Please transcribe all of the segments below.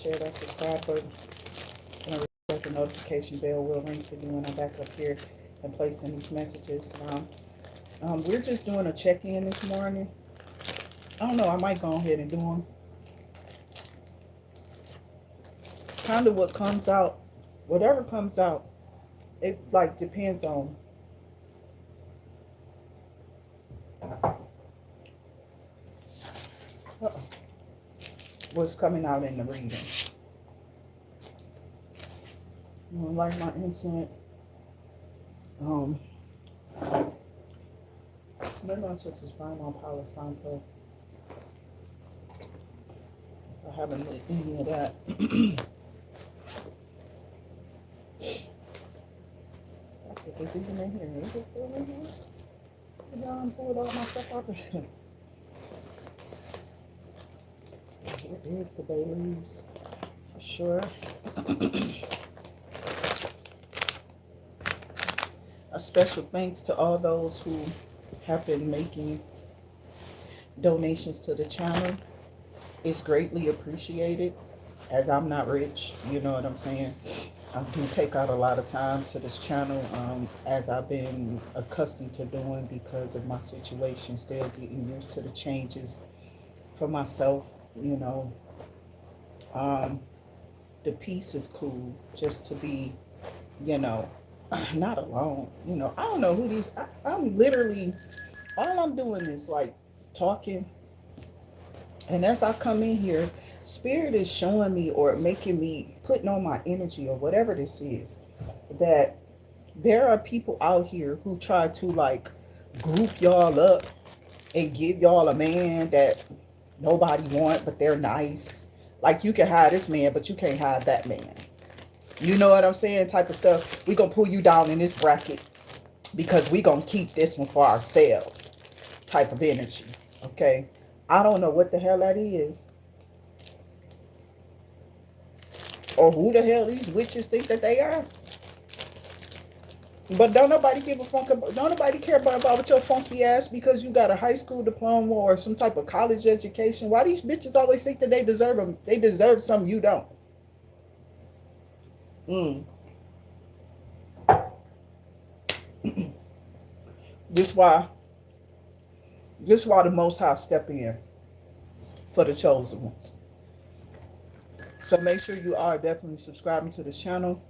share that subscribe button, and the notification bell will ring for you when I'm back up here and placing these messages. We're just doing a check-in this morning. I don't know, I might go ahead and do them. Kind of what comes out, whatever comes out, it like depends on what's coming out in the reading. Like my incense. Maybe I should just find on Palo Santo. So I haven't lit any of that. That's if it's even in here. Is it still in here? I pulled all my stuff out of here. Here is the bay leaves for sure. A special thanks to all those who have been making donations to the channel. It's greatly appreciated, as I'm not rich, you know what I'm saying? I do take out a lot of time to this channel, as I've been accustomed to doing because of my situation, still getting used to the changes for myself, you know. The peace is cool, just to be, you know, not alone. You know, I don't know who these, I'm literally, all I'm doing is like talking. And as I come in here, Spirit is showing me or making me, putting on my energy or whatever this is, that there are people out here who try to like group y'all up and give y'all a man that nobody want, but they're nice. Like, you can hide this man, but you can't hide that man. You know what I'm saying? Type of stuff. We gonna pull you down in this bracket because we gonna keep this one for ourselves. Type of energy. Okay? I don't know what the hell that is. Or who the hell these witches think that they are. But don't nobody give a fuck about, don't nobody care about your funky ass because you got a high school diploma or some type of college education. Why these bitches always think that they deserve them? They deserve something you don't. This why the Most High step in for the chosen ones. So make sure you are definitely subscribing to this channel.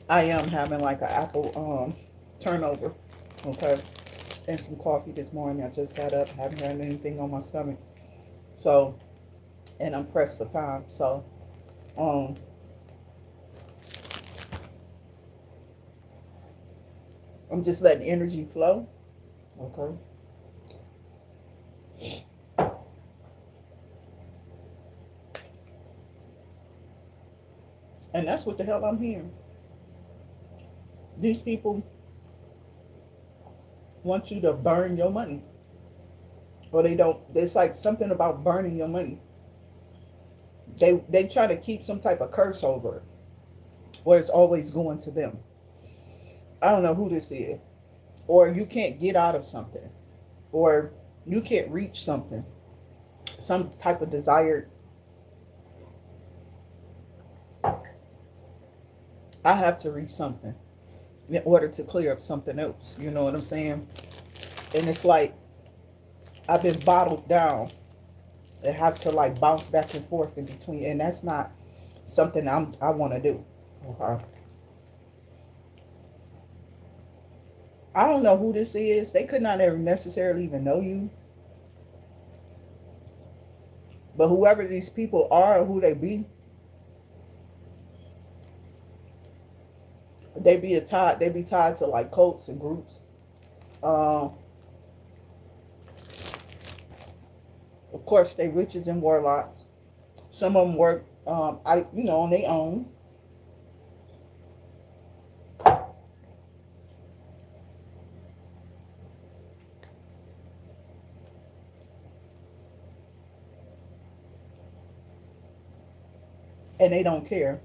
I am having like an apple turnover, okay, and some coffee this morning. I just got up, haven't had anything on my stomach, so, and I'm pressed for time, so I'm just letting energy flow, okay. And that's what the hell I'm hearing. These people want you to burn your money. Or they don't. It's like something about burning your money. They try to keep some type of curse over it, where it's always going to them. I don't know who this is. Or you can't get out of something. Or you can't reach something. Some type of desired. I have to reach something in order to clear up something else. You know what I'm saying? And it's like I've been bottled down and have to like bounce back and forth in between. And that's not something I want to do. Okay. I don't know who this is. They could not ever necessarily even know you. But whoever these people are or who they be, they be tied to like cults and groups. Of course, they witches and warlocks. Some of them work, on their own. And they don't care.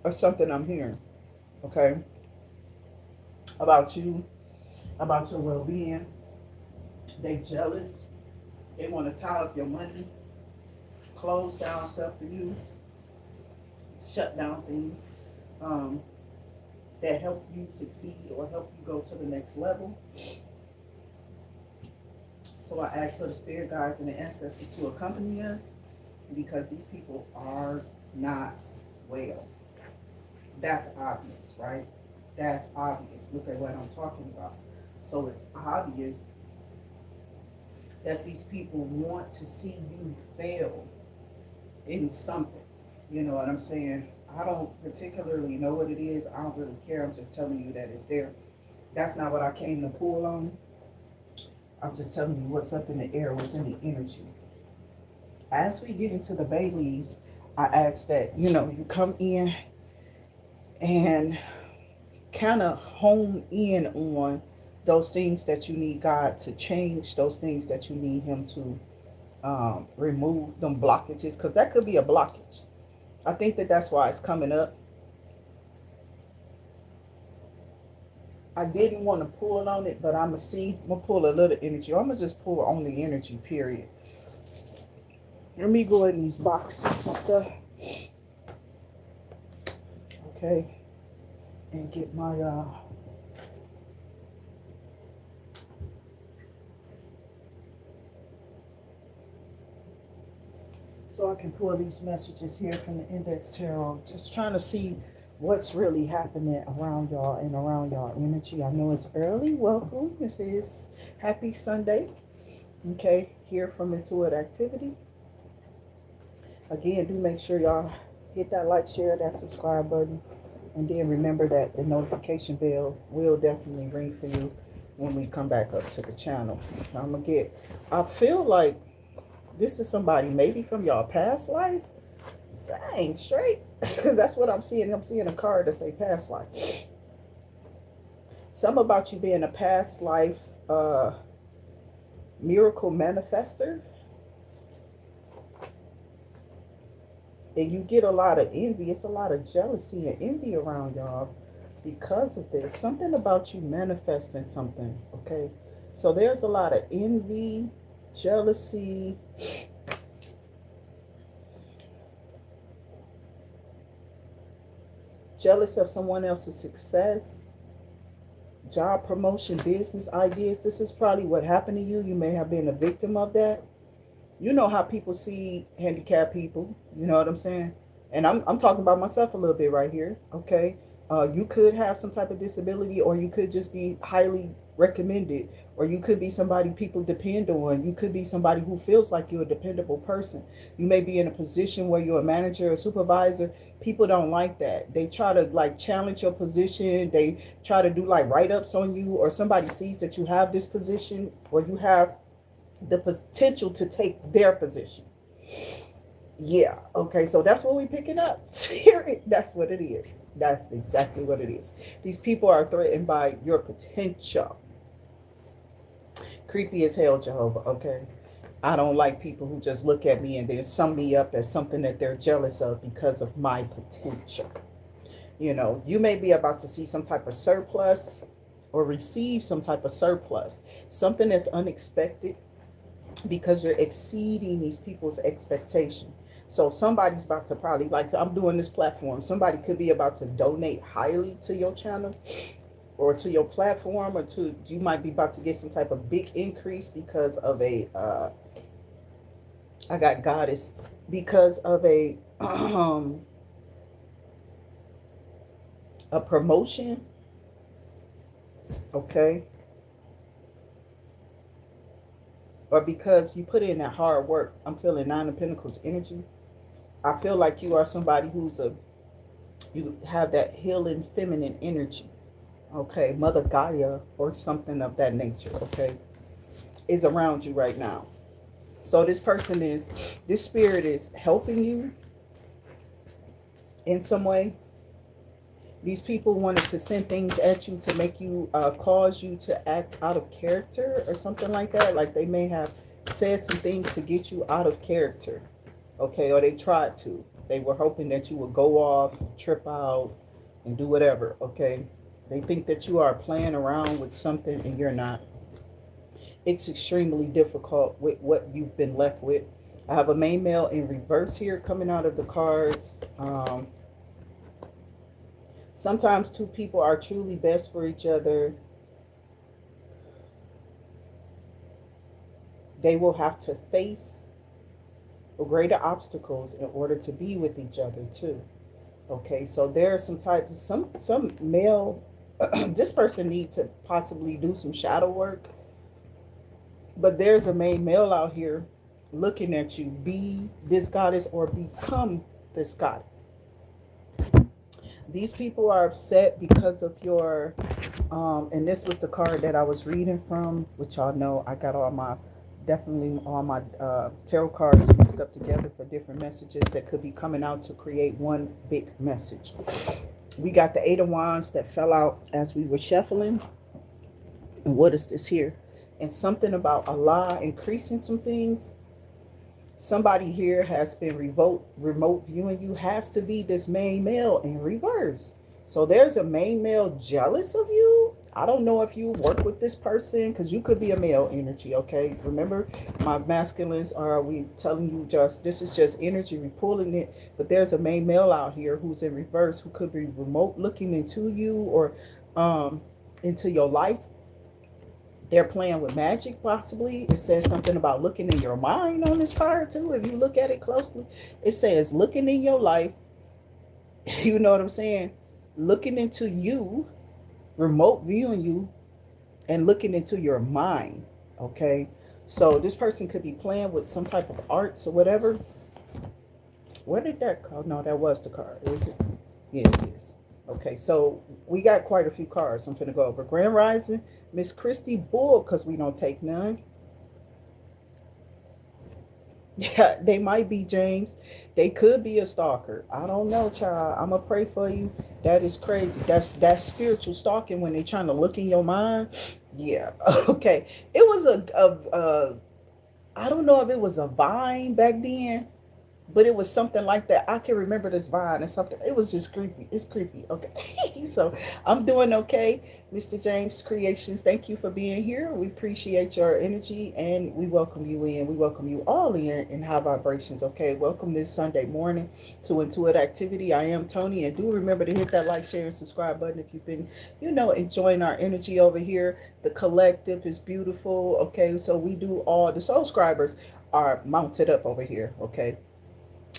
Or something I'm hearing. Okay? About you. About your well-being. They jealous. They want to tie up your money. close down stuff for you, shut down things that help you succeed or help you go to the next level. So I ask for the spirit guides and the ancestors to accompany us, because these people are not well. That's obvious, right? That's obvious. Look at what I'm talking about. So it's obvious that these people want to see you fail in something. You know what I'm saying? I don't particularly know what it is. I don't really care. I'm just telling you that it's there. That's not what I came to pull on. I'm just telling you what's up in the air, what's in the energy. As we get into the bay leaves, I ask that, you come in and kind of hone in on those things that you need God to change, those things that you need him to remove, them blockages, because that could be a blockage. I think that's why it's coming up. I didn't want to pull on it, but I'm going to pull a little energy. I'm going to just pull on the energy, period. Let me go in these boxes and stuff. Okay. And get my, so I can pull these messages here from the Index Tarot. Just trying to see what's really happening around y'all and around y'all energy. I know it's early. Welcome. This is Happy Sunday. Okay. Here from INtuitActivity. Again, do make sure y'all hit that like, share, that subscribe button. And then remember that the notification bell will definitely ring for you when we come back up to the channel. I feel like this is somebody maybe from y'all past life. Dang, straight. Because that's what I'm seeing. I'm seeing a card that say past life. Something about you being a past life miracle manifester. And you get a lot of envy. It's a lot of jealousy and envy around y'all because of this. Something about you manifesting something, okay? So there's a lot of envy, jealousy, jealous of someone else's success, job promotion, business ideas. This is probably what happened to you. You may have been a victim of that. You know how people see handicapped people. You know what I'm saying? And I'm talking about myself a little bit right here. Okay. You could have some type of disability, or you could just be highly recommended, or you could be somebody people depend on. You could be somebody who feels like you're a dependable person. You may be in a position where you're a manager or supervisor. People don't like that. They try to like challenge your position. They try to do like write-ups on you, or somebody sees that you have this position, or you have the potential to take their position. Yeah, okay, so that's what we're picking up. Spirit, that's what it is. That's exactly what it is. These people are threatened by your potential. Creepy as hell, Jehovah, okay? I don't like people who just look at me and then sum me up as something that they're jealous of because of my potential. You know, you may be about to see some type of surplus or receive some type of surplus. Something that's unexpected, because you're exceeding these people's expectation. So somebody's about to probably, like I'm doing this platform, somebody could be about to donate highly to your channel or to your platform, or you might be about to get some type of big increase because of a I got goddess, because of a promotion. Okay. Or because you put in that hard work. I'm feeling Nine of Pentacles energy. I feel like you are somebody you have that healing feminine energy. Okay, Mother Gaia or something of that nature, okay, is around you right now. So this spirit is helping you in some way. These people wanted to send things at you to make you, cause you to act out of character or something like that. Like they may have said some things to get you out of character. Okay, or they tried to. They were hoping that you would go off, trip out, and do whatever, okay? They think that you are playing around with something and you're not. It's extremely difficult with what you've been left with. I have a main male in reverse here coming out of the cards. Sometimes two people are truly best for each other. They will have to face greater obstacles in order to be with each other too. Okay, so there are some male. This person need to possibly do some shadow work, but there's a main male out here looking at you. Be this goddess or become this goddess. These people are upset because of your, and this was the card that I was reading from, which y'all know I got definitely all my tarot cards mixed up together for different messages that could be coming out to create one big message. We got the Eight of Wands that fell out as we were shuffling. And what is this here? And something about Allah increasing some things. Somebody here has been remote viewing you, has to be this main male in reverse. So there's a main male jealous of you. I don't know if you work with this person, because you could be a male energy, okay? Remember, my masculines are, we telling you just, this is just energy, we pulling it. But there's a main male out here who's in reverse, who could be remote looking into you or into your life. They're playing with magic, possibly. It says something about looking in your mind on this card, too. If you look at it closely, it says looking in your life. You know what I'm saying? Looking into you, remote viewing you, and looking into your mind, okay? So this person could be playing with some type of arts or whatever. Where did that card? No, that was the card. Is it? Yeah, it is. Okay, so we got quite a few cards I'm finna go over. Grand Rising, Miss Christy Bull, because we don't take none. Yeah, they might be, James. They could be a stalker. I don't know, child. I'm going to pray for you. That is crazy. That's spiritual stalking when they trying to look in your mind. Yeah, okay. It was I don't know if it was a vine back then, but it was something like that. I can remember this vine and something. It was just creepy. It's creepy. Okay. So I'm doing okay. Mr. James Creations, thank you for being here. We appreciate your energy and we welcome you in. We welcome you all in high vibrations. Okay. Welcome this Sunday morning to INtuitActivity. I am Toni, and do remember to hit that like, share, and subscribe button if you've been, enjoying our energy over here. The collective is beautiful. Okay. So we do all the soul scribers are mounted up over here. Okay.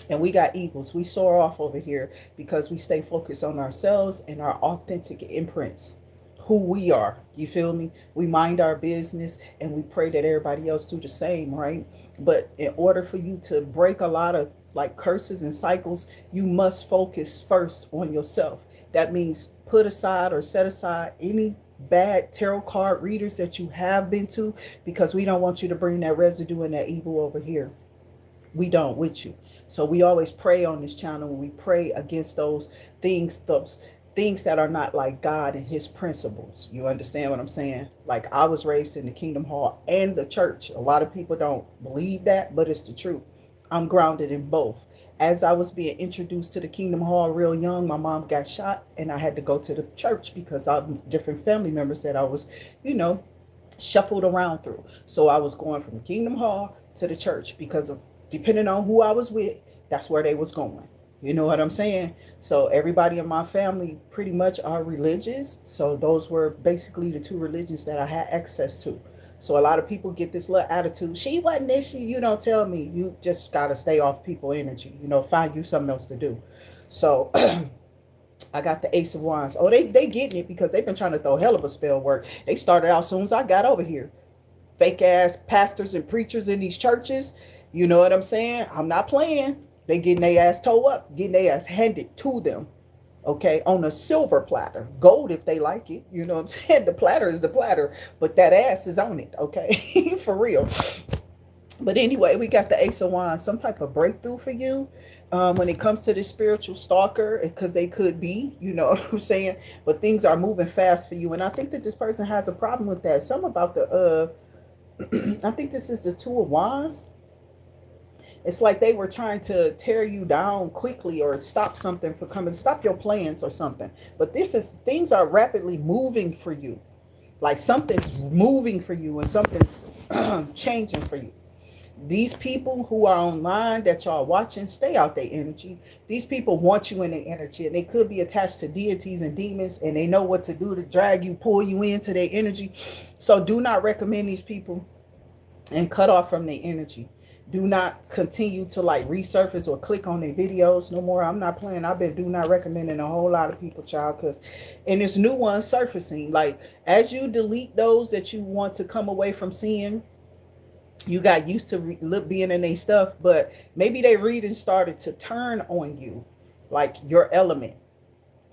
And we got eagles. We soar off over here because we stay focused on ourselves and our authentic imprints, who we are. You feel me? We mind our business and we pray that everybody else do the same, right? But in order for you to break a lot of like curses and cycles, you must focus first on yourself. That means put aside or set aside any bad tarot card readers that you have been to, because we don't want you to bring that residue and that evil over here. We don't with you. So we always pray on this channel. We pray against those things that are not like God and his principles. You understand what I'm saying? Like, I was raised in the Kingdom Hall and the church. A lot of people don't believe that, but it's the truth. I'm grounded in both. As I was being introduced to the Kingdom Hall real young, my mom got shot and I had to go to the church because of different family members that I was, shuffled around through. So I was going from the Kingdom Hall to the church because of, depending on who I was with, that's where they was going. You know what I'm saying? So everybody in my family pretty much are religious. So those were basically the two religions that I had access to. So a lot of people get this little attitude. She wasn't this, you don't tell me. You just got to stay off people energy. Find you something else to do. So I got the Ace of Wands. Oh, they getting it because they've been trying to throw hell of a spell work. They started out as soon as I got over here. Fake ass pastors and preachers in these churches. You know what I'm saying? I'm not playing. They getting their ass toe up, getting their ass handed to them. Okay, on a silver platter. Gold if they like it. You know what I'm saying? The platter is the platter, but that ass is on it. Okay, for real. But anyway, we got the Ace of Wands. Some type of breakthrough for you when it comes to this spiritual stalker, because they could be, you know what I'm saying? But things are moving fast for you. And I think that this person has a problem with that. Some about the, I think this is the Two of Wands. It's like they were trying to tear you down quickly or stop something from coming, stop your plans or something. But things are rapidly moving for you. Like something's moving for you and something's changing for you. These people who are online that y'all watching, stay out their energy. These people want you in their energy, and they could be attached to deities and demons, and they know what to do to drag you, pull you into their energy. So do not recommend these people and cut off from their energy. Do not continue to like resurface or click on their videos no more. I'm not playing. I've been do not recommending a whole lot of people, child, because and it's new ones surfacing. Like as you delete those that you want to come away from seeing, you got used to being in their stuff, but maybe they reading started to turn on you, like your element.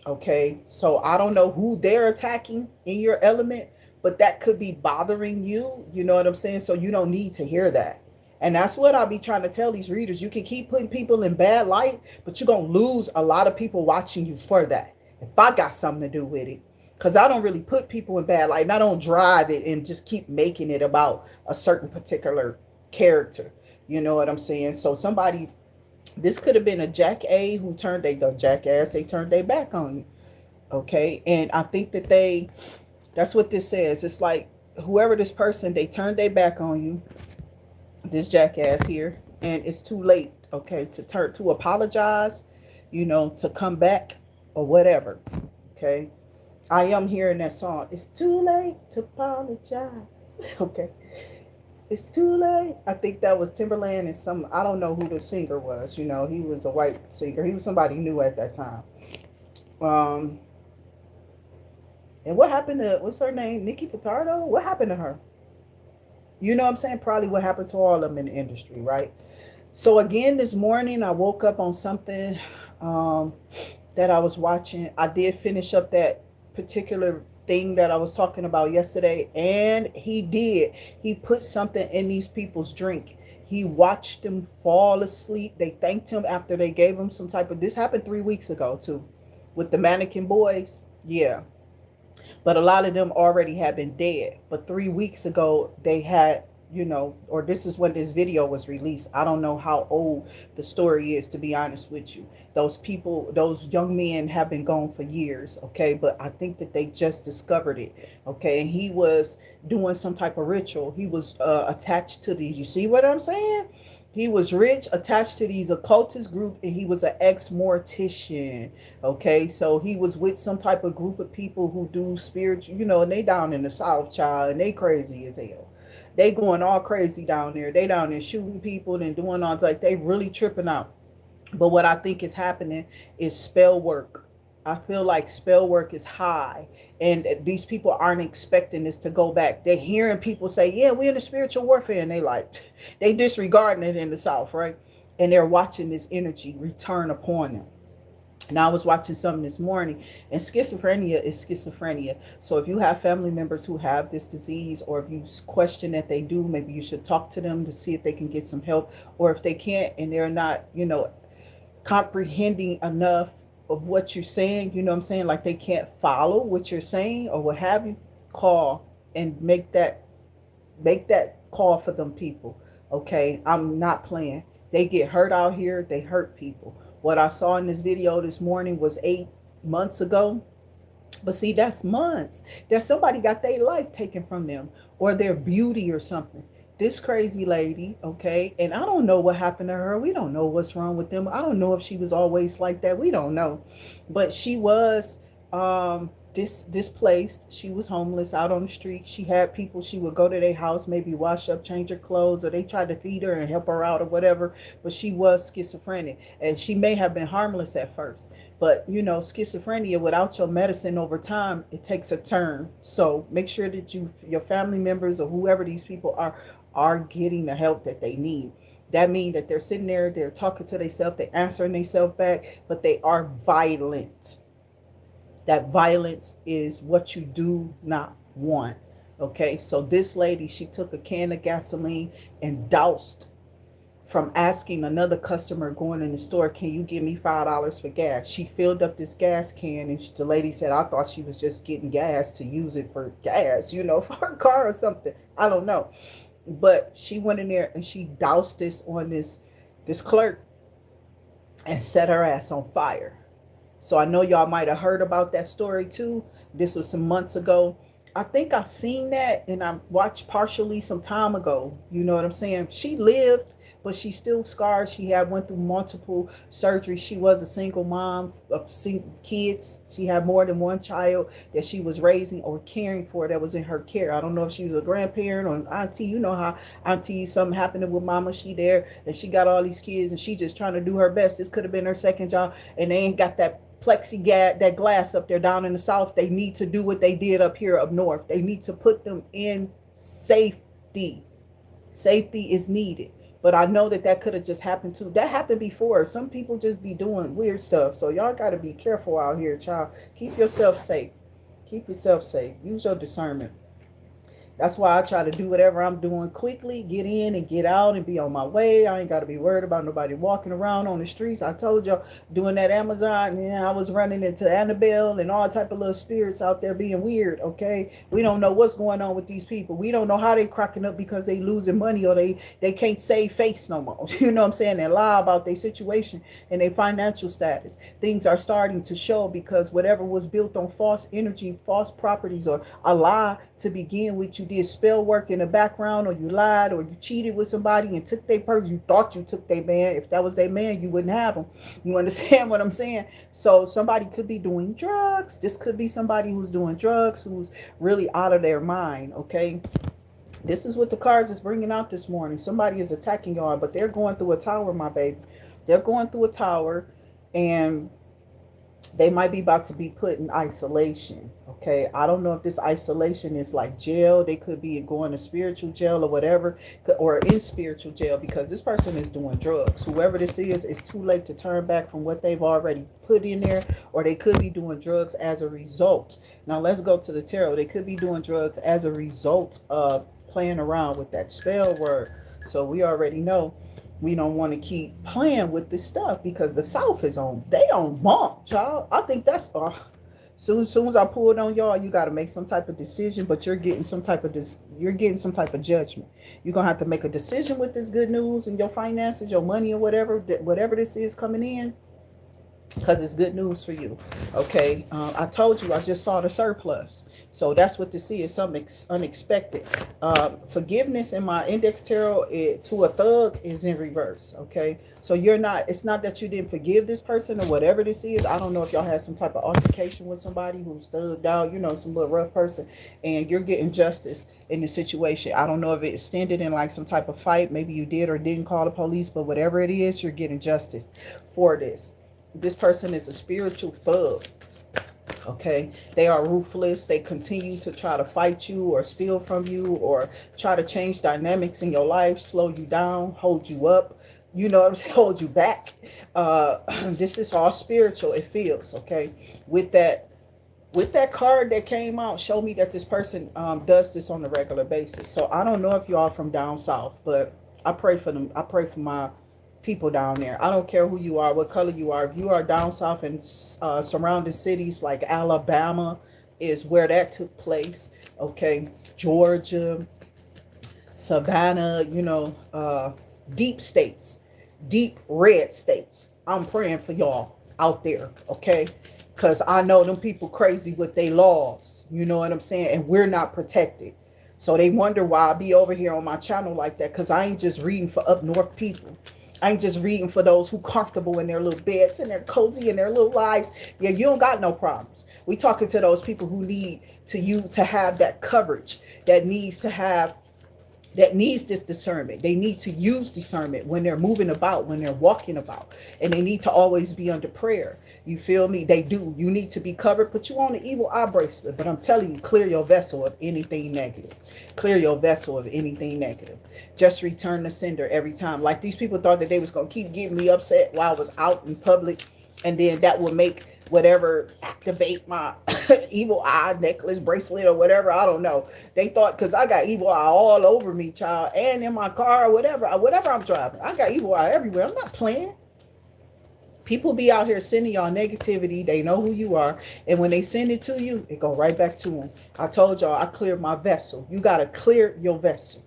Okay, so I don't know who they're attacking in your element, but that could be bothering you. You know what I'm saying? So you don't need to hear that. And that's what I'll be trying to tell these readers. You can keep putting people in bad light, but you're going to lose a lot of people watching you for that. If I got something to do with it, because I don't really put people in bad light, and I don't drive it and just keep making it about a certain particular character. You know what I'm saying? So somebody, this could have been a Jack A who turned the jackass, they turned their back on you. Okay. And I think that that's what this says. It's like whoever this person, they turned their back on you, this jackass here, and it's too late, okay, to apologize, to come back or whatever. Okay. I am hearing that song. It's too late to apologize. Okay. It's too late. I think that was Timberland and I don't know who the singer was. He was a white singer. He was somebody new at that time. And what happened to, what's her name? Nikki Furtado? What happened to her? You know what I'm saying? Probably what happened to all of them in the industry, right? So again, this morning I woke up on something that I was watching. I did finish up that particular thing that I was talking about yesterday, and he put something in these people's drink. He watched them fall asleep. They thanked him after they gave him some type of, this happened 3 weeks ago too, with the mannequin boys. Yeah. But a lot of them already had been dead. But 3 weeks ago, they had, or this is when this video was released. I don't know how old the story is, to be honest with you. Those people, those young men have been gone for years, okay? But I think that they just discovered it, okay? And he was doing some type of ritual. He was attached to you see what I'm saying? He was rich, attached to these occultist group, and he was an ex-mortician. Okay, so he was with some type of group of people who do spiritual, and they down in the South, child, and they crazy as hell. They going all crazy down there. They down there shooting people and doing all like they really tripping out. But what I think is happening is spell work. I feel like spell work is high, and these people aren't expecting this to go back. They're hearing people say, yeah, we're in the spiritual warfare, and they disregarding it in the South, right? And they're watching this energy return upon them. And I was watching something this morning, and schizophrenia is schizophrenia. So if you have family members who have this disease, or if you question that they do, maybe you should talk to them to see if they can get some help. Or if they can't and they're not, comprehending enough of what you're saying, you know what I'm saying? Like they can't follow what you're saying or what have you, call and make that call for them people. Okay. I'm not playing. They get hurt out here. They hurt people. What I saw in this video this morning was 8 months ago. But see, that's months that somebody got their life taken from them or their beauty or something. This crazy lady, okay, and I don't know what happened to her. We don't know what's wrong with them. I don't know if she was always like that. We don't know. But she was displaced. She was homeless out on the street. She had people, she would go to their house, maybe wash up, change her clothes, or they tried to feed her and help her out or whatever. But she was schizophrenic, and she may have been harmless at first. But schizophrenia without your medicine over time, it takes a turn. So make sure that your family members or whoever these people are getting the help that they need. That means that they're sitting there, they're talking to themselves, they're answering themselves back, but they are violent. That violence is what you do not want. Okay, so this lady, she took a can of gasoline and doused from asking another customer going in the store, can you give me $5 for gas? She filled up this gas can, and the lady said, I thought she was just getting gas to use it for gas, for her car or something. I don't know. But she went in there and she doused this on this clerk and set her ass on fire. So I know y'all might have heard about that story too. This was some months ago. I think I seen that and I watched partially some time ago. You know what I'm saying? She lived, but she's still scarred. She had went through multiple surgeries. She was a single mom of kids. She had more than one child that she was raising or caring for that was in her care. I don't know if she was a grandparent or an auntie. You know how auntie, something happened with mama, she there and she got all these kids and she just trying to do her best. This could have been her second job and they ain't got that plexiglass, that glass up there down in the south. They need to do what they did up here up north. They need to put them in safety. Safety is needed. But I know that that could have just happened too. That happened before. Some people just be doing weird stuff. So y'all got to be careful out here, child. Keep yourself safe. Keep yourself safe. Use your discernment. That's why I try to do whatever I'm doing quickly, get in and get out and be on my way. I ain't got to be worried about nobody walking around on the streets. I told y'all doing that Amazon, I was running into Annabelle and all type of little spirits out there being weird, okay? We don't know what's going on with these people. We don't know how they cracking up because they losing money or they can't save face no more. You know what I'm saying? They lie about their situation and their financial status. Things are starting to show because whatever was built on false energy, false properties, or a lie to begin with, you did spell work in the background, or you lied, or you cheated with somebody and took their purse. You thought you took their man. If that was their man, you wouldn't have them. You understand what I'm saying? So somebody could be doing drugs. This could be somebody who's doing drugs, who's really out of their mind, okay? This is what the cards is bringing out this morning. Somebody is attacking y'all, but they're going through a tower, my baby. They're going through a tower, and they might be about to be put in isolation. Okay, I don't know if this isolation is like jail. They could be going to spiritual jail or whatever, or in spiritual jail, because this person is doing drugs. Whoever this is, it's too late to turn back from what they've already put in there, or they could be doing drugs as a result. Now let's go to the tarot. They could be doing drugs as a result of playing around with that spell word. So we already know we don't want to keep playing with this stuff because the South is on. They on bump, child. I think that's soon as I pull it on y'all, you got to make some type of decision, but you're getting some type of judgment. You're gonna have to make a decision with this good news and your finances, your money, or whatever this is coming in, because it's good news for you. Okay, I told you I just saw the surplus, so that's what this is, something unexpected. Forgiveness in my index tarot, to a thug, is in reverse. Okay, so it's not that you didn't forgive this person or whatever this is. I don't know if y'all had some type of altercation with somebody who's thugged out, some little rough person, and you're getting justice in the situation. I don't know if it extended in like some type of fight. Maybe you did or didn't call the police, but whatever it is, you're getting justice for this. This person is a spiritual thug. Okay, they are ruthless. They continue to try to fight you or steal from you or try to change dynamics in your life, slow you down, hold you up, you know what I'm saying, hold you back. This is all spiritual, it feels. Okay, with that card that came out, show me that this person does this on a regular basis. So I don't know if you are from down south, but I pray for them. I pray for my people down there. I don't care who you are, what color you are. If you are down south in surrounding cities like Alabama is where that took place. Okay, Georgia, Savannah, deep states, deep red states. I'm praying for y'all out there, okay? Because I know them people crazy with their laws, you know what I'm saying? And we're not protected. So they wonder why I be over here on my channel like that, because I ain't just reading for up north people. I ain't just reading for those who comfortable in their little beds and they're cozy in their little lives. Yeah, you don't got no problems. We talking to those people who need to have that coverage, that needs this discernment. They need to use discernment when they're moving about, when they're walking about, and they need to always be under prayer. You feel me? They do. You need to be covered. Put you on the evil eye bracelet. But I'm telling you, clear your vessel of anything negative. Clear your vessel of anything negative. Just return the sender every time. Like these people thought that they was going to keep getting me upset while I was out in public. And then that would make whatever activate my evil eye necklace, bracelet, or whatever. I don't know. They thought because I got evil eye all over me, child, and in my car, or whatever I'm driving. I got evil eye everywhere. I'm not playing. People be out here sending y'all negativity. They know who you are. And when they send it to you, it go right back to them. I told y'all I cleared my vessel. You got to clear your vessel.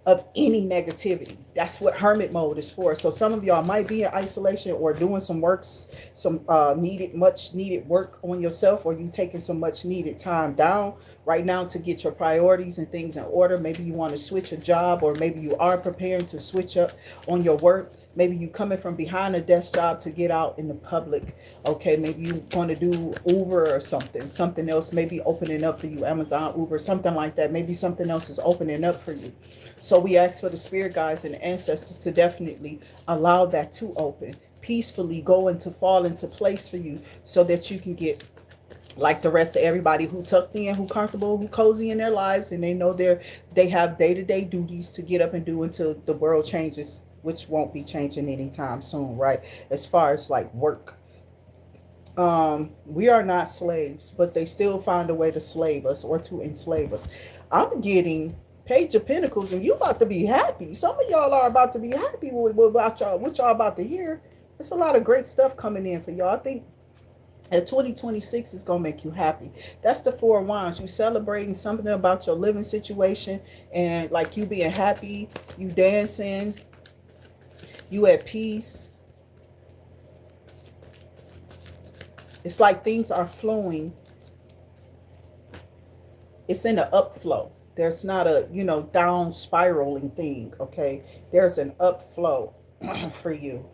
of any negativity. That's what hermit mode is for. So some of y'all might be in isolation or doing some works, some much needed work on yourself, or you taking some much needed time down right now to get your priorities and things in order. Maybe you want to switch a job, or maybe you are preparing to switch up on your work. Maybe you coming from behind a desk job to get out in the public. Okay, maybe you want to do Uber or something else maybe opening up for you, Amazon, Uber, something like that. Maybe something else is opening up for you. So we ask for the spirit guides and ancestors to definitely allow that to open, peacefully fall into place for you, so that you can get, like the rest of everybody, who tucked in, who comfortable, who cozy in their lives, and they know they have day-to-day duties to get up and do until the world changes, which won't be changing anytime soon, right? As far as like work, we are not slaves, but they still find a way to slave us or to enslave us. I'm getting Page of Pentacles, and you about to be happy. Some of y'all are about to be happy with about y'all, what y'all about to hear. There's a lot of great stuff coming in for y'all. I think at 2026 is going to make you happy. That's the Four of Wands. You celebrating something about your living situation, and like you being happy, you dancing, you at peace. It's like things are flowing. It's in an upflow. There's not a, down spiraling thing, okay? There's an upflow for you.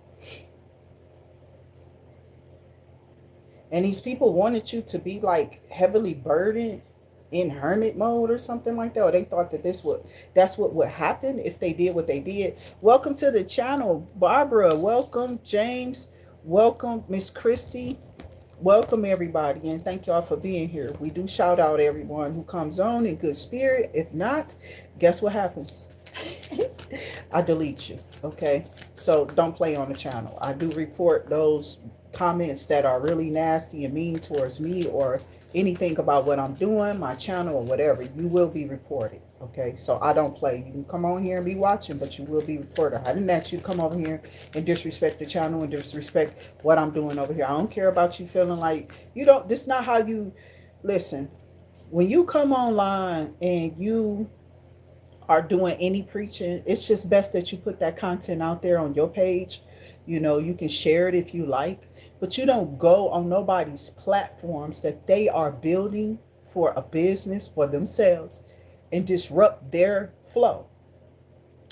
And these people wanted you to be like heavily burdened in hermit mode or something like that. Or they thought that that's what would happen if they did what they did. Welcome to the channel, Barbara. Welcome, James. Welcome, Miss Christy. Welcome, everybody. And thank y'all for being here. We do shout out everyone who comes on in good spirit. If not, guess what happens? I delete you, okay? So don't play on the channel. I do report those comments that are really nasty and mean towards me, or anything about what I'm doing, my channel, or whatever. You will be reported, okay? So I don't play. You can come on here and be watching, but you will be reported. I didn't ask you to come over here and disrespect the channel and disrespect what I'm doing over here. I don't care about you feeling like this is not how you listen. When you come online and you are doing any preaching, it's just best that you put that content out there on your page. You can share it if you like, but you don't go on nobody's platforms that they are building for a business for themselves and disrupt their flow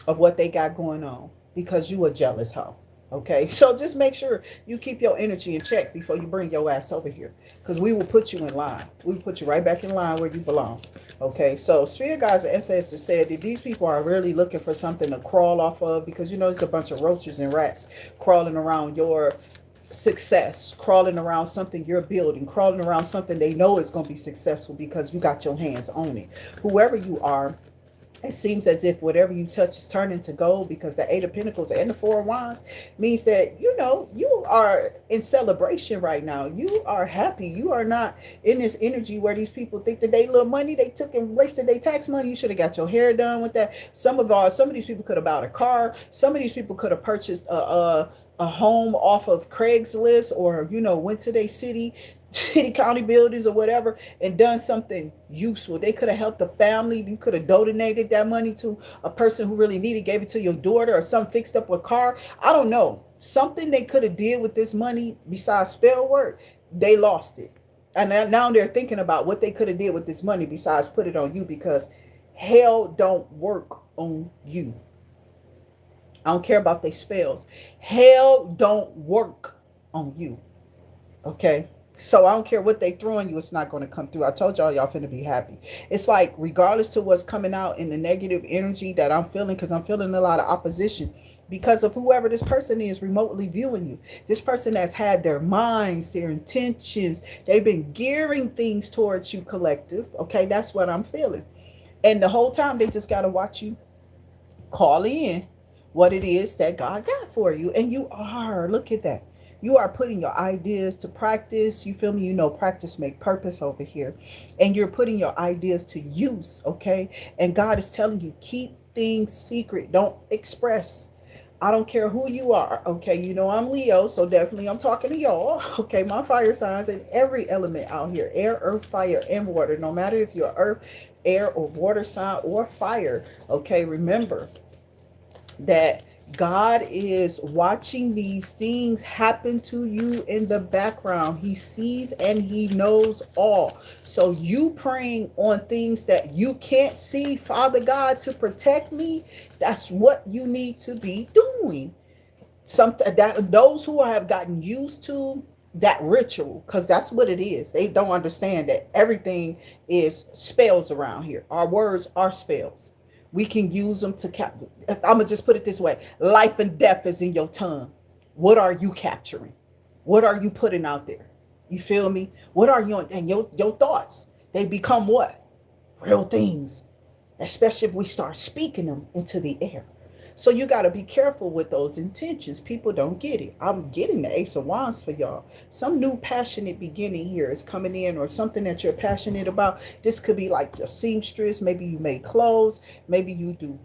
of what they got going on because you a jealous hoe. Okay, so just make sure you keep your energy in check before you bring your ass over here, because we will put you in line. We will put you right back in line where you belong. Okay, so spirit guides and ancestors said that these people are really looking for something to crawl off of, because there's a bunch of roaches and rats crawling around your success, crawling around something you're building, crawling around something they know is going to be successful because you got your hands on it. Whoever you are, it seems as if whatever you touch is turning to gold, because the Eight of Pentacles and the Four of Wands means that, you are in celebration right now. You are happy. You are not in this energy where these people think that they little money they took and wasted their tax money. You should have got your hair done with that. Some of these people could have bought a car. Some of these people could have purchased a home off of Craigslist, or, went to their city county buildings or whatever and done something useful. They could have helped the family. You could have donated that money to a person who really needed, gave it to your daughter, or some fixed up a car. I don't know. Something they could have did with this money besides spell work. They lost it. And now they're thinking about what they could have did with this money besides put it on you, because hell don't work on you. I don't care about their spells. Hell don't work on you. Okay? So I don't care what they throw on you, it's not going to come through. I told y'all finna be happy. It's like, regardless to what's coming out in the negative energy that I'm feeling, because I'm feeling a lot of opposition because of whoever this person is remotely viewing you. This person has had their minds, their intentions. They've been gearing things towards you, collective. Okay, that's what I'm feeling. And the whole time they just got to watch you call in what it is that God got for you. And you are, look at that. You are putting your ideas to practice. You feel me? Practice make purpose over here. And you're putting your ideas to use, okay? And God is telling you, keep things secret. Don't express. I don't care who you are. Okay, you know I'm Leo, so definitely I'm talking to y'all. Okay, my fire signs and every element out here, air, earth, fire, and water. No matter if you're earth, air, or water sign or fire. Okay, remember that God is watching these things happen to you in the background. He sees and he knows all. So you praying on things that you can't see, Father God, to protect me, that's what you need to be doing. Those who have gotten used to that ritual, because that's what it is. They don't understand that everything is spells around here. Our words are spells. We can use them to I'm gonna just put it this way: life and death is in your tongue. What are you capturing? What are you putting out there? You feel me? What are you, and your thoughts? They become what? Real things. Especially if we start speaking them into the air. So you got to be careful with those intentions. People don't get it. I'm getting the Ace of Wands for y'all. Some new passionate beginning here is coming in, or something that you're passionate about. This could be like your seamstress. Maybe you make clothes. Maybe you do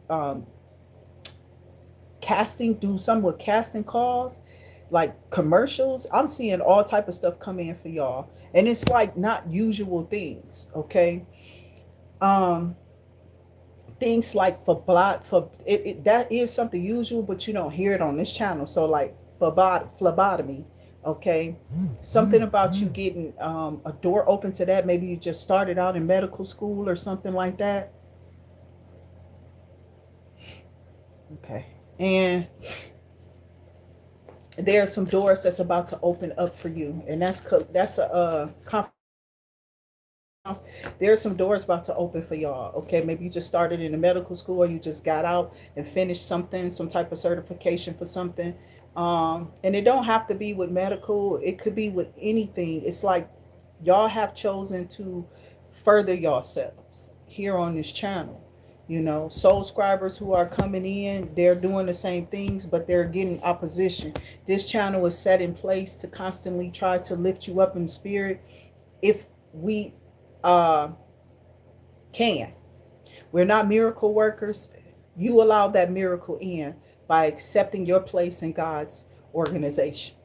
casting, do some with casting calls, like commercials. I'm seeing all type of stuff come in for y'all. And it's like not usual things, okay? Things like that is something usual, but you don't hear it on this channel. So like phlebotomy, okay, something about you getting a door open to that. Maybe you just started out in medical school or something like that. Okay, and there are some doors that's about to open up for you, and that's a there's some doors about to open for y'all. Okay, maybe you just started in a medical school, or you just got out and finished something, some type of certification for something. And it don't have to be with medical, it could be with anything. It's like y'all have chosen to further yourselves here on this channel. You know, soul scribers who are coming in, they're doing the same things, but they're getting opposition. This channel is set in place to constantly try to lift you up in spirit. If we can. We're not miracle workers. You allow that miracle in by accepting your place in God's organization.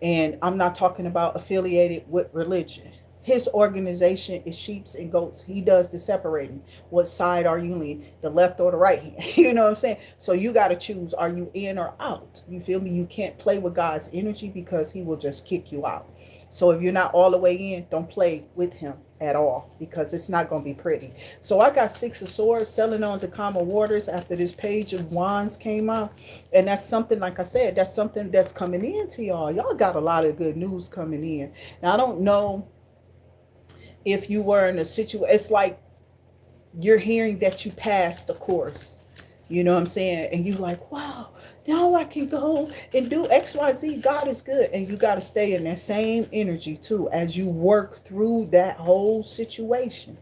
And I'm not talking about affiliated with religion. His organization is sheeps and goats. He does the separating. What side are you in? The left or the right hand? You know what I'm saying? So you got to choose. Are you in or out? You feel me? You can't play with God's energy, because he will just kick you out. So if you're not all the way in, don't play with him at all, because it's not going to be pretty. So I got Six of Swords selling on to calmer waters after this Page of Wands came out. And that's something, like I said, that's something that's coming in to y'all. Y'all got a lot of good news coming in. Now, I don't know if you were in a situation, it's like you're hearing that you passed the course. You know what I'm saying? And you're like, wow, now I can go and do XYZ. God is good. And you got to stay in that same energy too as you work through that whole situation.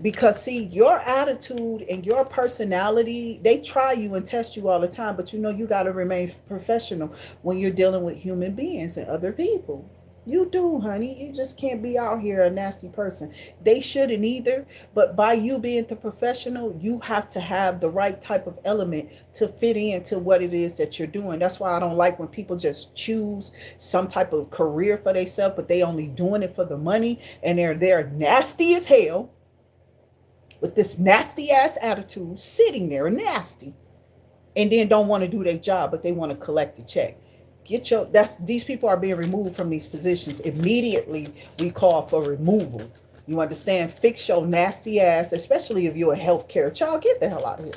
Because see, your attitude and your personality, they try you and test you all the time. But you know, you got to remain professional when you're dealing with human beings and other people. You do, honey. You just can't be out here a nasty person. They shouldn't either. But by you being the professional, you have to have the right type of element to fit into what it is that you're doing. That's why I don't like when people just choose some type of career for themselves, but they only doing it for the money, and they're nasty as hell with this nasty ass attitude, sitting there nasty, and then don't want to do their job, but they want to collect the check. These people are being removed from these positions immediately. We call for removal. You understand? Fix your nasty ass, especially if you're a healthcare child. Get the hell out of here.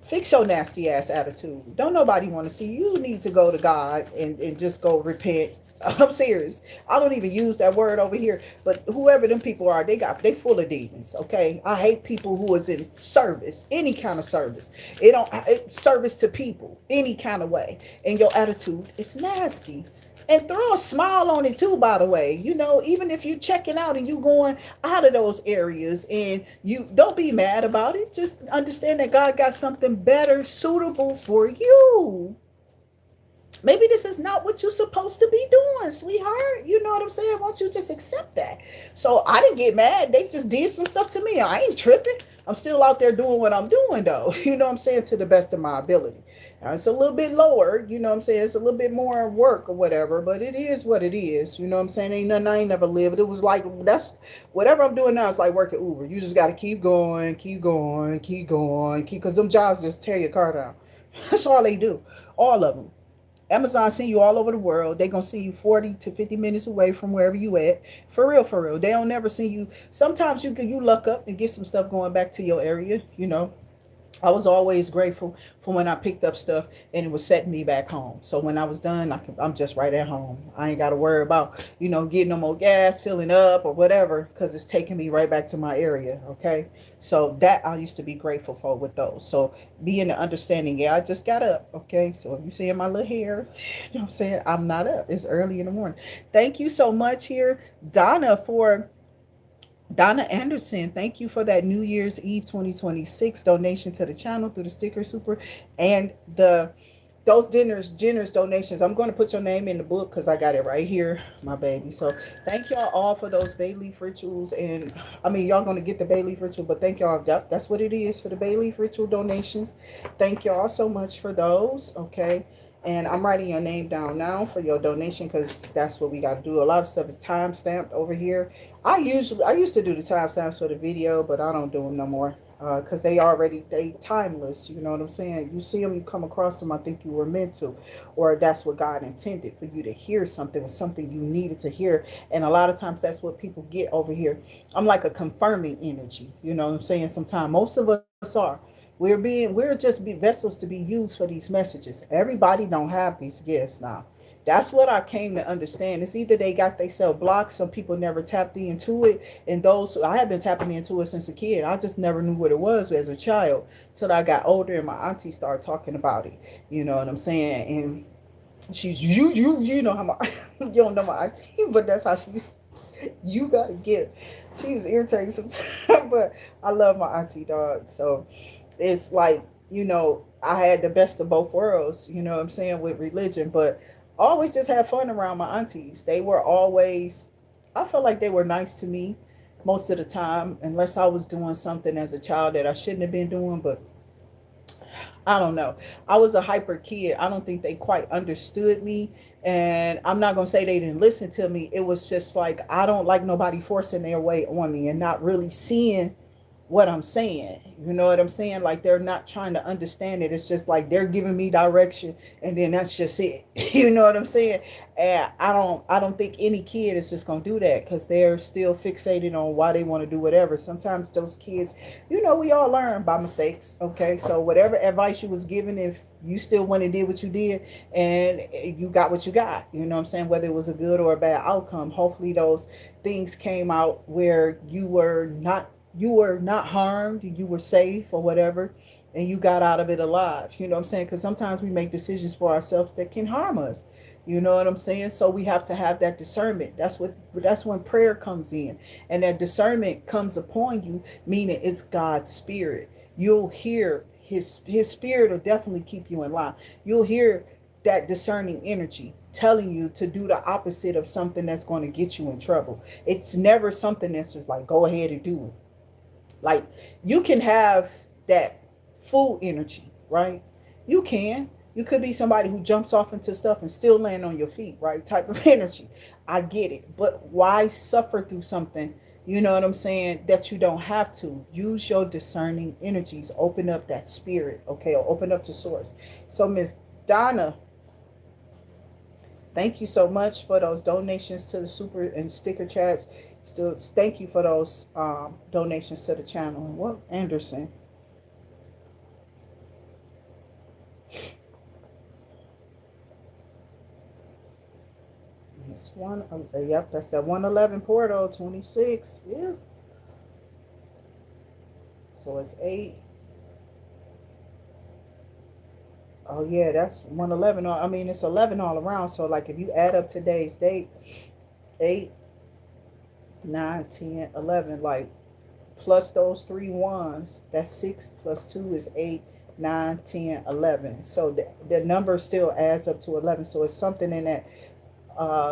Fix your nasty ass attitude. Don't nobody want to see you. You need to go to God and just go repent. I'm serious. I don't even use that word over here, but whoever them people are, they full of demons. Okay, I hate people who is in service, any kind of service. Service to people, any kind of way, and your attitude is nasty. And throw a smile on it too, by the way. You know, even if you're checking out and you going out of those areas, and you don't be mad about it. Just understand that God got something better, suitable for you. Maybe this is not what you're supposed to be doing, sweetheart. You know what I'm saying? Won't you just accept that? So I didn't get mad. They just did some stuff to me. I ain't tripping. I'm still out there doing what I'm doing, though. You know what I'm saying? To the best of my ability. Now, it's a little bit lower. You know what I'm saying? It's a little bit more work or whatever, but it is what it is. You know what I'm saying? Ain't nothing I ain't never lived. It was like, that's whatever I'm doing now is like working Uber. You just got to keep going, keep going, keep going, keep, because them jobs just tear your car down. That's all they do. All of them. Amazon send you all over the world. They gonna send you 40 to 50 minutes away from wherever you at. For real, for real. They don't never send you. Sometimes you luck up and get some stuff going back to your area. You know, I was always grateful for when I picked up stuff and it was setting me back home. So when I was done, I'm just right at home. I ain't got to worry about, getting no more gas, filling up or whatever, because it's taking me right back to my area. Okay. So that I used to be grateful for with those. So being the understanding, yeah, I just got up. Okay. So if you see my little hair, you know what I'm saying? I'm not up. It's early in the morning. Thank you so much here, Donna Anderson, thank you for that New Year's Eve 2026 donation to the channel through the sticker super and those generous donations. I'm going to put your name in the book because I got it right here, my baby. So thank y'all all for those Bayleaf rituals. And I mean, y'all going to get the Bayleaf ritual, but thank y'all. That's what it is for the Bayleaf ritual donations. Thank y'all so much for those. Okay. And I'm writing your name down now for your donation because that's what we got to do. A lot of stuff is time stamped over here. I used to do the time stamps for the video, but I don't do them no more because they timeless. You know what I'm saying? You see them, you come across them. I think you were meant to, or that's what God intended for you to hear something, was something you needed to hear. And a lot of times that's what people get over here. I'm like a confirming energy. You know what I'm saying? Sometimes most of us are. We're just be vessels to be used for these messages. Everybody don't have these gifts now. That's what I came to understand. It's either they got themselves blocked, some people never tapped into it, and those I have been tapping into it since a kid. I just never knew what it was as a child till I got older and my auntie started talking about it. You know what I'm saying? And she's you know how my you don't know my auntie, but that's how she used. You gotta get. She was irritating sometimes, but I love my auntie, dog. So it's like, I had the best of both worlds, you know what I'm saying, with religion, but I always just had fun around my aunties. They were always, I felt like they were nice to me most of the time, unless I was doing something as a child that I shouldn't have been doing, but I don't know. I was a hyper kid. I don't think they quite understood me. And I'm not going to say they didn't listen to me. It was just like, I don't like nobody forcing their way on me and not really seeing what I'm saying. You know what I'm saying? Like they're not trying to understand it. It's just like they're giving me direction and then that's just it. You know what I'm saying? And I don't think any kid is just gonna do that because they're still fixated on why they want to do whatever. Sometimes those kids, we all learn by mistakes. Okay. So whatever advice you was given, if you still went and did what you did and you got what you got, you know what I'm saying? Whether it was a good or a bad outcome, hopefully those things came out where you were not harmed, you were safe or whatever, and you got out of it alive. You know what I'm saying? Because sometimes we make decisions for ourselves that can harm us. You know what I'm saying? So we have to have that discernment. That's when prayer comes in. And that discernment comes upon you, meaning it's God's spirit. You'll hear his spirit will definitely keep you in line. You'll hear that discerning energy telling you to do the opposite of something that's going to get you in trouble. It's never something that's just like, go ahead and do it. Like you can have that full energy, right? You can. You could be somebody who jumps off into stuff and still land on your feet, right? Type of energy. I get it. But why suffer through something, you know what I'm saying, that you don't have to? Use your discerning energies. Open up that spirit, okay? Or open up to source. So Miss Donna, thank you so much for those donations to the super and sticker chats. Still, thank you for those donations to the channel. And what, Anderson? It's one. Yep, that's that 111 portal 26. Yeah. So it's 8. Oh yeah, that's 111. I mean, it's 11 all around. So like, if you add up today's date, 8, 9, 10, 11, like plus those 3 ones, that's 6 plus 2 is 8. 9, 10, 11. So the number still adds up to 11. So it's something in that,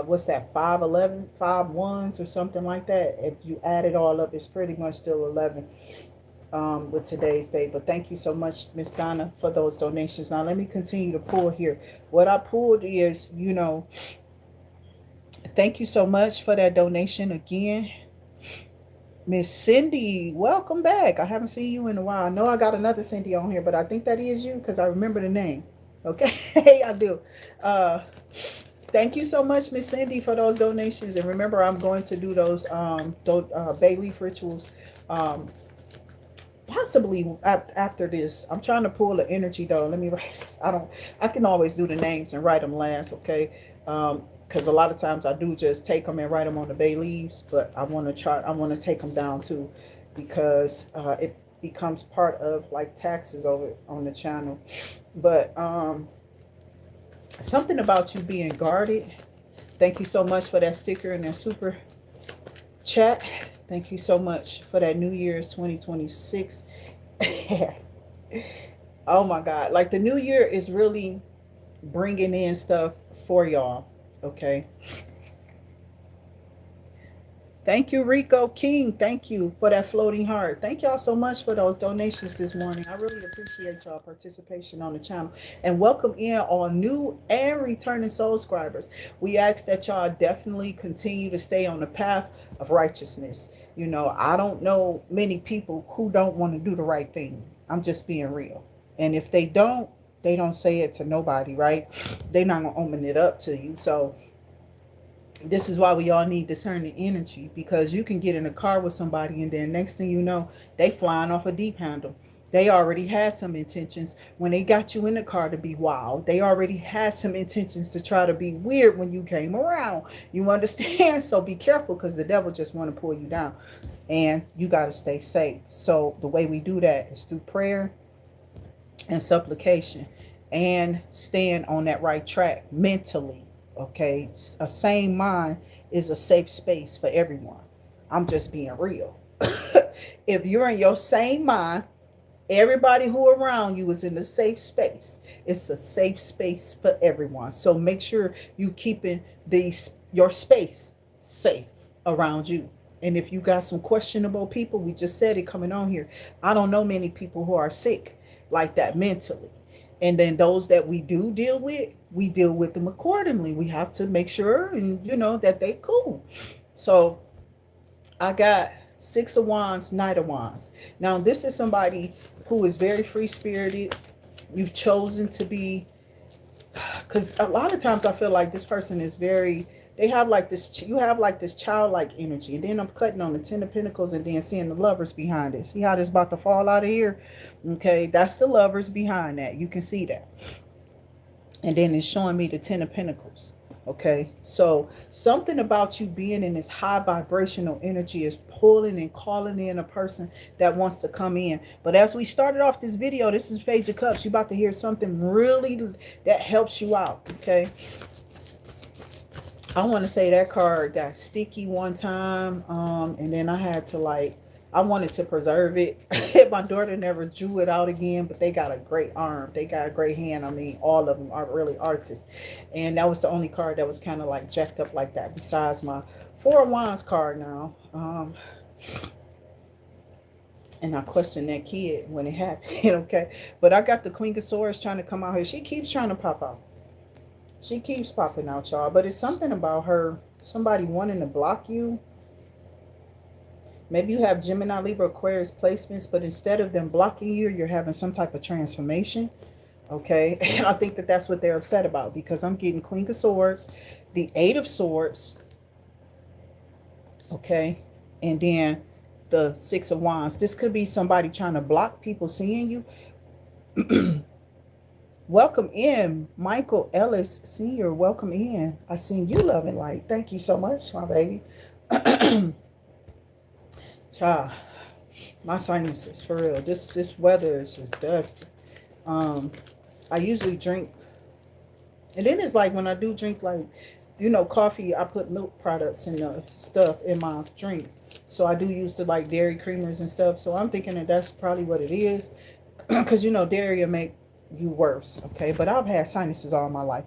what's that, 5, 11, 5 ones or something like that. If you add it all up, it's pretty much still 11 with today's date. But thank you so much, Miss Donna, for those donations. Now let me continue to pull here. What I pulled is, thank you so much for that donation again. Miss Cindy, welcome back. I haven't seen you in a while. I know I got another Cindy on here, but I think that is you because I remember the name. Okay, I do. Thank you so much, Miss Cindy, for those donations. And remember, I'm going to do those Bayleaf rituals possibly after this. I'm trying to pull the energy though. Let me write this. I can always do the names and write them last, okay? Because a lot of times I do just take them and write them on the bay leaves, but I want to take them down too, because it becomes part of like taxes over on the channel. But something about you being guarded. Thank you so much for that sticker and that super chat. Thank you so much for that New Year's 2026. Oh my God. Like the new year is really bringing in stuff for y'all. Okay. Thank you, Rico King. Thank you for that floating heart. Thank y'all so much for those donations this morning. I really appreciate y'all participation on the channel. And welcome in all new and returning soul scribers. We ask that y'all definitely continue to stay on the path of righteousness. I don't know many people who don't want to do the right thing. I'm just being real. And if they don't say it to nobody, right? They're not going to open it up to you. So this is why we all need discerning energy, because you can get in a car with somebody and then next thing you know, they flying off a deep handle. They already had some intentions when they got you in the car to be wild. They already had some intentions to try to be weird when you came around. You understand? So be careful, because the devil just want to pull you down and you got to stay safe. So the way we do that is through prayer and supplication and staying on that right track mentally. Okay, a sane mind is a safe space for everyone. I'm just being real. If you're in your sane mind, everybody who around you is in a safe space. It's a safe space for everyone. So make sure you keeping your space safe around you. And if you got some questionable people, we just said it coming on here. I don't know many people who are sick like that mentally. And then those that we do deal with, we deal with them accordingly. We have to make sure and that they cool. So I got 6 of Wands, Knight of Wands. Now this is somebody who is very free spirited. You've chosen to be, because a lot of times I feel like this person is very, they have like this, you have like this childlike energy. And then I'm cutting on the 10 of Pentacles and then seeing the Lovers behind it. See how this about to fall out of here? Okay, that's the Lovers behind that. You can see that. And then it's showing me the 10 of Pentacles. Okay, so something about you being in this high vibrational energy is pulling and calling in a person that wants to come in. But as we started off this video, this is Page of Cups. You're about to hear something really that helps you out. Okay, I want to say that card got sticky one time, and then I had to I wanted to preserve it. My daughter never drew it out again, but they got a great arm. They got a great hand. I mean, all of them are really artists. And that was the only card that was kind of like jacked up like that, besides my 4 of Wands card now. And I questioned that kid when it happened, okay? But I got the Queen of Swords trying to come out here. She keeps trying to pop out. She keeps popping out, y'all. But it's something about her, somebody wanting to block you. Maybe you have Gemini, Libra, Aquarius placements, but instead of them blocking you, you're having some type of transformation. Okay. And I think that that's what they're upset about, because I'm getting Queen of Swords, the 8 of Swords. Okay. And then the 6 of Wands. This could be somebody trying to block people seeing you. Welcome in, Michael Ellis Sr. Welcome in. I seen you, Love and Light. Thank you so much, my baby. Child, my sinuses, for real. This weather is just dusty. I usually drink, and then it's like when I do drink, like, coffee, I put milk products and stuff in my drink. So I do use the like dairy creamers and stuff. So I'm thinking that that's probably what it is, because you know dairy will make you worse. Okay, but I've had sinuses all my life.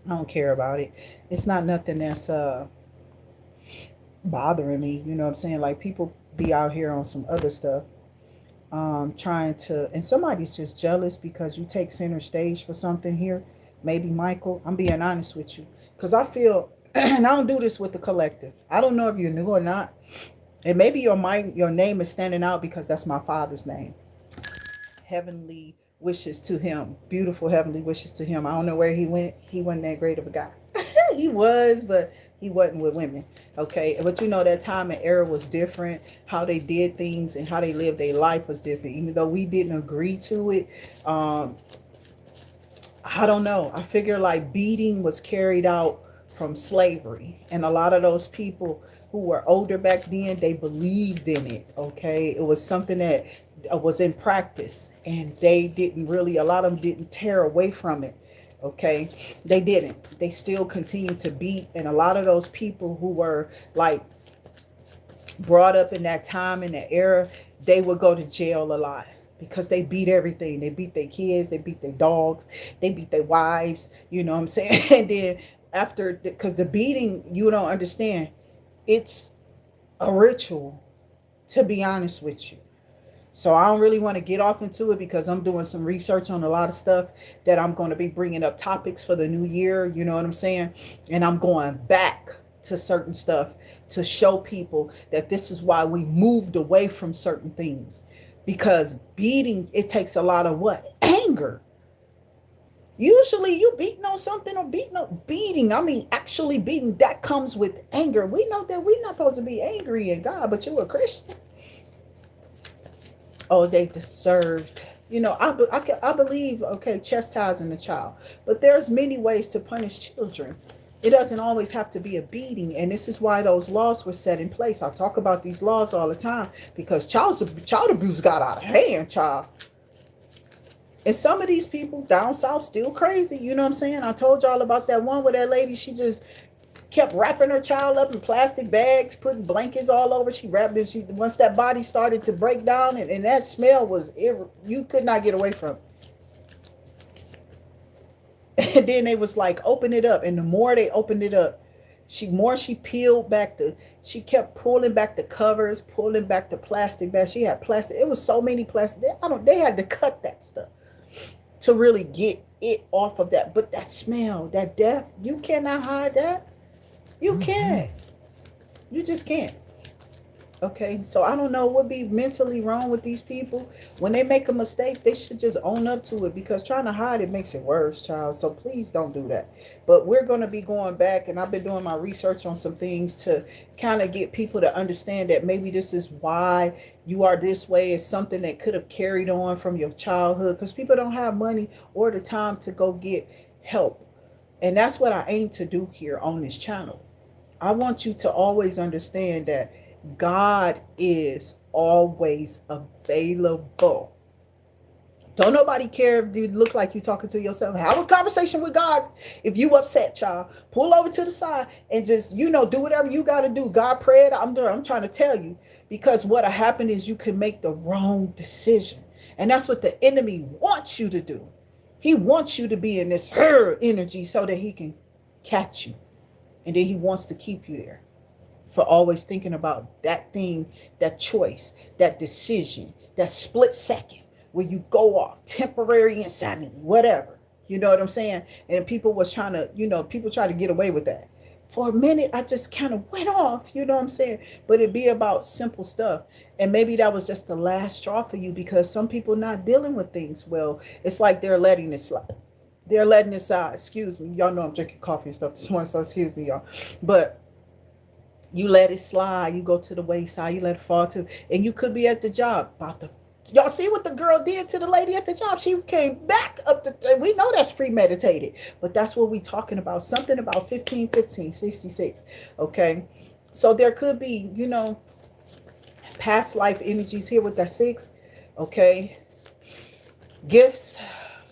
I don't care about it. It's not nothing that's bothering me. You know what I'm saying? Like people be out here on some other stuff, trying to, and somebody's just jealous because you take center stage for something here. Maybe Michael. I'm being honest with you because I feel, and I don't do this with the collective. I don't know if you're new or not, and maybe your name is standing out because that's my father's name. Heavenly wishes to him, beautiful heavenly wishes to him. I don't know where he went. He wasn't that great of a guy. He was, but he wasn't with women. Okay, but you know that time and era was different. How they did things and how they lived their life was different. Even though we didn't agree to it, I don't know. I figure like beating was carried out from slavery, and a lot of those people who were older back then, they believed in it. Okay, it was something that was in practice, and they didn't really. A lot of them didn't tear away from it. Okay, they didn't. They still continued to beat, and a lot of those people who were like brought up in that time in that era, they would go to jail a lot because they beat everything. They beat their kids, they beat their dogs, they beat their wives, you know what I'm saying? And then after, because the beating, you don't understand, it's a ritual, to be honest with you. So I don't really want to get off into it because I'm doing some research on a lot of stuff that I'm going to be bringing up topics for the new year. You know what I'm saying? And I'm going back to certain stuff to show people that this is why we moved away from certain things. Because beating, it takes a lot of what? Anger. Usually you beating on something or beating. I mean, actually beating, that comes with anger. We know that we're not supposed to be angry at God, but you're a Christian. Oh, they deserved. You know, I believe, okay, chastising a child. But there's many ways to punish children. It doesn't always have to be a beating. And this is why those laws were set in place. I talk about these laws all the time because child abuse got out of hand, child. And some of these people down south still crazy. You know what I'm saying? I told y'all about that one where that lady, she just kept wrapping her child up in plastic bags, putting blankets all over. She wrapped it. Once that body started to break down, and that smell was, you could not get away from it. And then they was like, open it up. And the more they opened it up, she peeled back she kept pulling back the covers, pulling back the plastic bags. She had plastic. It was so many plastic. They had to cut that stuff to really get it off of that. But that smell, that death, you cannot hide that. You can't. You just can't. Okay, so I don't know what be mentally wrong with these people. When they make a mistake, they should just own up to it, because trying to hide it makes it worse, child. So please don't do that. But we're going to be going back, and I've been doing my research on some things to kind of get people to understand that maybe this is why you are this way. It's something that could have carried on from your childhood, because people don't have money or the time to go get help. And that's what I aim to do here on this channel. I want you to always understand that God is always available. Don't nobody care if you look like you talking to yourself. Have a conversation with God. If you upset, child, pull over to the side and just, do whatever you got to do. God prayed. I'm trying to tell you, because what'll happen is you can make the wrong decision. And that's what the enemy wants you to do. He wants you to be in this her energy so that he can catch you. And then he wants to keep you there for always thinking about that thing, that choice, that decision, that split second where you go off, temporary insanity, whatever. You know what I'm saying? And people was trying to, people try to get away with that. For a minute, I just kind of went off, you know what I'm saying? But it'd be about simple stuff. And maybe that was just the last straw for you, because some people not dealing with things well. It's like they're letting it slide. They're letting it slide. Excuse me. Y'all know I'm drinking coffee and stuff this morning, so excuse me, y'all. But you let it slide. You go to the wayside. You let it fall to, and you could be at the job y'all see what the girl did to the lady at the job? She came back up we know that's premeditated, but that's what we talking about. Something about 15-15-66. Okay. So there could be, past life energies here with that 6. Okay. Gifts.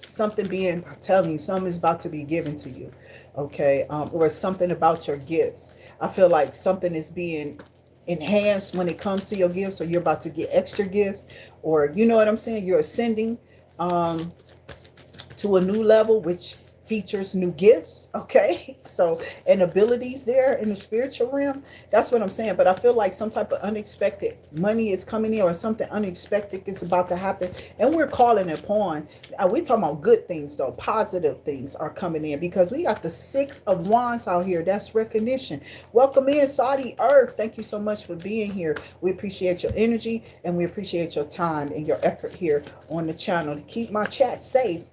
Something being, I'm telling you, something is about to be given to you. Okay. Or something about your gifts. I feel like something is being enhanced when it comes to your gifts, or you're about to get extra gifts, or you know what I'm saying, you're ascending to a new level, which features new gifts, okay? So, and abilities there in the spiritual realm. That's what I'm saying. But I feel like some type of unexpected money is coming in, or something unexpected is about to happen, and we're calling it upon. We're talking about good things though. Positive things are coming in, because we got the 6 of Wands out here. That's recognition. Welcome in, Saudi Earth. Thank you so much for being here. We appreciate your energy, and we appreciate your time and your effort here on the channel to keep my chat safe.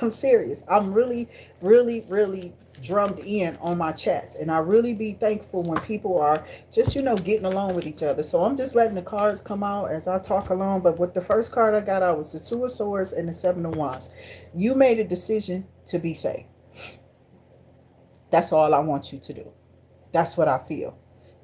I'm serious. I'm really, really, really drummed in on my chats, and I really be thankful when people are just, you know, getting along with each other. So I'm just letting the cards come out as I talk along. But with the first card I got out was the 2 of Swords and the 7 of Wands. You made a decision to be safe. That's all I want you to do. That's what I feel.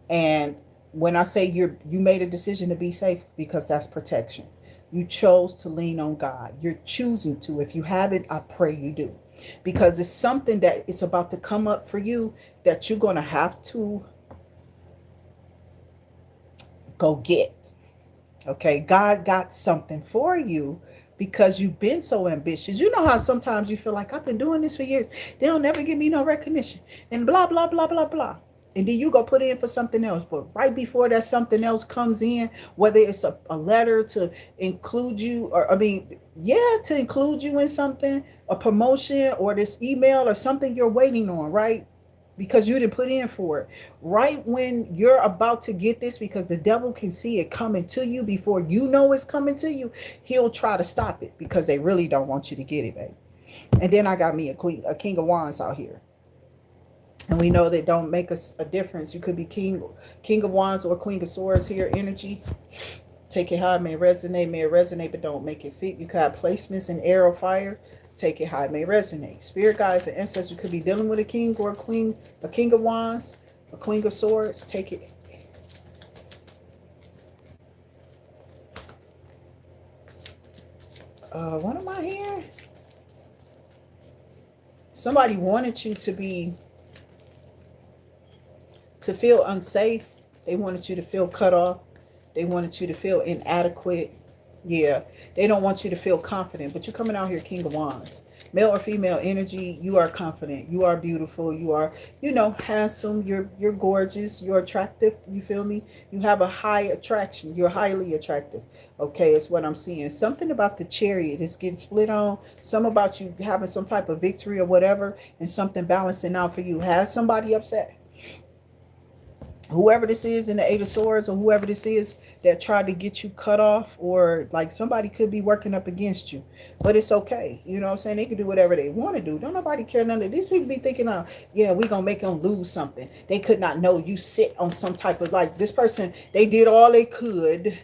And when I say you made a decision to be safe, because that's protection. You chose to lean on God. You're choosing to. If you haven't, I pray you do. Because it's something that is about to come up for you that you're going to have to go get. Okay? God got something for you because you've been so ambitious. You know how sometimes you feel like, I've been doing this for years. They'll never give me no recognition. And blah, blah, blah, blah, blah. And then you go put in for something else. But right before that something else comes in, whether it's a letter to include you, or to include you in something, a promotion, or this email or something you're waiting on, right? Because you didn't put in for it. Right when you're about to get this, because the devil can see it coming to you before you know it's coming to you, he'll try to stop it, because they really don't want you to get it, babe. And then I got me a King of Wands out here. And we know that don't make us a difference. You could be King of Wands or Queen of Swords here. Energy. Take it how it may resonate, but don't make it fit. You could have placements in air or fire. Take it how it may resonate. Spirit guides and ancestors, you could be dealing with a king or a queen, a King of Wands, a Queen of Swords. Take it. What am I hearing? Somebody wanted you to feel unsafe. They wanted you to feel cut off. They wanted you to feel inadequate. Yeah, they don't want you to feel confident. But you're coming out here, King of Wands. Male or female energy, you are confident. You are beautiful. You are, handsome. You're gorgeous. You're attractive. You feel me? You have a high attraction. You're highly attractive. Okay, it's what I'm seeing. Something about the Chariot is getting split on. Some about you having some type of victory or whatever, and something balancing out for you. Has somebody upset? Whoever this is in the 8 of Swords, or whoever this is that tried to get you cut off, or like somebody could be working up against you, but it's okay. You know what I'm saying? They can do whatever they want to do. Don't nobody care. None of these people be thinking, yeah, we gonna make them lose something. They could not know you sit on some type of, like, this person, they did all they could.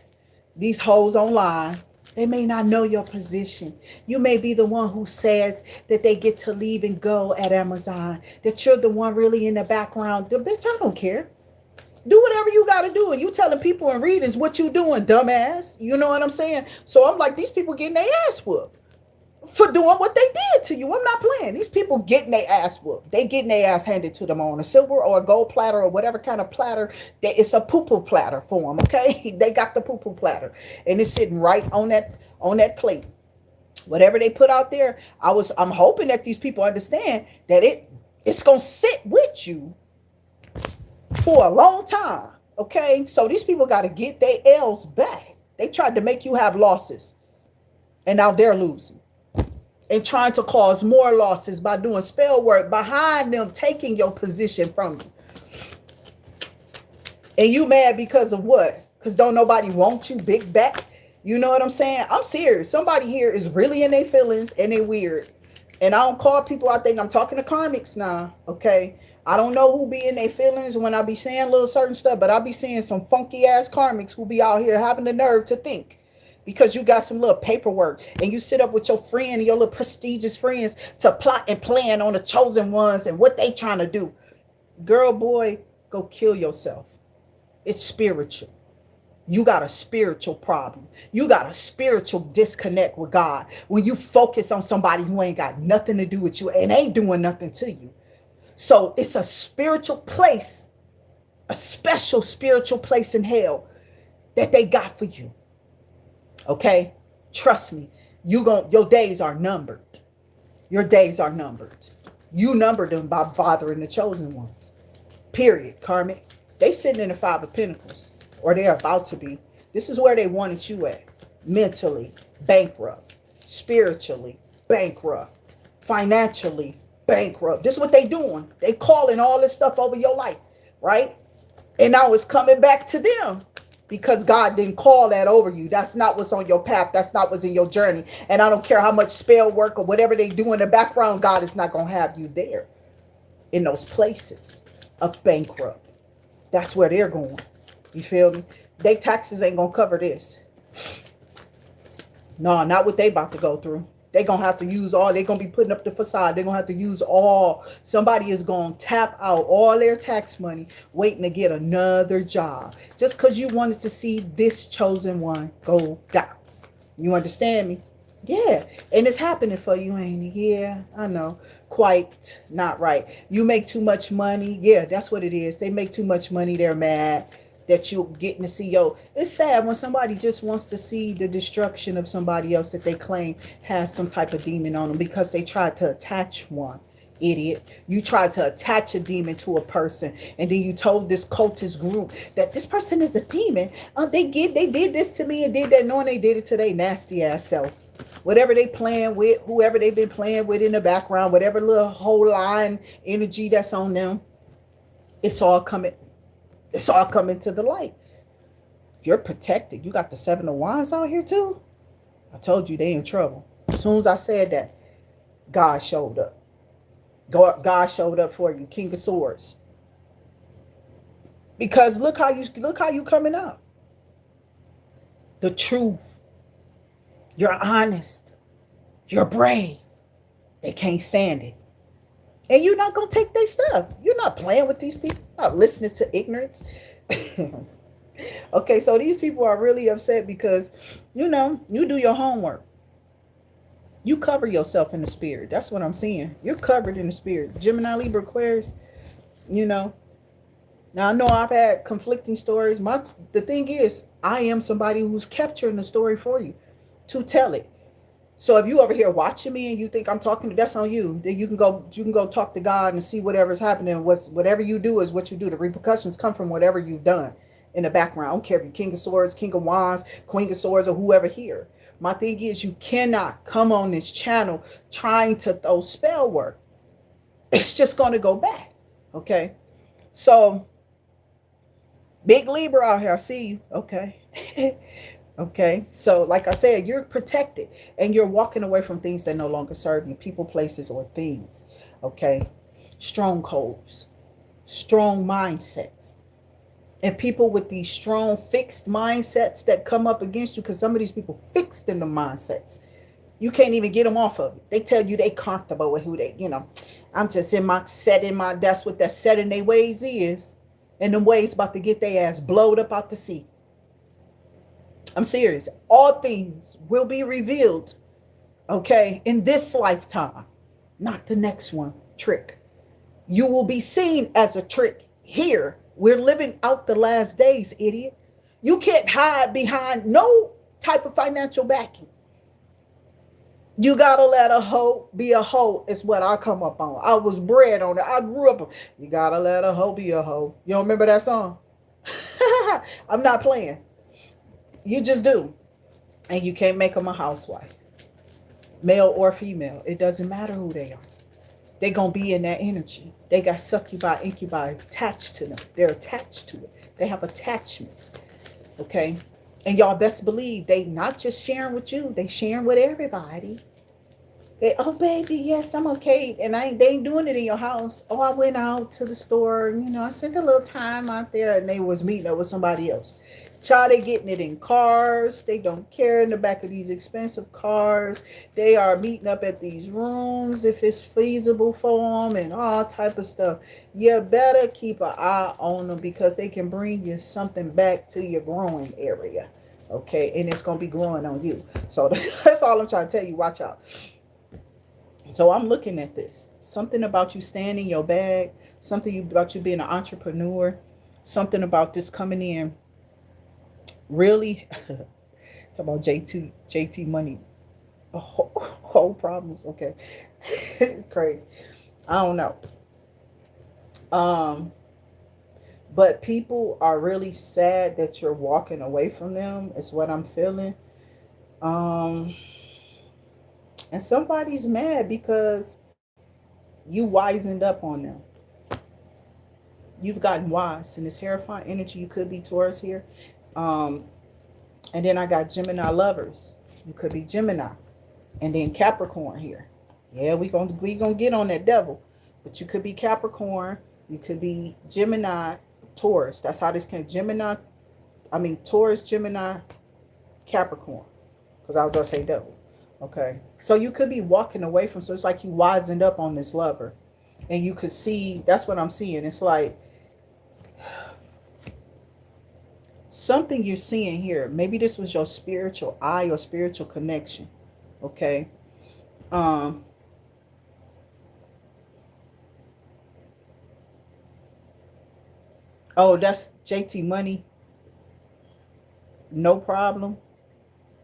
These hoes online, they may not know your position. You may be the one who says that they get to leave and go at Amazon, that you're the one really in the background. The bitch, I don't care. Do whatever you got to do. And you telling people in readings what you doing, dumbass. You know what I'm saying? So I'm like, these people getting their ass whooped for doing what they did to you. I'm not playing. These people getting their ass whooped. They getting their ass handed to them on a silver or a gold platter or whatever kind of platter. It's a poo-poo platter for them, okay? They got the poo-poo platter. And it's sitting right on that plate. Whatever they put out there, I'm hoping that these people understand that it's going to sit with you for a long time, okay? So these people got to get their L's back. They tried to make you have losses, and now they're losing and trying to cause more losses by doing spell work behind them, taking your position from you. And you mad because of what? Because don't nobody want you, big back. You know what I'm saying? I'm serious. Somebody here is really in their feelings and they weird. And I don't call people, I think I'm talking to karmics now, okay? I don't know who be in their feelings when I be saying little certain stuff, but I be seeing some funky ass karmics who be out here having the nerve to think. Because you got some little paperwork and you sit up with your friend and your little prestigious friends to plot and plan on the chosen ones and what they trying to do. Girl, boy, go kill yourself. It's spiritual. You got a spiritual problem. You got a spiritual disconnect with God. When you focus on somebody who ain't got nothing to do with you and ain't doing nothing to you. So it's a spiritual place a special spiritual place in hell that they got for you. Okay? Trust me. Your days are numbered. Your days are numbered. You numbered them by bothering the chosen ones. Period, karmic. They sitting in the Five of Pentacles, or they're about to be. This is where they wanted you at. Mentally bankrupt, spiritually bankrupt, financially bankrupt. This is what they doing. They calling all this stuff over your life, right? And now it's coming back to them because God didn't call that over you. That's not what's on your path. That's not what's in your journey. And I don't care how much spell work or whatever they do in the background, God is not going to have you there in those places of bankrupt. That's where they're going. You feel me? They taxes ain't going to cover this. No, not what they about to go through. They're going to have to use all. They're going to be putting up the facade. They're going to have to use all. Somebody is going to tap out all their tax money waiting to get another job. Just because you wanted to see this chosen one go down. You understand me? Yeah. And it's happening for you, ain't it? Yeah, I know. Quite not right. You make too much money. Yeah, that's what it is. They make too much money. They're mad that you're getting to see. It's sad when somebody just wants to see the destruction of somebody else that they claim has some type of demon on them because they tried to attach one. Idiot. You tried to attach a demon to a person, and then you told this cultist group that this person is a demon. They did this to me and did that, knowing they did it to their nasty ass self. Whatever they playing with, whoever they've been playing with in the background, whatever little whole line energy that's on them, it's all coming to the light. You're protected. You got the Seven of Wands out here too. I told you they in trouble. As soon as I said that, God showed up. God showed up for you, King of Swords. Because look how you coming up. The truth. You're honest. You're brave. They can't stand it. And you're not going to take their stuff. You're not playing with these people. You're not listening to ignorance. Okay, so these people are really upset because, you do your homework. You cover yourself in the spirit. That's what I'm seeing. You're covered in the spirit. Gemini, Libra, Aquarius, Now, I know I've had conflicting stories. The thing is, I am somebody who's capturing the story for you to tell it. So if you over here watching me and you think I'm talking, that's on you. Then you can go talk to God and see whatever's happening. Whatever you do is what you do. The repercussions come from whatever you've done in the background. I don't care if you're King of Swords, King of Wands, Queen of Swords, or whoever here. My thing is, you cannot come on this channel trying to throw spell work. It's just going to go back. Okay. So big Libra out here. I see you. Okay. Okay. So like I said, you're protected and you're walking away from things that no longer serve you. People, places, or things. Okay. Strongholds, strong mindsets. And people with these strong fixed mindsets that come up against you, because some of these people fixed in the mindsets. You can't even get them off of it. They tell you they comfortable with who they, I'm just that's what that set in their ways is. And them ways about to get their ass blowed up out the sea. I'm serious. All things will be revealed, okay, in this lifetime, not the next one. Trick. You will be seen as a trick here. We're living out the last days, idiot. You can't hide behind no type of financial backing. You gotta let a hoe be a hoe is what I come up on. I was bred on it. I grew up on. You gotta let a hoe be a hoe. You don't remember that song? I'm not playing. You just do. And you can't make them a housewife. Male or female. It doesn't matter who they are. They're going to be in that energy. They got succubi, incubi attached to them. They're attached to it. They have attachments. Okay? And y'all best believe they not just sharing with you. They sharing with everybody. Oh, baby, yes, I'm okay. And they ain't doing it in your house. Oh, I went out to the store. I spent a little time out there. And they was meeting up with somebody else. Child, they getting it in cars. They don't care in the back of these expensive cars. They are meeting up at these rooms if it's feasible for them and all type of stuff. You better keep an eye on them because they can bring you something back to your growing area. Okay, and it's going to be growing on you. So that's all I'm trying to tell you. Watch out. So I'm looking at this. Something about you staying in your bag. Something about you being an entrepreneur. Something about this coming in really talk about JT money. Whole problems. Okay. Crazy. I don't know. Um, but people are really sad that you're walking away from them, is what I'm feeling. Um, and somebody's mad because you wisened up on them. You've gotten wise in this Hierophant energy. You could be Taurus here. Um, and then I got Gemini lovers. You could be Gemini. And then Capricorn here. Yeah, we gonna get on that devil. But you could be Capricorn. You could be Gemini, Taurus. That's how this came. Taurus, Gemini, Capricorn. Because I was gonna say devil. Okay. So you could be walking away from, so it's like you wisened up on this lover. And you could see, that's what I'm seeing. It's like something you're seeing here. Maybe this was your spiritual eye or spiritual connection. Okay. Oh, that's JT Money. No problem.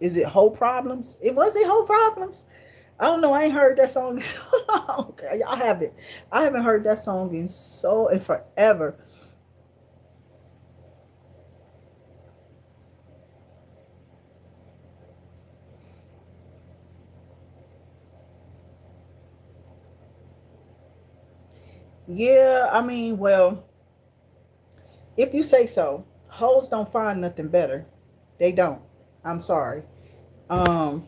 Is it whole problems? It was it whole problems. I don't know. I ain't heard that song in so long. Okay, I haven't. I haven't heard that song in forever. Yeah, I mean, well, if you say so. Hoes don't find nothing better. They don't. I'm sorry. Um,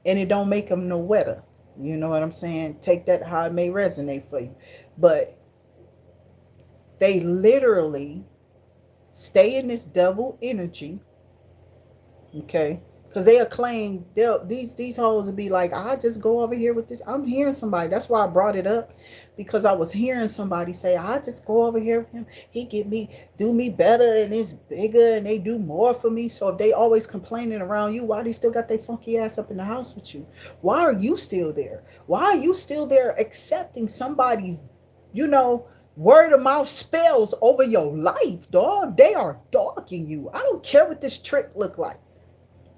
and it don't make them no wetter. You know what I'm saying? Take that how it may resonate for you. But they literally stay in this devil energy. Okay. Because they'll claim these hoes will be like, I just go over here with this. I'm hearing somebody. That's why I brought it up. Because I was hearing somebody say, I just go over here with him. He do me better and it's bigger and they do more for me. So if they always complaining around you, why they still got their funky ass up in the house with you? Why are you still there? Why are you still there accepting somebody's, word of mouth spells over your life, dog? They are dogging you. I don't care what this trick look like.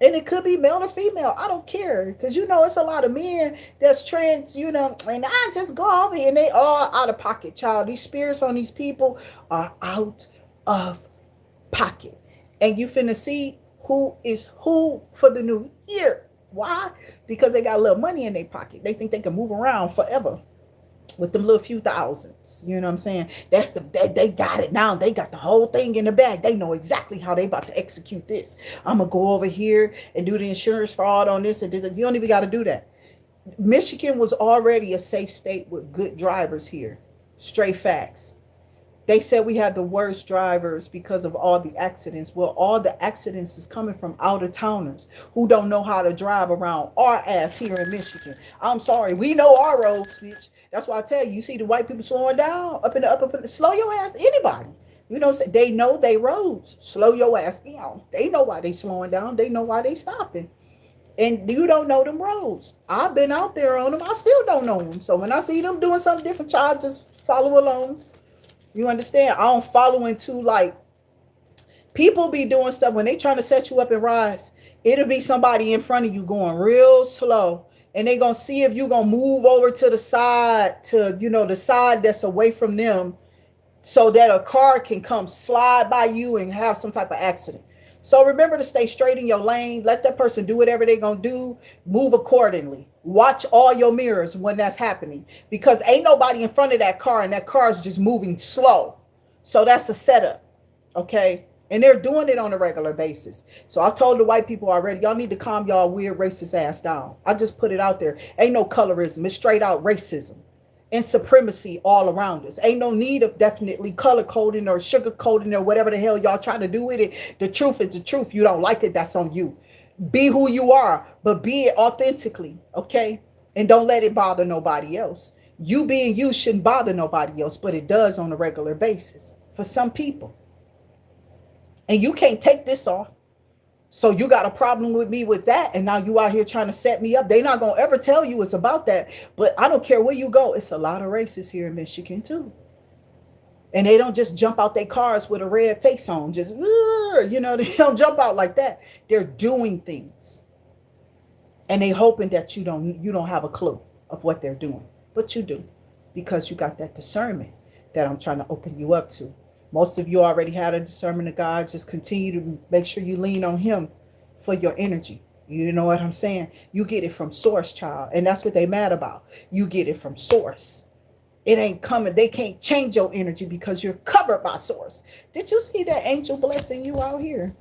And it could be male or female. I don't care. Because, it's a lot of men that's trans, and I just go over here and they all out of pocket, child. These spirits on these people are out of pocket. And you finna see who is who for the new year. Why? Because they got a little money in their pocket. They think they can move around forever with them little few thousands. You know what I'm saying? They got it now. They got the whole thing in the bag. They know exactly how they about to execute this. I'm gonna go over here and do the insurance fraud on this and this. You don't even got to do that. Michigan was already a safe state with good drivers here. Straight facts. They said we had the worst drivers because of all the accidents. Well, all the accidents is coming from out of towners who don't know how to drive around our ass here in Michigan. I'm sorry, we know our roads, bitch. That's why I tell you, you see the white people slowing down slow your ass. Anybody, they know they roads. Slow your ass down. They know why they slowing down. They know why they stopping. And you don't know them roads. I've been out there on them. I still don't know them. So when I see them doing something different, child, just follow along. You understand? I don't follow into like people be doing stuff when they trying to set you up and rise. It'll be somebody in front of you going real slow. And they gonna see if you gonna move over to the side the side that's away from them so that a car can come slide by you and have some type of accident. So remember to stay straight in your lane. Let that person do whatever they're going to do. Move accordingly. Watch all your mirrors when that's happening. Because ain't nobody in front of that car and that car is just moving slow. So that's a setup. Okay? And they're doing it on a regular basis. So I told the white people already, y'all need to calm y'all weird racist ass down. I just put it out there. Ain't no colorism. It's straight out racism and supremacy all around us. Ain't no need of definitely color coding or sugar coding or whatever the hell y'all trying to do with it. The truth is the truth. You don't like it, that's on you. Be who you are, but be it authentically, okay? And don't let it bother nobody else. You being you shouldn't bother nobody else, but it does on a regular basis for some people. And you can't take this off. So you got a problem with me with that, and now you out here trying to set me up. They not going to ever tell you it's about that. But I don't care where you go. It's a lot of racists here in Michigan too. And they don't just jump out their cars with a red face on, just, you know, they don't jump out like that. They're doing things. And they hoping that you don't have a clue of what they're doing. But you do, because you got that discernment that I'm trying to open you up to. Most of you already had a discernment of God. Just continue to make sure you lean on him for your energy. You know what I'm saying? You get it from source, child. And that's what they mad about. You get it from source. It ain't coming. They can't change your energy because you're covered by source. Did you see that angel blessing you out here?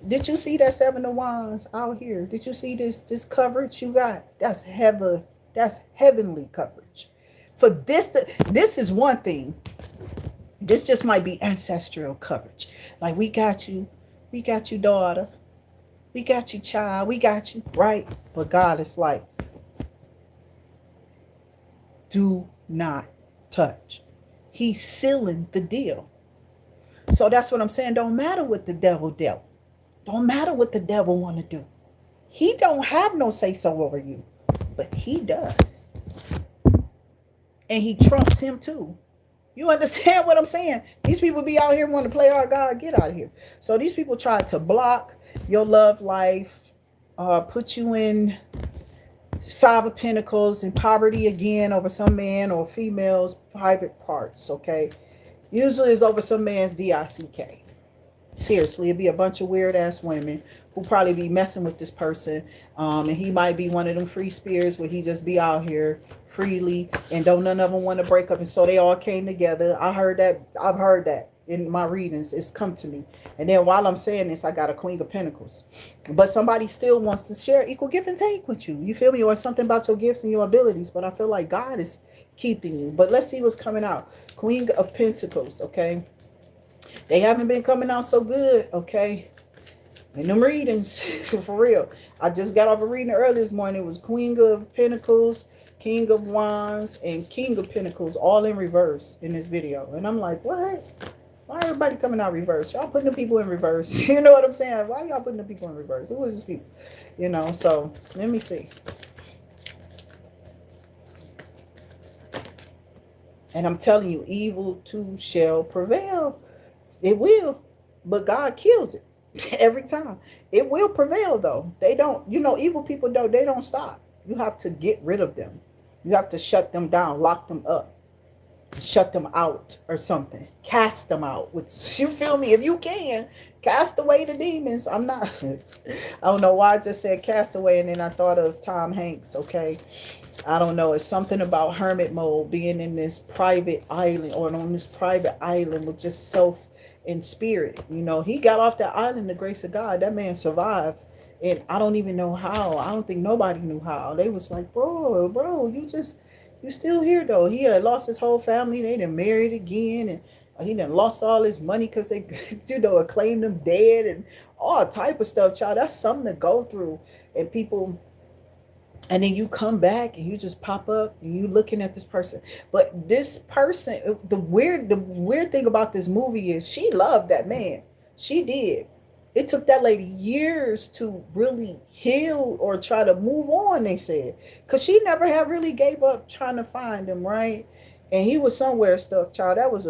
Did you see that seven of wands out here? Did you see this coverage you got? That's heaven. That's heavenly coverage. For this is one thing. This just might be ancestral coverage. Like, we got you, daughter. We got you, child. We got you, right? But God is like, do not touch. He's sealing the deal. So that's what I'm saying. Don't matter what the devil dealt. Don't matter what the devil want to do. He don't have no say so over you, but he does. And he trumps him too. You understand what I'm saying? These people be out here wanting to play our God. Get out of here. So these people try to block your love life, put you in Five of Pentacles in poverty again over some man or female's private parts, okay? Usually it's over some man's DICK. Seriously, it'd be a bunch of weird ass women who probably be messing with this person. And he might be one of them free spirits where he just be out here freely and don't none of them want to break up. And so they all came together. I've heard that in my readings. It's come to me. And then while I'm saying this, I got a Queen of Pentacles. But somebody still wants to share equal give and take with you. You feel me? Or something about your gifts and your abilities. But I feel like God is keeping you. But let's see what's coming out. Queen of Pentacles, okay? They haven't been coming out so good, okay? In them readings, for real. I just got off a reading earlier this morning. It was Queen of Pentacles, King of Wands, and King of Pentacles, all in reverse in this video. And I'm like, what? Why everybody coming out reverse? Y'all putting the people in reverse. You know what I'm saying? Why y'all putting the people in reverse? Who is this people? You know, so let me see. And I'm telling you, evil too shall prevail. It will, but God kills it every time. It will prevail though. They don't, you know, evil people they don't stop. You have to get rid of them. You have to shut them down, lock them up, shut them out or something. Cast them out. You feel me? If you can, cast away the demons. I don't know why I just said cast away and then I thought of Tom Hanks, okay? I don't know. It's something about hermit mode, being in this private island or on this private island with just self and spirit. You know, he got off that island, the grace of God. That man survived. And I don't even know how. I don't think nobody knew how. They was like, bro, you still here though. He had lost his whole family. They done married again. And he done lost all his money because they, you know, claimed him dead and all type of stuff, child. That's something to go through. And people... And then you come back and you just pop up and you looking at this person. But this person, the weird thing about this movie is she loved that man. She did. It took that lady years to really heal or try to move on, they said. Because she never had really gave up trying to find him, right? And he was somewhere stuck, child. That was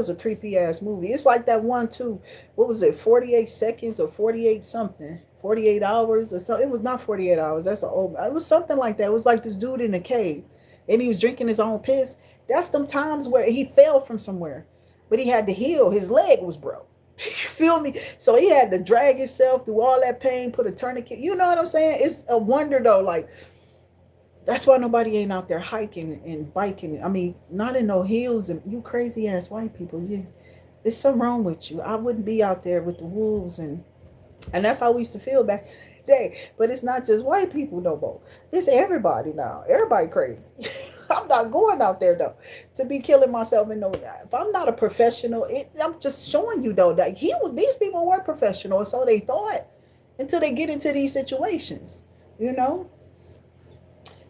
a creepy ass movie. It's like that one too. What was it? 48 seconds or 48 something. 48 hours or so. It was not 48 hours. That's an old. It was something like that. It was like this dude in a cave and he was drinking his own piss. That's them times where he fell from somewhere, but he had to heal. His leg was broke. You feel me? So he had to drag himself through all that pain, put a tourniquet. You know what I'm saying? It's a wonder though. Like, that's why nobody ain't out there hiking and biking. I mean, not in no heels. And you crazy ass white people. There's something wrong with you. I wouldn't be out there with the wolves and that's how we used to feel back in the day. But it's not just white people no more. It's everybody now. Everybody crazy. I'm not going out there though to be killing myself and no. If I'm not a professional, I'm just showing you though that these people were professional, so they thought until they get into these situations. You know,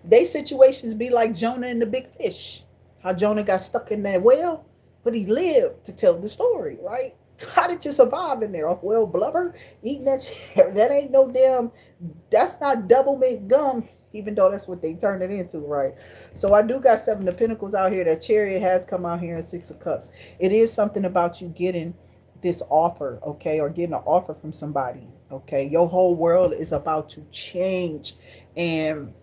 they situations be like Jonah and the big fish. How Jonah got stuck in that well, but he lived to tell the story, right? How did you survive in there? Off well blubber? Eating that shit? That ain't no damn, that's not double mint gum. even though that's what they turn it into, right? So I do got 7 of Pentacles out here. That Chariot has come out here in 6 of Cups. It is something about you getting this offer, okay, or getting an offer from somebody, okay. Your whole world is about to change, and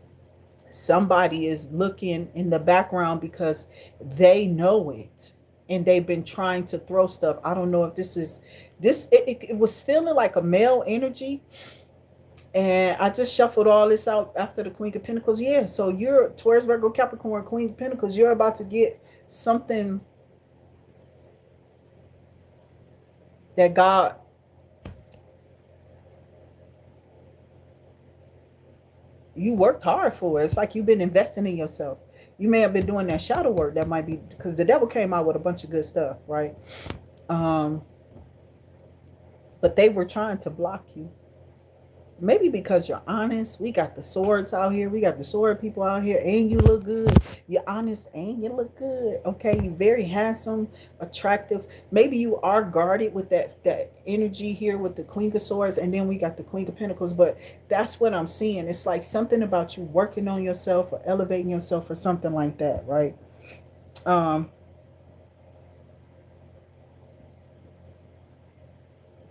somebody is looking in the background because they know it, and they've been trying to throw stuff. I don't know if this is this. It was feeling like a male energy, and I just shuffled all this out after the Queen of Pentacles. Yeah, so you're Taurus, Virgo, Capricorn, Queen of Pentacles. You're about to get something that God, you worked hard for. It's like you've been investing in yourself. You may have been doing that shadow work. That might be because the devil came out with a bunch of good stuff, right? Um, but they were trying to block you. Maybe because you're honest. We got the swords out here. We got the sword people out here. And you look good. You're honest and you look good. Okay. You're very handsome, attractive. Maybe you are guarded with that energy here with the Queen of Swords. And then we got the Queen of Pentacles. But that's what I'm seeing. It's like something about you working on yourself or elevating yourself or something like that. Right.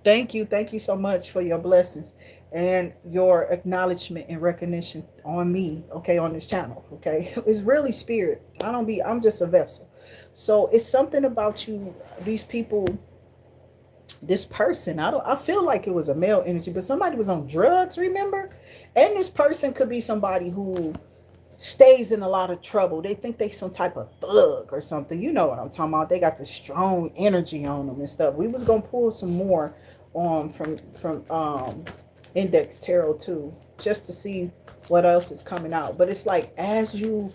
Thank you. Thank you so much for your blessings and your acknowledgement and recognition on me, okay, on this channel, okay? It's really spirit. I'm just a vessel. So it's something about you, these people, this person. I feel like it was a male energy, but somebody was on drugs, remember? And this person could be somebody who stays in a lot of trouble. They think they some type of thug or something. You know what I'm talking about. They got the strong energy on them and stuff. We was gonna pull some more from Index Tarot too, just to see what else is coming out. But it's like as you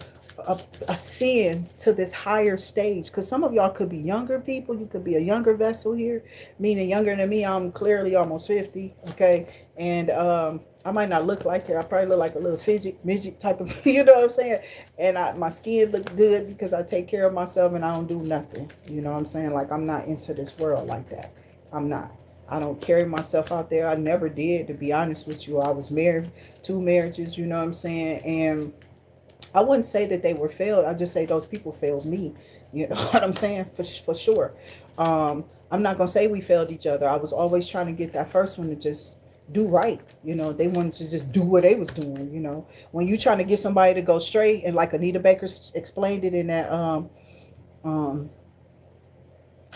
ascend to this higher stage, because some of y'all could be younger people. You could be a younger vessel here, meaning younger than me. I'm clearly almost 50, okay? And I might not look like it. I probably look like a little midget type of, you know what I'm saying? And my skin look good because I take care of myself and I don't do nothing. You know what I'm saying? Like, I'm not into this world like that. I'm not. I don't carry myself out there. I never did, to be honest with you. I was married, 2 marriages, you know what I'm saying? And I wouldn't say that they were failed. I just say those people failed me. You know what I'm saying? For sure. I'm not going to say we failed each other. I was always trying to get that first one to just do right. You know, they wanted to just do what they was doing. You know, when you trying to get somebody to go straight, and like Anita Baker explained it in that,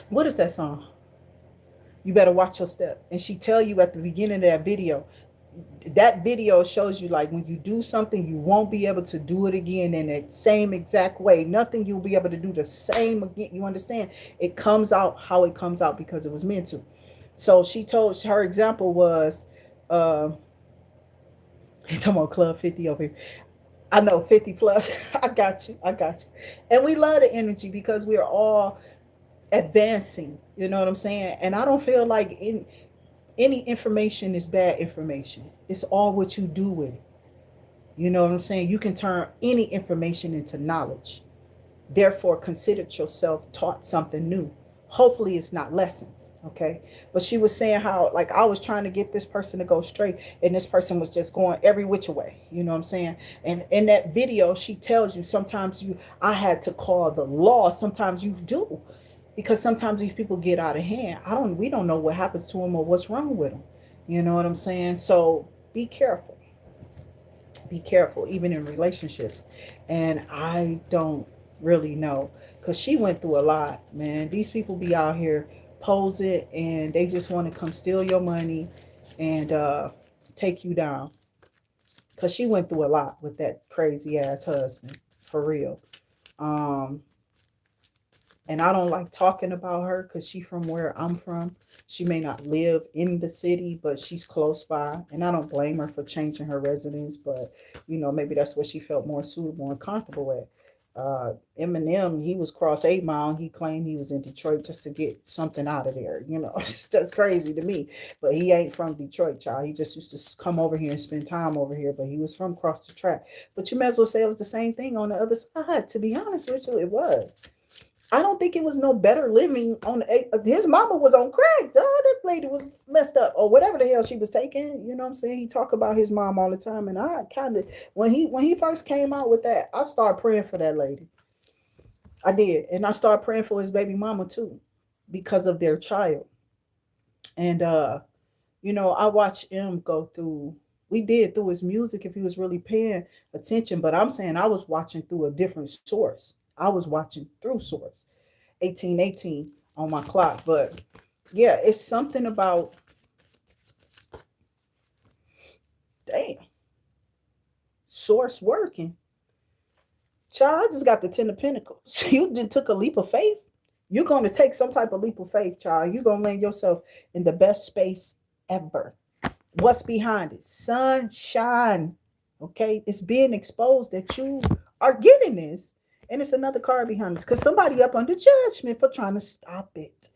what is that song? You better watch your step. And she tell you at the beginning of that video shows you, like, when you do something, you won't be able to do it again in that same exact way. Nothing you'll be able to do the same again. You understand? It comes out how it comes out because it was meant to. So she told, her example was, he talking about Club 50 over here. I know, 50 plus. I got you. I got you. And we love the energy because we're all advancing. You know what I'm saying? And I don't feel like any information is bad information. It's all what you do with it. You know what I'm saying? You can turn any information into knowledge. Therefore, consider yourself taught something new. Hopefully it's not lessons, okay? But she was saying how, like, I was trying to get this person to go straight, and this person was just going every which way. You know what I'm saying? And in that video, she tells you sometimes I had to call the law. Sometimes you do. Because sometimes these people get out of hand. We don't know what happens to them or what's wrong with them. You know what I'm saying? So be careful. Be careful, even in relationships. And I don't really know, because she went through a lot, man. These people be out here posing, and they just want to come steal your money and take you down. Because she went through a lot with that crazy ass husband, for real. And I don't like talking about her because she's from where I'm from. She may not live in the city, but she's close by. And I don't blame her for changing her residence. But, you know, maybe that's what she felt more suitable and comfortable at. Eminem, he was cross 8 Mile. He claimed he was in Detroit just to get something out of there. You know, that's crazy to me. But he ain't from Detroit, child. He just used to come over here and spend time over here. But he was from across the track. But you may as well say it was the same thing on the other side. To be honest with you, it was. I don't think it was no better living on his mama was on crack. That lady was messed up or whatever the hell she was taking. You know what I'm saying? He talk about his mom all the time, and I kind of when he first came out with that, I started praying for that lady. I did, and I started praying for his baby mama too, because of their child. And I watched him go through. We did through his music if he was really paying attention, but I'm saying I was watching through a different source. I was watching through source. 1818 on my clock. But yeah, it's something about, damn, source working. Child, I just got the 10 of Pentacles. You just took a leap of faith. You're going to take some type of leap of faith, child. You're going to land yourself in the best space ever. What's behind it? Sunshine. Okay? It's being exposed that you are getting this. And it's another card behind this because somebody up under judgment for trying to stop it.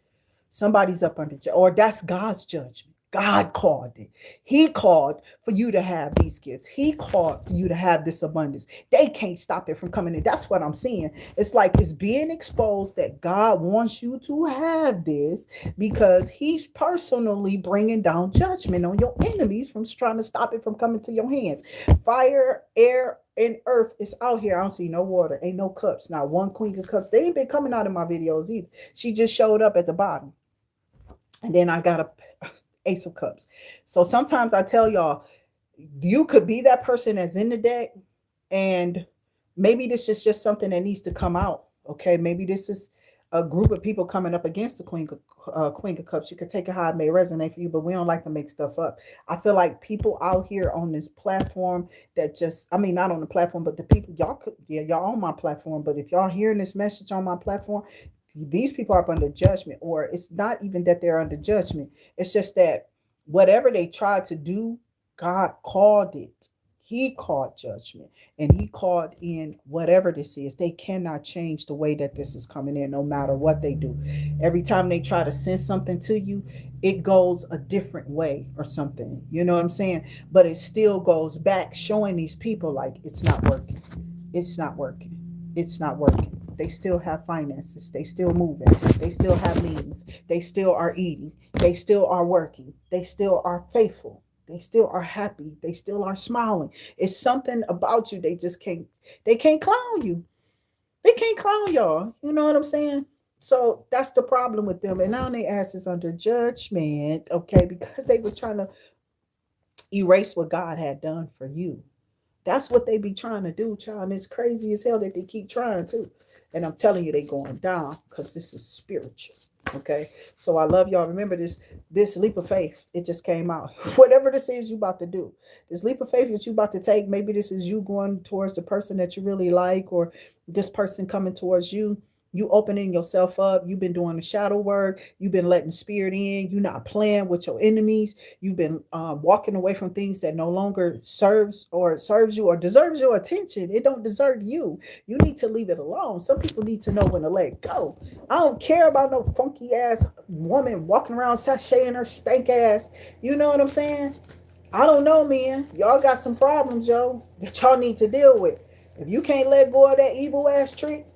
Somebody's up under judgment, or that's God's judgment. God called it. He called for you to have these gifts. He called for you to have this abundance. They can't stop it from coming in. That's what I'm seeing. It's like it's being exposed that God wants you to have this because he's personally bringing down judgment on your enemies from trying to stop it from coming to your hands. Fire, air, and earth is out here. I don't see no water. Ain't no cups. Not one queen of cups. They ain't been coming out in my videos either. She just showed up at the bottom. And then I got a ace of cups. So sometimes I tell y'all, you could be that person that's in the deck, and maybe this is just something that needs to come out. Okay, maybe this is a group of people coming up against the Queen of Cups. You could take it how it may resonate for you, but we don't like to make stuff up. I feel like people out here on this platform that just, I mean, not on the platform, but the people, y'all could, yeah, y'all on my platform, but if y'all hearing this message on my platform, these people are up under judgment, or it's not even that they're under judgment. It's just that whatever they tried to do, God called it. He called judgment, and he called in whatever this is. They cannot change the way that this is coming in, no matter what they do. Every time they try to send something to you, it goes a different way or something. You know what I'm saying? But it still goes back, showing these people like it's not working. It's not working. It's not working. They still have finances. They still moving. They still have means. They still are eating. They still are working. They still are faithful. They still are happy. They still are smiling. It's something about you. They just can't, they can't clown you. They can't clown y'all. You know what I'm saying? So that's the problem with them. And now their ass is under judgment, okay, because they were trying to erase what God had done for you. That's what they be trying to do, child. And it's crazy as hell that they keep trying to. And I'm telling you, they going down because this is spiritual. Okay. So I love y'all. Remember this leap of faith. It just came out. Whatever this is you about to do, this leap of faith that you about to take, maybe this is you going towards the person that you really like, or this person coming towards you. You opening yourself up. You've been doing the shadow work. You've been letting spirit in. You're not playing with your enemies. You've been walking away from things that no longer serves you or deserves your attention. It don't deserve you. You need to leave it alone. Some people need to know when to let go. I don't care about no funky ass woman walking around sashaying her stank ass. You know what I'm saying? I don't know, man. Y'all got some problems, yo, that y'all need to deal with. If you can't let go of that evil ass trick,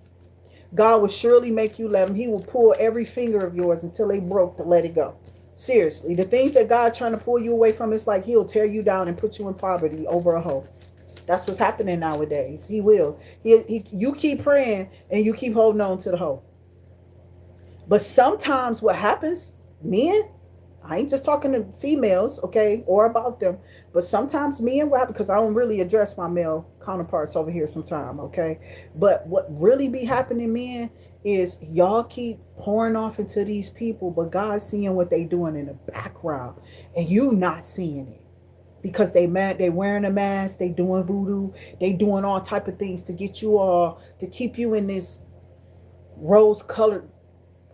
God will surely make you let him. He will pull every finger of yours until they broke to let it go. Seriously, the things that God trying to pull you away from, it's like he'll tear you down and put you in poverty over a hoe. That's what's happening nowadays. He will. You keep praying and you keep holding on to the hoe. But sometimes what happens, men, I ain't just talking to females, okay, or about them, but sometimes men will happen, because I don't really address my male counterparts over here sometime, okay? But what really be happening, men, is y'all keep pouring off into these people, but God's seeing what they doing in the background, and you not seeing it. Because they mad, they wearing a mask, they doing voodoo, they doing all type of things to get you all, to keep you in this rose-colored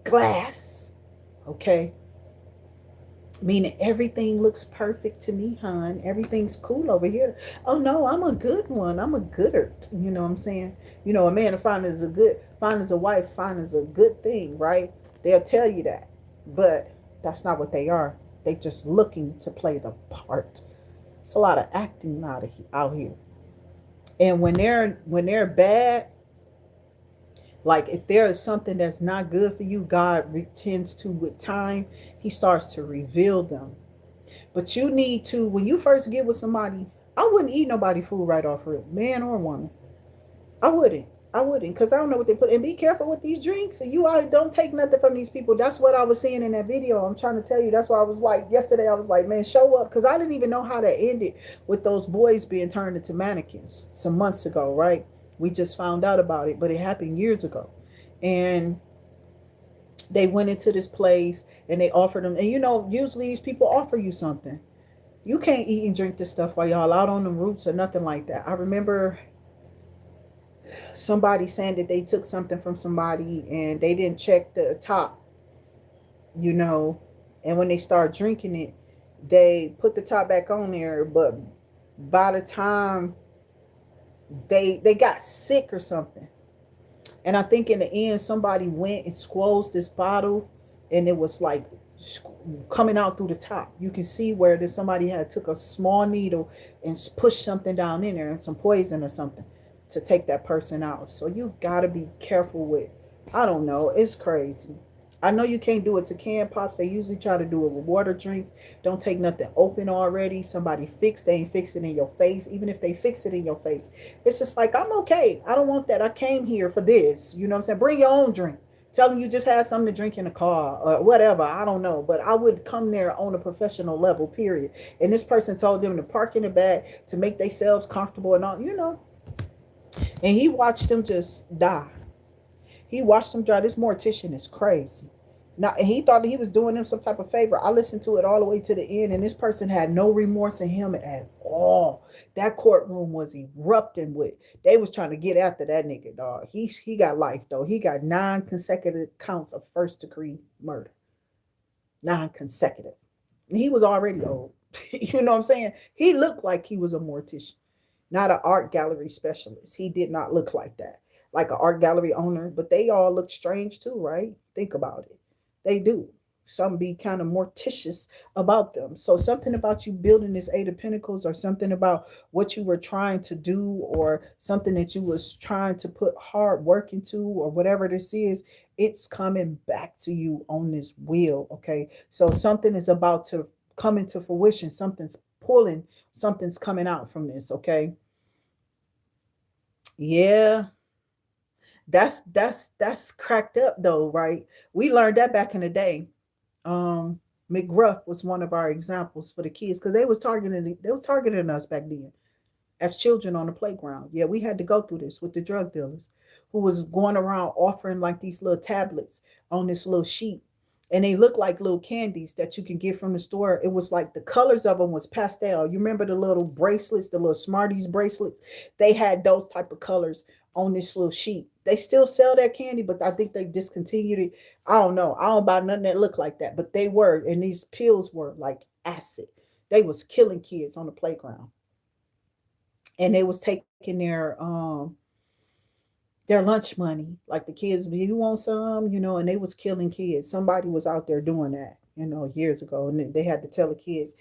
glass, okay? Meaning everything looks perfect to me, hon. Everything's cool over here. Oh no, I'm a good one. I'm a gooder. You know what I'm saying? You know, a man to find is a wife, find is a good thing, right? They'll tell you that. But that's not what they are. They just looking to play the part. It's a lot of acting out here. And when they're bad, Like if there is something that's not good for you, God tends to, with time, he starts to reveal them. But you need to, when you first get with somebody, I wouldn't eat nobody food right off rip, man or woman. I wouldn't. I wouldn't, because I don't know what they put. And be careful with these drinks. And don't take nothing from these people. That's what I was seeing in that video. I'm trying to tell you. That's why I was like, yesterday, I was like, man, show up. Because I didn't even know how that ended with those boys being turned into mannequins some months ago, right? We just found out about it, but it happened years ago. And they went into this place and they offered them. And usually these people offer you something. You can't eat and drink this stuff while y'all out on the roofs or nothing like that. I remember somebody saying that they took something from somebody and they didn't check the top, and when they start drinking it, they put the top back on there, but by the time they got sick or something. And I think in the end somebody went and squoze this bottle, and it was like coming out through the top. You can see where somebody had took a small needle and pushed something down in there, and some poison or something, to take that person out. So you got to be careful with, I don't know, it's crazy. I know you can't do it to canned pops. They usually try to do it with water drinks. Don't take nothing open already. Somebody fixed, they ain't fix it in your face. Even if they fix it in your face, it's just like, I'm okay. I don't want that. I came here for this. You know what I'm saying? Bring your own drink. Tell them you just had something to drink in the car or whatever. I don't know. But I would come there on a professional level, period. And this person told them to park in the back to make themselves comfortable and all. And he watched them just die. He watched them die. This mortician is crazy. Now, and he thought that he was doing them some type of favor. I listened to it all the way to the end, and this person had no remorse in him at all. That courtroom was erupting with. They was trying to get after that nigga, dog. He got life though. He got 9 consecutive counts of first-degree murder. 9 consecutive. And he was already old. You know what I'm saying? He looked like he was a mortician, not an art gallery specialist. He did not look like that, like an art gallery owner. But they all look strange too, right? Think about it. They do. Some be kind of morticious about them. So something about you building this 8 of Pentacles, or something about what you were trying to do, or something that you was trying to put hard work into, or whatever this is, it's coming back to you on this wheel, okay? So something is about to come into fruition. Something's pulling, something's coming out from this, okay? Yeah. That's cracked up though, right? We learned that back in the day. McGruff was one of our examples for the kids, because they was targeting us back then as children on the playground. Yeah, we had to go through this with the drug dealers who was going around offering like these little tablets on this little sheet. And they look like little candies that you can get from the store. It was like the colors of them was pastel. You remember the little bracelets, the little Smarties bracelets? They had those type of colors on this little sheet. They still sell that candy, but I think they discontinued it. I don't know. I don't buy nothing that looked like that, but they were, and these pills were like acid. They was killing kids on the playground, and they was taking their lunch money. Like the kids, you want some, and they was killing kids. Somebody was out there doing that, years ago. And they had to tell the kids,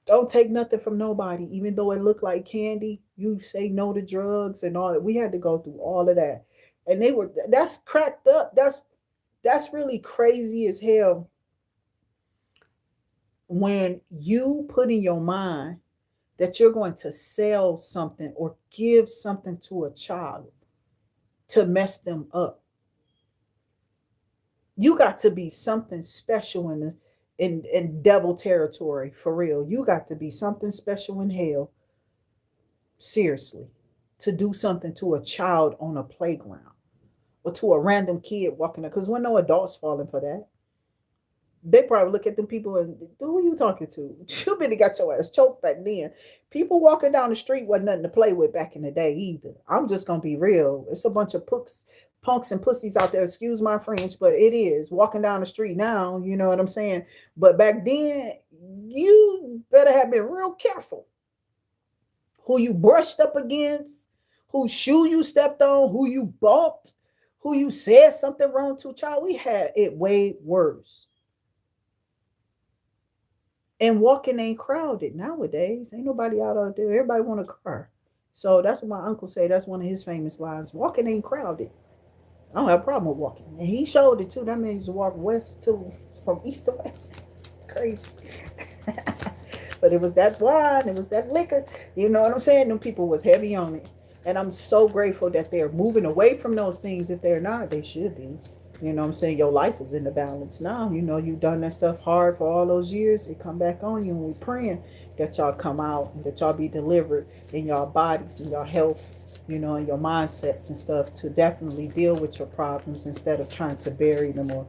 don't take nothing from nobody, even though it looked like candy. You say no to drugs and all that. We had to go through all of that. And that's cracked up. That's really crazy as hell, when you put in your mind that you're going to sell something or give something to a child to mess them up. You got to be something special in devil territory, for real. You got to be something special in hell, seriously, to do something to a child on a playground, or to a random kid walking up, because when no adults falling for that. They probably look at them people and, who are you talking to? You really got your ass choked back then. People walking down the street wasn't nothing to play with back in the day either. I'm just gonna be real. It's a bunch of punks and pussies out there, excuse my French, but it is walking down the street now, you know what I'm saying? But back then, you better have been real careful who you brushed up against, whose shoe you stepped on, who you bumped, who you said something wrong to. Child, we had it way worse. And walking ain't crowded nowadays. Ain't nobody out there. Everybody want a car. So that's what my uncle say. That's one of his famous lines. Walking ain't crowded. I don't have a problem with walking. And he showed it too. That man used to walk west to from east to west. Crazy. But it was that wine, it was that liquor. You know what I'm saying? Them people was heavy on it. And I'm so grateful that they're moving away from those things. If they're not, they should be. You know what I'm saying? Your life is in the balance now. You know, you've done that stuff hard for all those years. It come back on you, and we praying that y'all come out and that y'all be delivered in your bodies and your health, you know, and your mindsets and stuff to definitely deal with your problems instead of trying to bury them or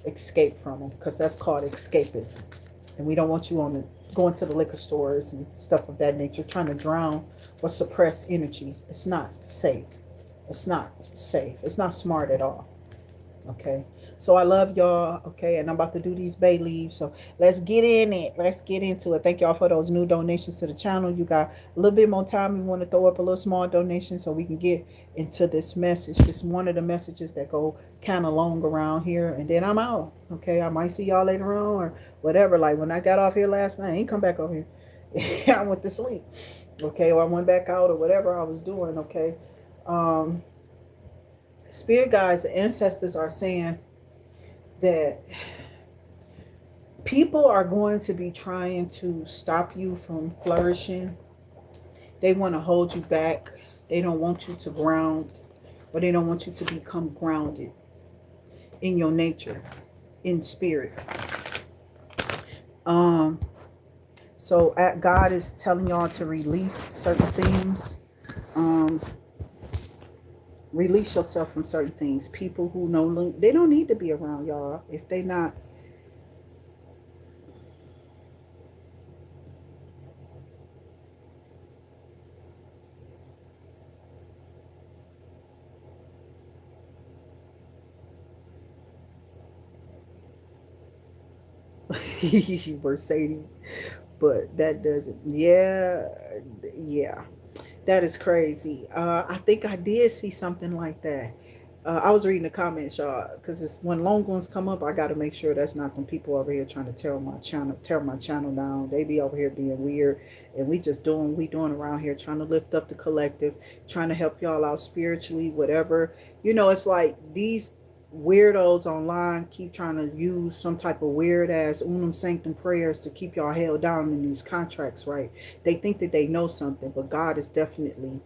escape from them, because that's called escapism. And we don't want you on the going to the liquor stores and stuff of that nature trying to drown or suppress energy. It's not safe. It's not safe. It's not smart at all. Okay, so I love y'all. Okay, and I'm about to do these bay leaves, so let's get in it. Let's get into it. Thank y'all for those new donations to the channel. You got a little bit more time. We want to throw up a little small donation so we can get into this message. This one of the messages that go kind of long around here, and then I'm out. Okay, I might see y'all later on or whatever. Like when I got off here last night, I ain't come back over here. I went to sleep. Okay, or I went back out or whatever I was doing. Okay. Spirit guides and ancestors are saying that people are going to be trying to stop you from flourishing. They want to hold you back. They don't want you to ground, or they don't want you to become grounded in your nature, in spirit. So God is telling y'all to release certain things. Release yourself from certain things. People who know they don't need to be around y'all if they not. Mercedes, but that doesn't. Yeah. That is crazy. I think I did see something like that. I was reading the comments, y'all, because it's when long ones come up, I got to make sure that's not them people over here trying to tear my channel down. They be over here being weird, and we just doing we doing around here, trying to lift up the collective, trying to help y'all out spiritually, whatever. You know, it's like these weirdos online keep trying to use some type of weird ass unum sanctum prayers to keep y'all held down in these contracts, right? They think that they know something, but God is definitely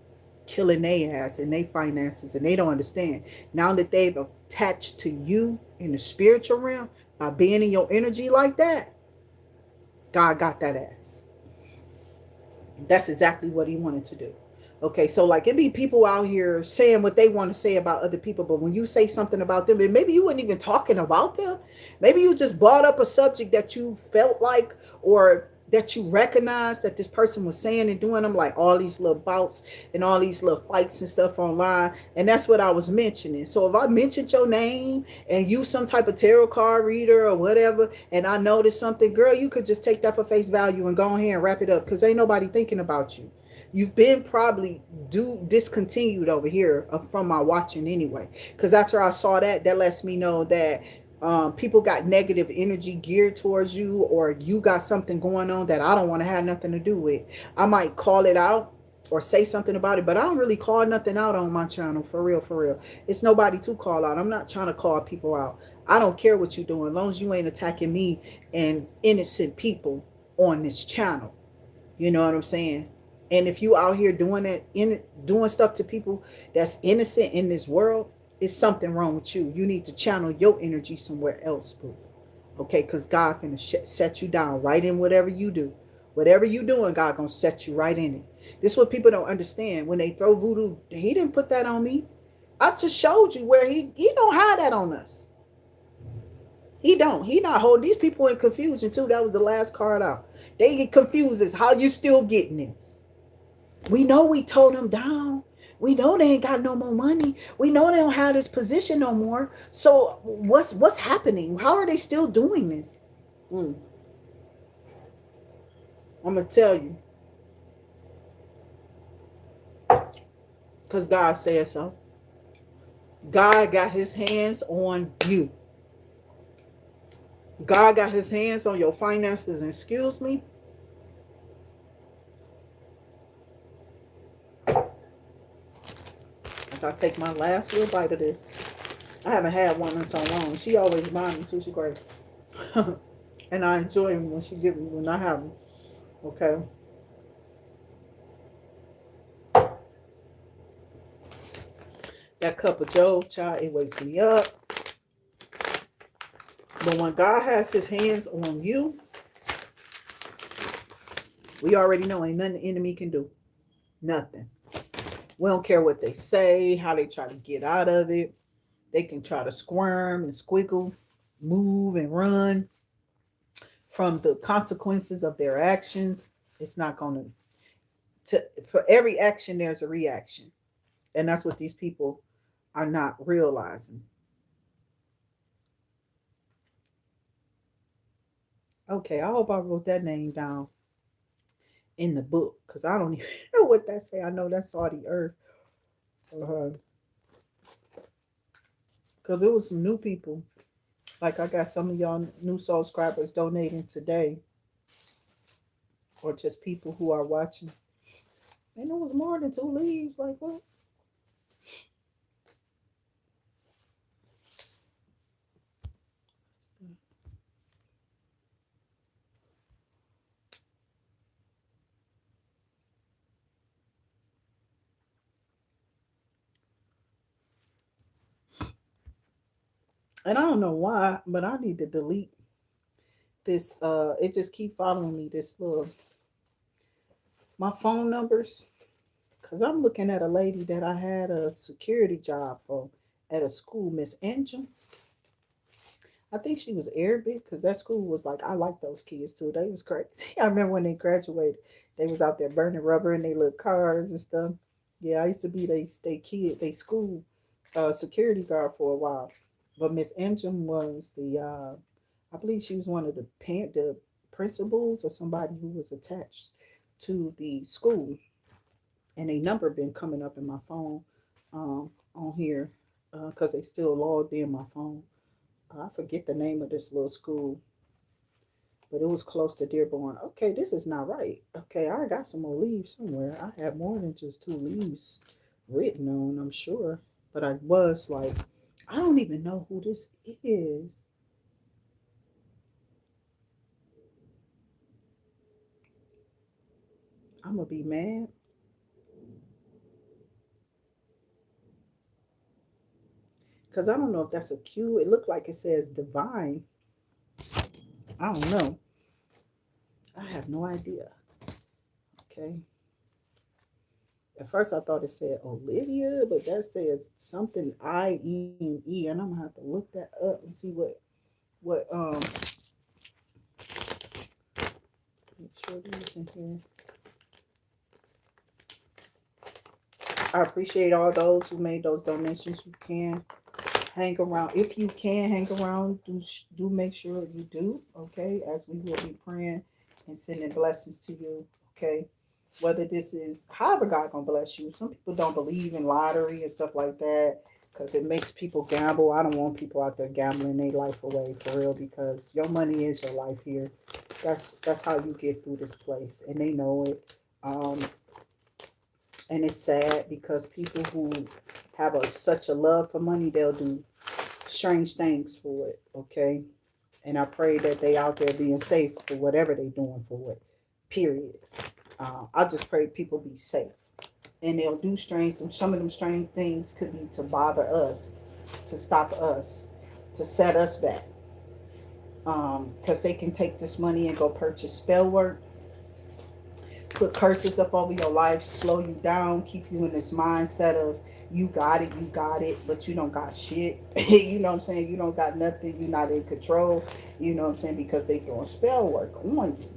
killing their ass and their finances, and they don't understand. Now that they've attached to you in the spiritual realm by being in your energy like that, God got that ass. That's exactly what he wanted to do. Okay, so like it be people out here saying what they want to say about other people, but when you say something about them, and maybe you weren't even talking about them, maybe you just brought up a subject that you felt like or that you recognized that this person was saying and doing. Them like all these little bouts and all these little fights and stuff online, and that's what I was mentioning. So if I mentioned your name and you some type of tarot card reader or whatever, and I noticed something, girl, you could just take that for face value and go ahead and wrap it up, because ain't nobody thinking about you. You've been probably discontinued over here from my watching anyway. Because after I saw that, that lets me know that people got negative energy geared towards you, or you got something going on that I don't want to have nothing to do with. I might call it out or say something about it, but I don't really call nothing out on my channel, for real, for real. It's nobody to call out. I'm not trying to call people out. I don't care what you're doing, as long as you ain't attacking me and innocent people on this channel. You know what I'm saying? And if you out here doing that, doing stuff to people that's innocent in this world, it's something wrong with you. You need to channel your energy somewhere else, boo. Okay, because God can set you down right in whatever you do. Whatever you doing, God gonna set you right in it. This is what people don't understand. When they throw voodoo, he didn't put that on me. I just showed you where he don't have that on us. He don't. He not holding these people in confusion too. That was the last card out. They get confused as how you still getting this. We know we told them down. We know they ain't got no more money. We know they don't have this position no more. So what's happening? How are they still doing this? I'm going to tell you. Because God said so. God got his hands on you. God got his hands on your finances. And excuse me. I take my last little bite of this. I haven't had one in so long. She always buys me too. She's great. And I enjoy them when she gives me when I have them. Okay. That cup of Joe, child, it wakes me up. But when God has his hands on you, we already know ain't nothing the enemy can do. Nothing. We don't care what they say, how they try to get out of it. They can try to squirm and squiggle, move and run from the consequences of their actions. It's not going to, for every action, there's a reaction. And that's what these people are not realizing. Okay, I hope I wrote that name down in the book because I don't even know what that say. I know that's Saudi Earth. Because there was some new people. Like I got some of y'all new soul scribers donating today. Or just people who are watching. And it was more than 2 leaves. Like what? And I don't know why, but I need to delete this. It just keep following me. This little my phone numbers. Cause I'm looking at a lady that I had a security job for at a school, Miss Angel. I think she was Arabic because that school was like, I like those kids too. They was crazy. I remember when they graduated, they was out there burning rubber in their little cars and stuff. Yeah, I used to be they school security guard for a while. But Miss Engine was I believe she was one of the principals or somebody who was attached to the school. And a number been coming up in my phone on here because they still logged in my phone. I forget the name of this little school, but it was close to Dearborn. Okay, this is not right. Okay, I got some more leaves somewhere. I have more than just 2 leaves written on, I'm sure. But I was like, I don't even know who this is. I'm going to be mad. Because I don't know if that's a Q. It looked like it says divine. I don't know. I have no idea. Okay. At first I thought it said Olivia, but that says something INE, and I'm gonna have to look that up and see what make sure these in here. I appreciate all those who made those donations. You can hang around. If you can hang around, do make sure you do, okay? As we will be praying and sending blessings to you, okay? Whether this is however God gonna bless you. Some people don't believe in lottery and stuff like that because it makes people gamble. I don't want people out there gambling their life away for real because your money is your life here. That's how you get through this place, and they know it. And it's sad because people who have such a love for money, they'll do strange things for it, okay? And I pray that they out there being safe for whatever they doing for it, period. I just pray people be safe. And they'll do some of them strange things could be to bother us, to stop us, to set us back. Because they can take this money and go purchase spell work, put curses up over your life, slow you down, keep you in this mindset of you got it, but you don't got shit. You know what I'm saying? You don't got nothing. You're not in control. You know what I'm saying? Because they throwing spell work on you.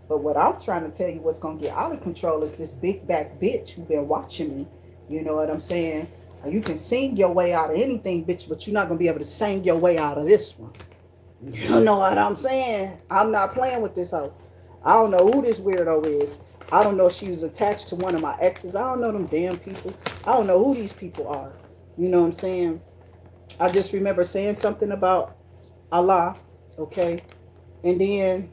But what I'm trying to tell you what's going to get out of control is this big back bitch who been watching me. You know what I'm saying? You can sing your way out of anything, bitch, but you're not going to be able to sing your way out of this one. You know what I'm saying? I'm not playing with this hoe. I don't know who this weirdo is. I don't know if she was attached to one of my exes. I don't know them damn people. I don't know who these people are. You know what I'm saying? I just remember saying something about Allah, okay? And then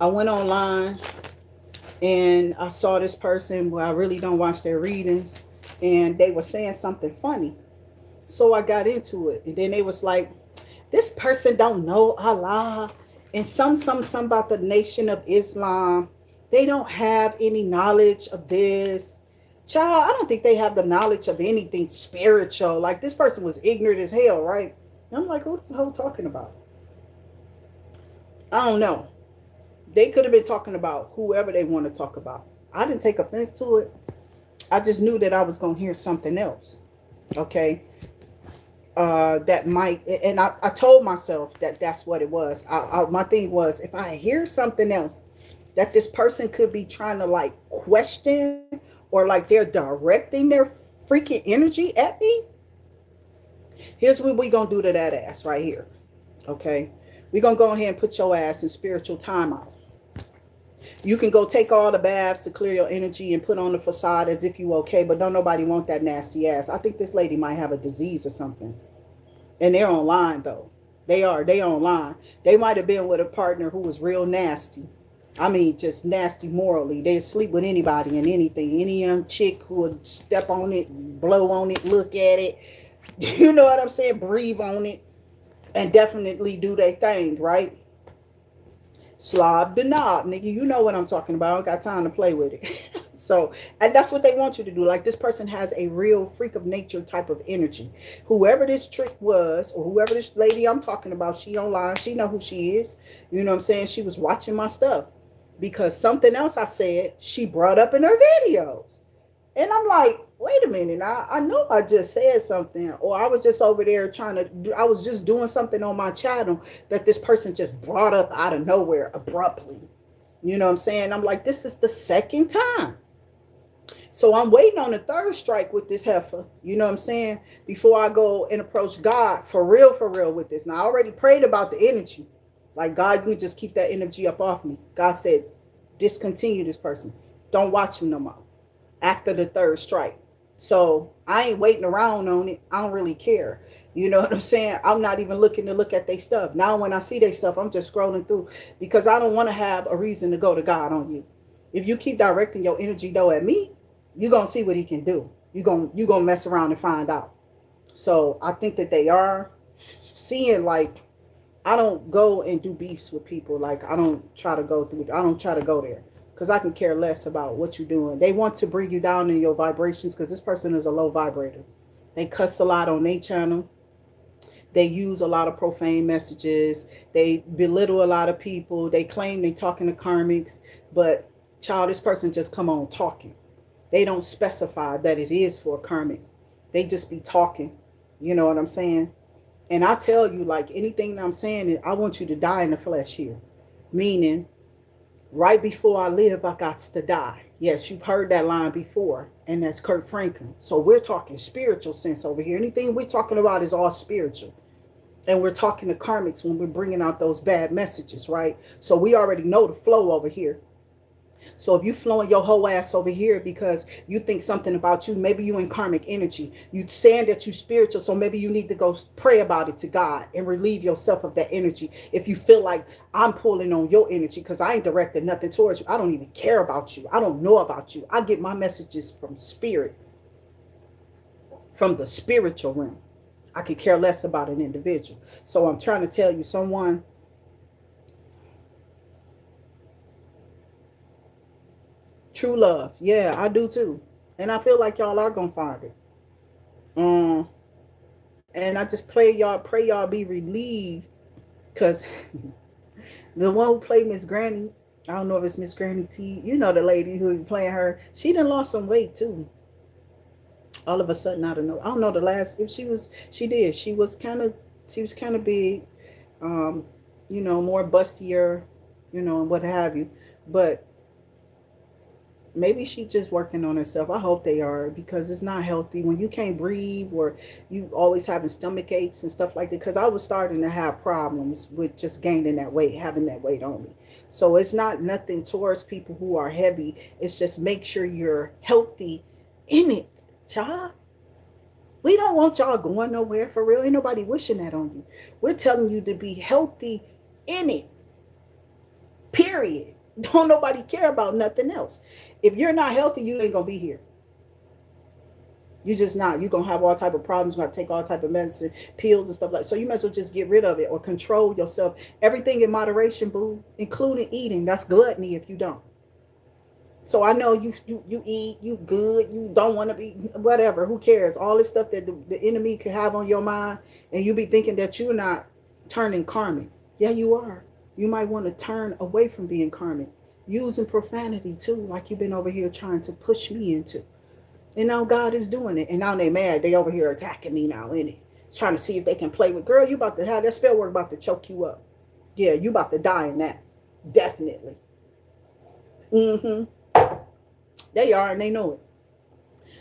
I went online and I saw this person where I really don't watch their readings, and they were saying something funny. So I got into it. And then they was like, this person don't know Allah. And some about the Nation of Islam. They don't have any knowledge of this. Child, I don't think they have the knowledge of anything spiritual. Like, this person was ignorant as hell, right? And I'm like, who's the whole talking about? I don't know. They could have been talking about whoever they want to talk about. I didn't take offense to it. I just knew that I was going to hear something else. Okay. That might, and I told myself that that's what it was. My thing was, if I hear something else that this person could be trying to like question, or like they're directing their freaking energy at me, here's what we gonna do to that ass right here. Okay, we gonna go ahead and put your ass in spiritual timeout. You can go take all the baths to clear your energy and put on the facade as if you okay, but don't nobody want that nasty ass. I think this lady might have a disease or something. And they're online though. They online. They might have been with a partner who was real nasty. I mean, just nasty morally. They sleep with anybody and anything. Any young chick who would step on it, blow on it, look at it. You know what I'm saying? Breathe on it. And definitely do their thing, right? Slob the knob, nigga. You know what I'm talking about. I don't got time to play with it. So, and that's what they want you to do. Like, this person has a real freak of nature type of energy. Whoever this trick was, or whoever this lady I'm talking about, she online. She know who she is. You know what I'm saying? She was watching my stuff. Because something else I said, she brought up in her videos. And I'm like, wait a minute, I know I just said something, or I was just over there I was just doing something on my channel that this person just brought up out of nowhere abruptly. You know what I'm saying? I'm like, this is the second time. So I'm waiting on the third strike with this heifer, you know what I'm saying? Before I go and approach God for real with this. Now, I already prayed about the energy. Like, God, you just keep that energy up off me. God said, discontinue this person. Don't watch him no more after the third strike. So I ain't waiting around on it. I don't really care. You know what I'm saying? I'm not even looking to look at their stuff. Now when I see their stuff, I'm just scrolling through, because I don't want to have a reason to go to God on you. If you keep directing your energy though at me, you're going to see what he can do. You're going to mess around and find out. So I think that they are seeing, like, I don't go and do beefs with people. Like, I don't try to go there. Because I can care less about what you're doing. They want to bring you down in your vibrations, because this person is a low vibrator. They cuss a lot on their channel. They use a lot of profane messages. They belittle a lot of people. They claim they're talking to karmics. But, child, this person just come on talking. They don't specify that it is for a karmic. They just be talking. You know what I'm saying? And I tell you, like, anything that I'm saying is, I want you to die in the flesh here. Meaning, right before I live, I got to die. Yes, you've heard that line before, and that's Kurt Franklin. So we're talking spiritual sense over here. Anything we're talking about is all spiritual. And we're talking to karmics when we're bringing out those bad messages, right? So we already know the flow over here. So if you flowing your whole ass over here because you think something about you, maybe you in karmic energy, you saying that you spiritual, so maybe you need to go pray about it to God and relieve yourself of that energy. If you feel like I'm pulling on your energy, because I ain't directed nothing towards you. I don't even care about you. I don't know about you. I get my messages from spirit, from the spiritual realm. I could care less about an individual. So I'm trying to tell you, someone, true love. Yeah, I do too. And I feel like y'all are going to find it. And I just pray y'all be relieved, because the one who played Miss Granny, I don't know if it's Miss Granny T, you know, the lady who playing her, she done lost some weight too. All of a sudden, I don't know. I don't know the last, if she was kind of big, you know, more bustier, you know, and what have you. But maybe she's just working on herself. I hope they are, because it's not healthy when you can't breathe, or you always having stomach aches and stuff like that. Because I was starting to have problems with just gaining that weight, having that weight on me. So it's not nothing towards people who are heavy. It's just make sure you're healthy in it, child. We don't want y'all going nowhere, for real. Ain't nobody wishing that on you. We're telling you to be healthy in it. Period. Don't nobody care about nothing else. If you're not healthy, you ain't gonna be here. You're just not. You're going to have all type of problems. You're going to take all type of medicine, pills and stuff like that. So you might as well just get rid of it or control yourself. Everything in moderation, boo, including eating. That's gluttony if you don't. So I know you eat, you good, you don't want to be whatever. Who cares? All this stuff that the enemy can have on your mind, and you be thinking that you're not turning karmic. Yeah, you are. You might want to turn away from being karmic, using profanity too, like you've been over here trying to push me into. And now God is doing it, and now they mad. They over here attacking me now, innit? Trying to see if they can play with. Girl, you about to have that spell work about to choke you up. Yeah, you about to die in that. Definitely. Mm-hmm. They are, and they know it.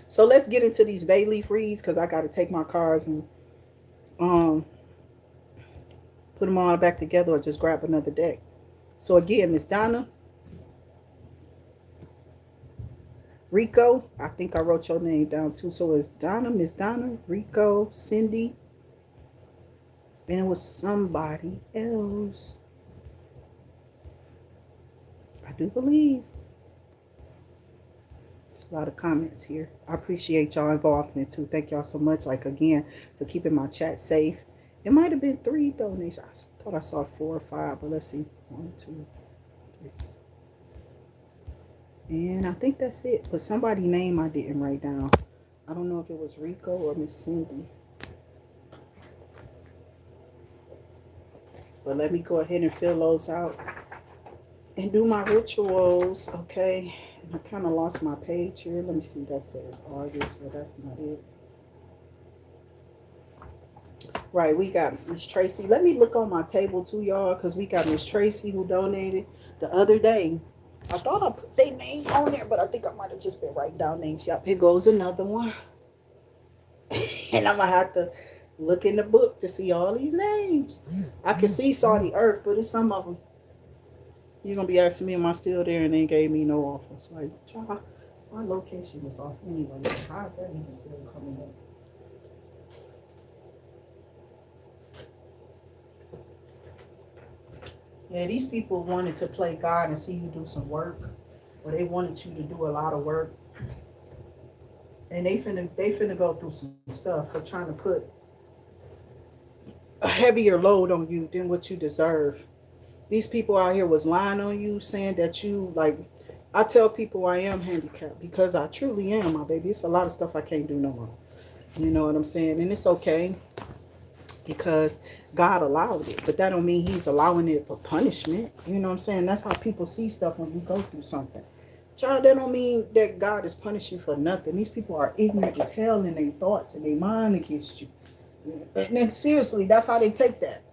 So let's get into these bay leaf reads, because I got to take my cards and put them all back together, or just grab another deck. So again, Miss Donna, Rico, I think I wrote your name down too. So it's Donna, Miss Donna, Rico, Cindy, and it was somebody else, I do believe. A lot of comments here. I appreciate y'all involvement too. Thank y'all so much. Like again, for keeping my chat safe. It might have been 3 donations. I thought I saw 4 or 5, but let's see. 1, 2, 3. And I think that's it. But somebody's name I didn't write down. I don't know if it was Rico or Miss Cindy. But let me go ahead and fill those out and do my rituals. Okay. I kind of lost my page here. Let me see. That says August, so that's not it. Right, we got Miss Tracy. Let me look on my table too, y'all, because we got Miss Tracy who donated the other day. I thought I put their name on there, but I think I might have just been writing down names. Yep, here goes another one. And I'm going to have to look in the book to see all these names. I can see Saudi Earth, but it's some of them. You're going to be asking me, am I still there? And they gave me no offer. It's like, child, my location was off anyway. How is that even still coming up? Yeah, these people wanted to play God and see you do some work. Or they wanted you to do a lot of work. And they finna go through some stuff for trying to put a heavier load on you than what you deserve. These people out here was lying on you, saying that you, like, I tell people I am handicapped because I truly am, my baby. It's a lot of stuff I can't do no more. You know what I'm saying? And it's okay because God allowed it. But that don't mean he's allowing it for punishment. You know what I'm saying? That's how people see stuff when you go through something. Child, that don't mean that God is punishing for nothing. These people are ignorant as hell in their thoughts and their mind against you. And then seriously, that's how they take that.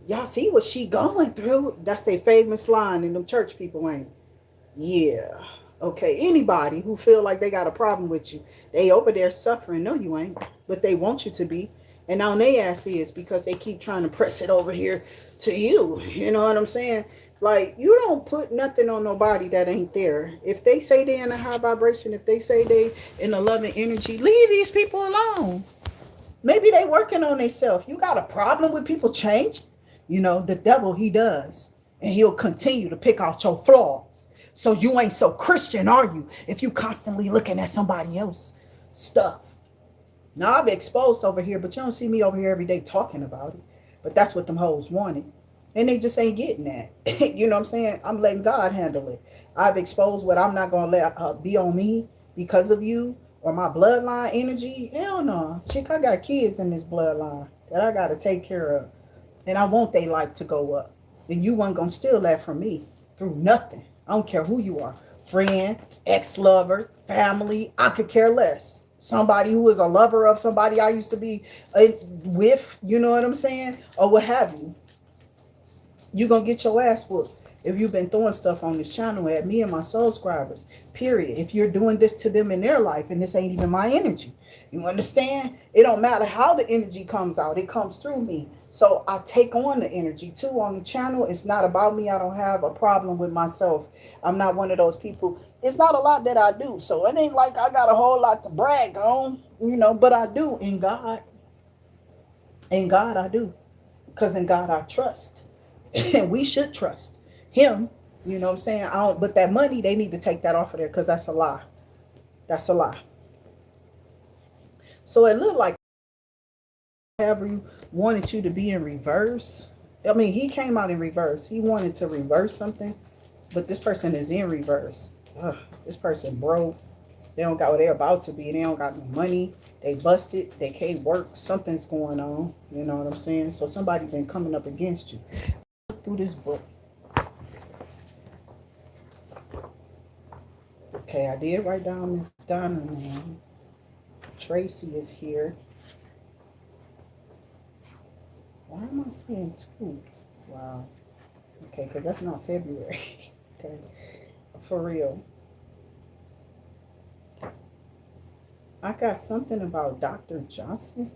Y'all see what she going through? That's their famous line in them church people, ain't it? Yeah. Okay, anybody who feel like they got a problem with you, they over there suffering. No, you ain't. But they want you to be. And on their ass is because they keep trying to press it over here to you. You know what I'm saying? Like, you don't put nothing on nobody that ain't there. If they say they in a high vibration, if they say they in a loving energy, leave these people alone. Maybe they working on themselves. You got a problem with people change? You know, the devil, he does. And he'll continue to pick out your flaws. So you ain't so Christian, are you? If you constantly looking at somebody else stuff. Now, I've been exposed over here, but you don't see me over here every day talking about it. But that's what them hoes wanted. And they just ain't getting that. You know what I'm saying? I'm letting God handle it. I've exposed what I'm not going to let be on me because of you or my bloodline energy. Hell no. Chick, I got kids in this bloodline that I got to take care of. And I want their life to go up. And you weren't going to steal that from me through nothing. I don't care who you are. Friend, ex-lover, family. I could care less. Somebody who is a lover of somebody I used to be with. You know what I'm saying? Or what have you. You're going to get your ass whooped if you've been throwing stuff on this channel at me and my soul scribers. Period. If you're doing this to them in their life and this ain't even my energy. You understand? It don't matter how the energy comes out. It comes through me. So I take on the energy too on the channel. It's not about me. I don't have a problem with myself. I'm not one of those people. It's not a lot that I do. So it ain't like I got a whole lot to brag on, you know, but I do in God. In God I do. Because in God I trust. And we should trust him. You know what I'm saying? But that money, they need to take that off of there because that's a lie. That's a lie. So it looked like you wanted you to be in reverse. I mean, he came out in reverse. He wanted to reverse something, but this person is in reverse. Ugh, this person broke. They don't got what they're about to be. They don't got no money. They busted. They can't work. Something's going on. You know what I'm saying? So somebody been coming up against you. Look through this book. Okay, I did write down Miss Donna name. Tracy is here. Why am I saying 2? Wow. Okay, because that's not February. Okay, for real. I got something about Dr. Johnson.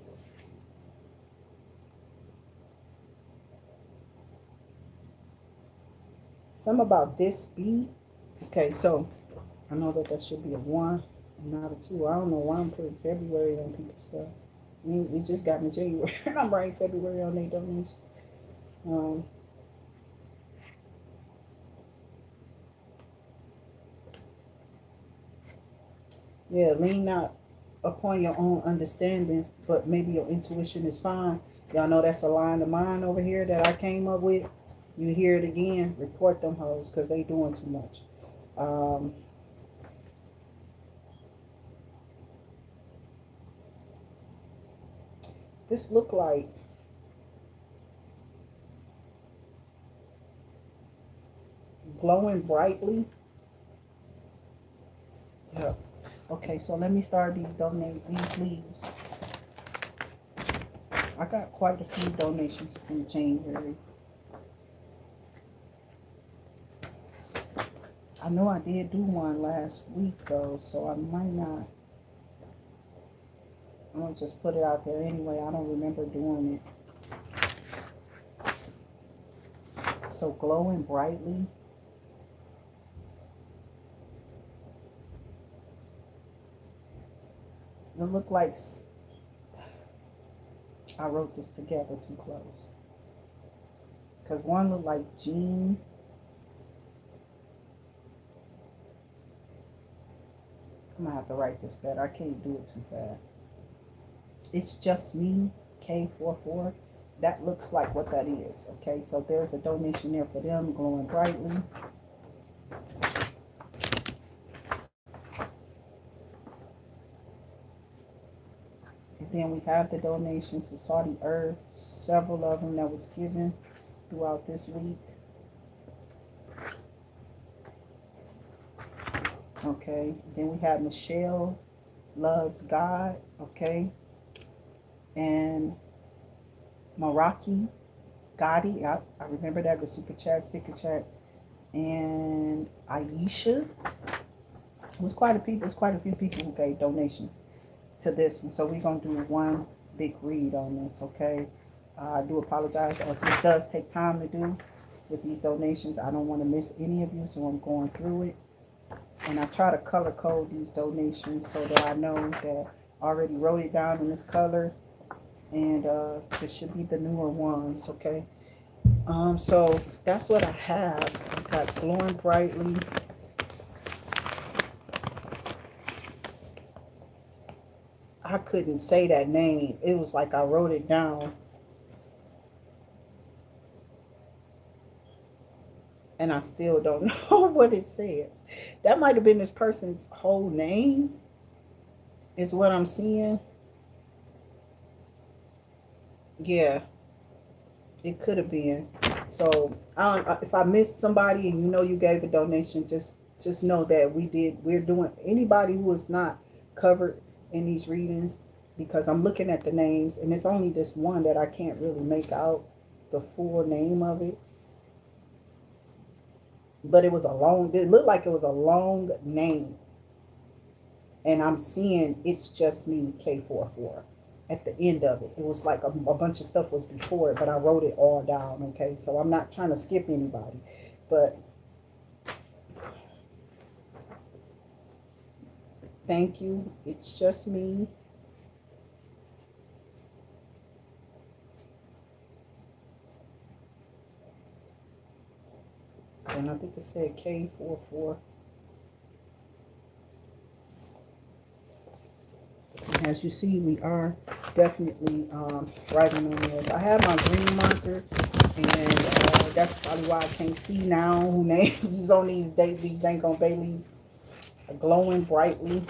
Something about this B. Okay, so I know that should be a 1 and not a 2. I don't know why I'm putting February on people's stuff. We just got in January and I'm writing February on their donations. Yeah, lean not upon your own understanding, but maybe your intuition is fine. Y'all know that's a line of mine over here that I came up with. You hear it again, report them hoes because they doing too much. This look like glowing brightly. Yeah. Okay, so let me start these leaves. I got quite a few donations in January. I know I did do one last week though, so I might not. I'm gonna just put it out there anyway. I don't remember doing it. So glowing brightly. It looked like I wrote this together too close. Because one looked like Jean. I'm gonna have to write this better. I can't do it too fast. It's just me, K44. That looks like what that is. Okay, so there's a donation there for them, glowing brightly. And then we have the donations with Saudi Earth, several of them that was given throughout this week. Okay, then we have Michelle Loves God, okay, and Maraki Gotti, I remember that, the super chat, sticker chats, and Aisha. It was quite a few people who gave donations to this one, so we're gonna do one big read on this, okay? I do apologize as this does take time to do with these donations. I don't want to miss any of you, so I'm going through it. And I try to color code these donations so that I know that I already wrote it down in this color. And this should be the newer ones, okay? So that's what I have. I've got glowing brightly. I couldn't say that name. It was like I wrote it down. And I still don't know what it says. That might have been this person's whole name, is what I'm seeing. Yeah, it could have been. So if I missed somebody and you know you gave a donation, just know that we're doing anybody who is not covered in these readings, because I'm looking at the names and it's only this one that I can't really make out the full name of it. But it looked like it was a long name. And I'm seeing it's just me, K44, at the end of it. It was like a bunch of stuff was before it, but I wrote it all down, okay? So I'm not trying to skip anybody. But thank you. It's just me. And I think it said K44. We as you see, we are definitely writing on this. I have my green marker, and that's probably why I can't see now who names is on these dang on bay leaves, glowing brightly.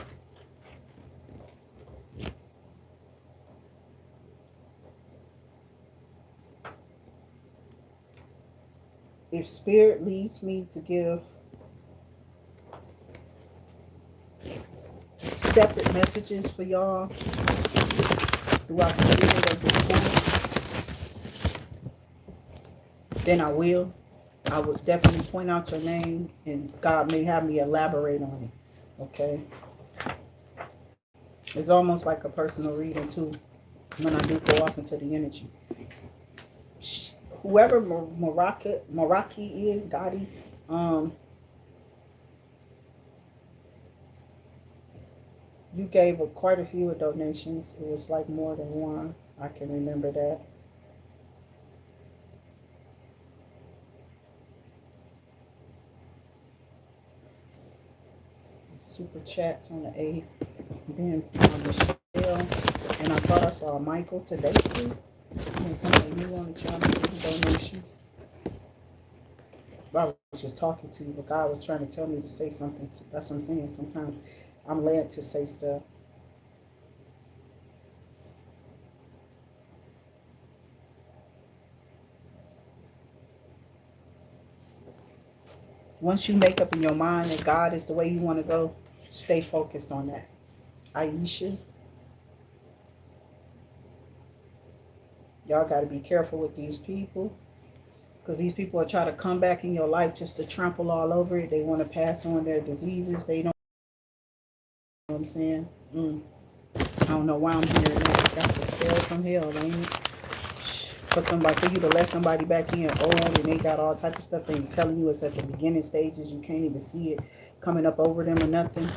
If Spirit leads me to give separate messages for y'all throughout the period of this course, then I will. I would definitely point out your name, and God may have me elaborate on it. Okay? It's almost like a personal reading too when I do go off into the energy. Whoever Maraki is, Gotti, you gave quite a few donations. It was like more than one. I can remember that. Super chats on the 8th. Then Michelle. And I thought I saw Michael today too. And somebody new on the channel with donations. I was just talking to you, but God was trying to tell me to say something. That's what I'm saying. Sometimes I'm led to say stuff. Once you make up in your mind that God is the way you want to go, stay focused on that. Aisha, y'all got to be careful with these people, because these people are trying to come back in your life just to trample all over it. They want to pass on their diseases. They don't. You know what I'm saying? I don't know why I'm hearing that. That's a spell from hell, ain't it? For you to let somebody back in old and they got all type of stuff, and telling you it's at the beginning stages, you can't even see it coming up over them or nothing.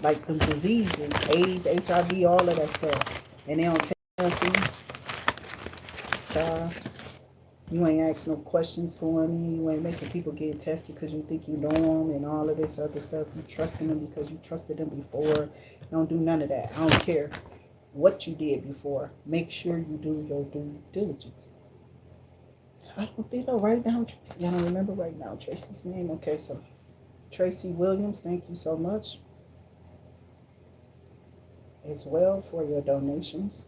Like the diseases, AIDS, HIV, all of that stuff, and they don't take nothing. You ain't asking no questions going in. You ain't making people get tested because you think you know them and all of this other stuff. You trusting them because you trusted them before. Don't do none of that. I don't care what you did before. Make sure you do your due diligence. I don't think I'll write down Tracy. I don't remember right now Tracy's name. Okay, so Tracy Williams, thank you so much as well for your donations.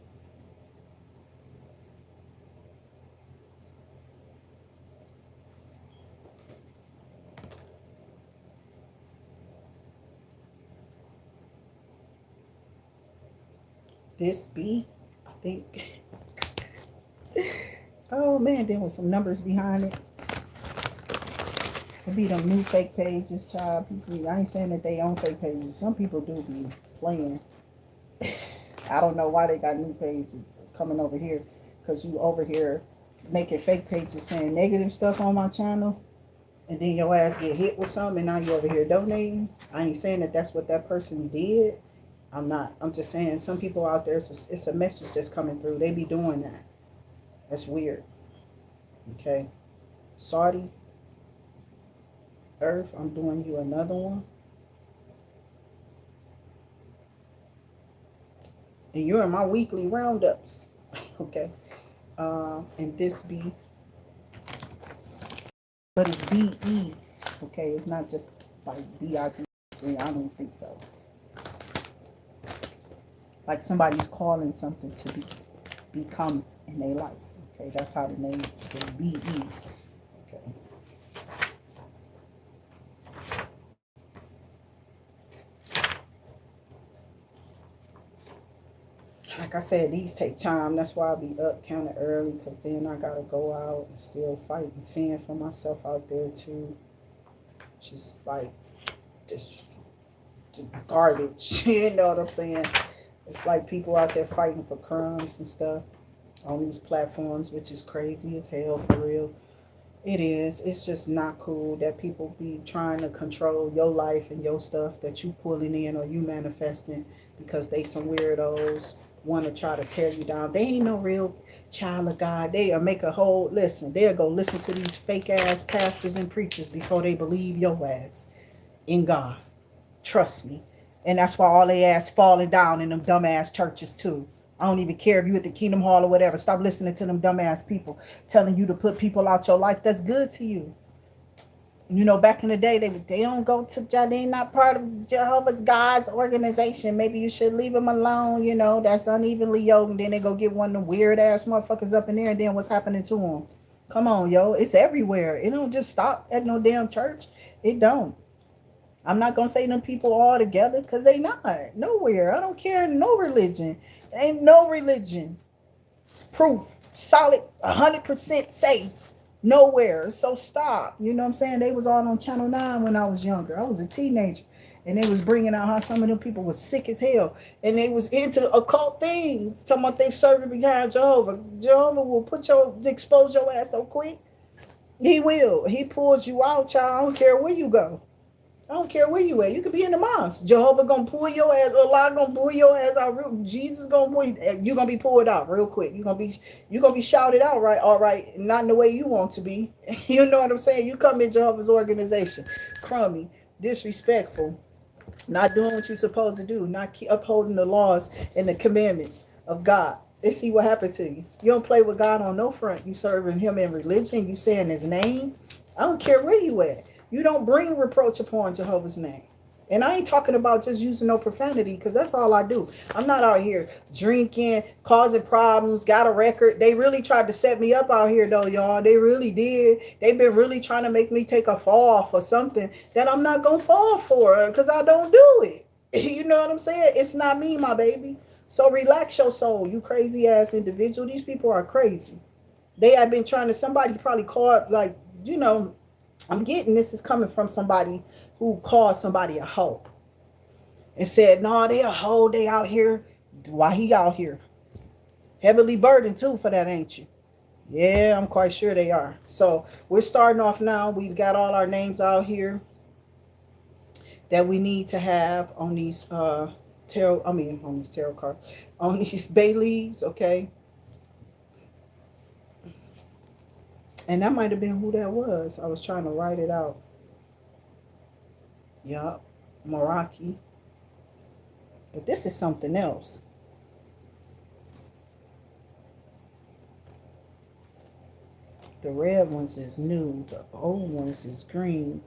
This B, I think. Oh man, there was some numbers behind it. Could be them new fake pages, child. People, I ain't saying that they own fake pages. Some people do be playing. I don't know why they got new pages coming over here, because you over here making fake pages saying negative stuff on my channel, and then your ass get hit with something, and now you over here donating. I ain't saying that that's what that person did. I'm not. I'm just saying some people out there, it's a message that's coming through. They be doing that. That's weird. Okay. Saudi Earth, I'm doing you another one. And you're in my weekly roundups. Okay. And this be, but it's B-E. Okay, it's not just like B-I-T. I don't think so. Like somebody's calling something to become in their life. Okay, that's how the name is B-E. Okay. Like I said, these take time. That's why I'll be up kind of early, because then I got to go out and still fight and fend for myself out there too. Just like this garbage. You know what I'm saying? It's like people out there fighting for crumbs and stuff on these platforms, which is crazy as hell, for real. It is. It's just not cool that people be trying to control your life and your stuff that you pulling in or you manifesting, because they some weirdos want to try to tear you down. They ain't no real child of God. They'll make a whole, listen, they'll go listen to these fake ass pastors and preachers before they believe your ass in God. Trust me. And that's why all they ass falling down in them dumbass churches too. I don't even care if you at the Kingdom Hall or whatever. Stop listening to them dumbass people telling you to put people out your life that's good to you. You know, back in the day, they don't go to, they not part of Jehovah's God's organization. Maybe you should leave them alone. You know, that's unevenly yoked. And then they go get one of the weird ass motherfuckers up in there. And then what's happening to them? Come on, yo. It's everywhere. It don't just stop at no damn church. It don't. I'm not going to say them people all together because they not. Nowhere. I don't care. No religion. Ain't no religion. Proof. Solid. 100% safe. Nowhere. So stop. You know what I'm saying? They was all on Channel 9 when I was younger. I was a teenager. And they was bringing out how some of them people was sick as hell. And they was into occult things. Talking about they serving behind Jehovah. Jehovah will expose your ass so quick. He will. He pulls you out, child. I don't care where you go. I don't care where you at. You could be in the mosque. Jehovah gonna pull your ass. Allah gonna pull your ass out. Jesus gonna pull you. You gonna be pulled out real quick. You gonna be shouted out, right? All right, not in the way you want to be. You know what I'm saying? You come in Jehovah's organization, crummy, disrespectful, not doing what you're supposed to do, not upholding the laws and the commandments of God. Let's see what happened to you. You don't play with God on no front. You serving Him in religion. You saying His name. I don't care where you at. You don't bring reproach upon Jehovah's name. And I ain't talking about just using no profanity, because that's all I do. I'm not out here drinking, causing problems, got a record. They really tried to set me up out here, though, y'all. They really did. They've been really trying to make me take a fall for something that I'm not going to fall for, because I don't do it. You know what I'm saying? It's not me, my baby. So relax your soul, you crazy ass individual. These people are crazy. They have been trying to, somebody probably called, like, you know, I'm getting this is coming from somebody who called somebody a hoe and said, no, they a hoe, they out here. Why he out here? Heavily burdened too for that, ain't you? Yeah, I'm quite sure they are. So we're starting off now. We've got all our names out here that we need to have on these on these tarot cards, on these bay leaves, okay? And that might have been who that was. I was trying to write it out. Yup. Meraki. But this is something else. The red ones is new. The old ones is green.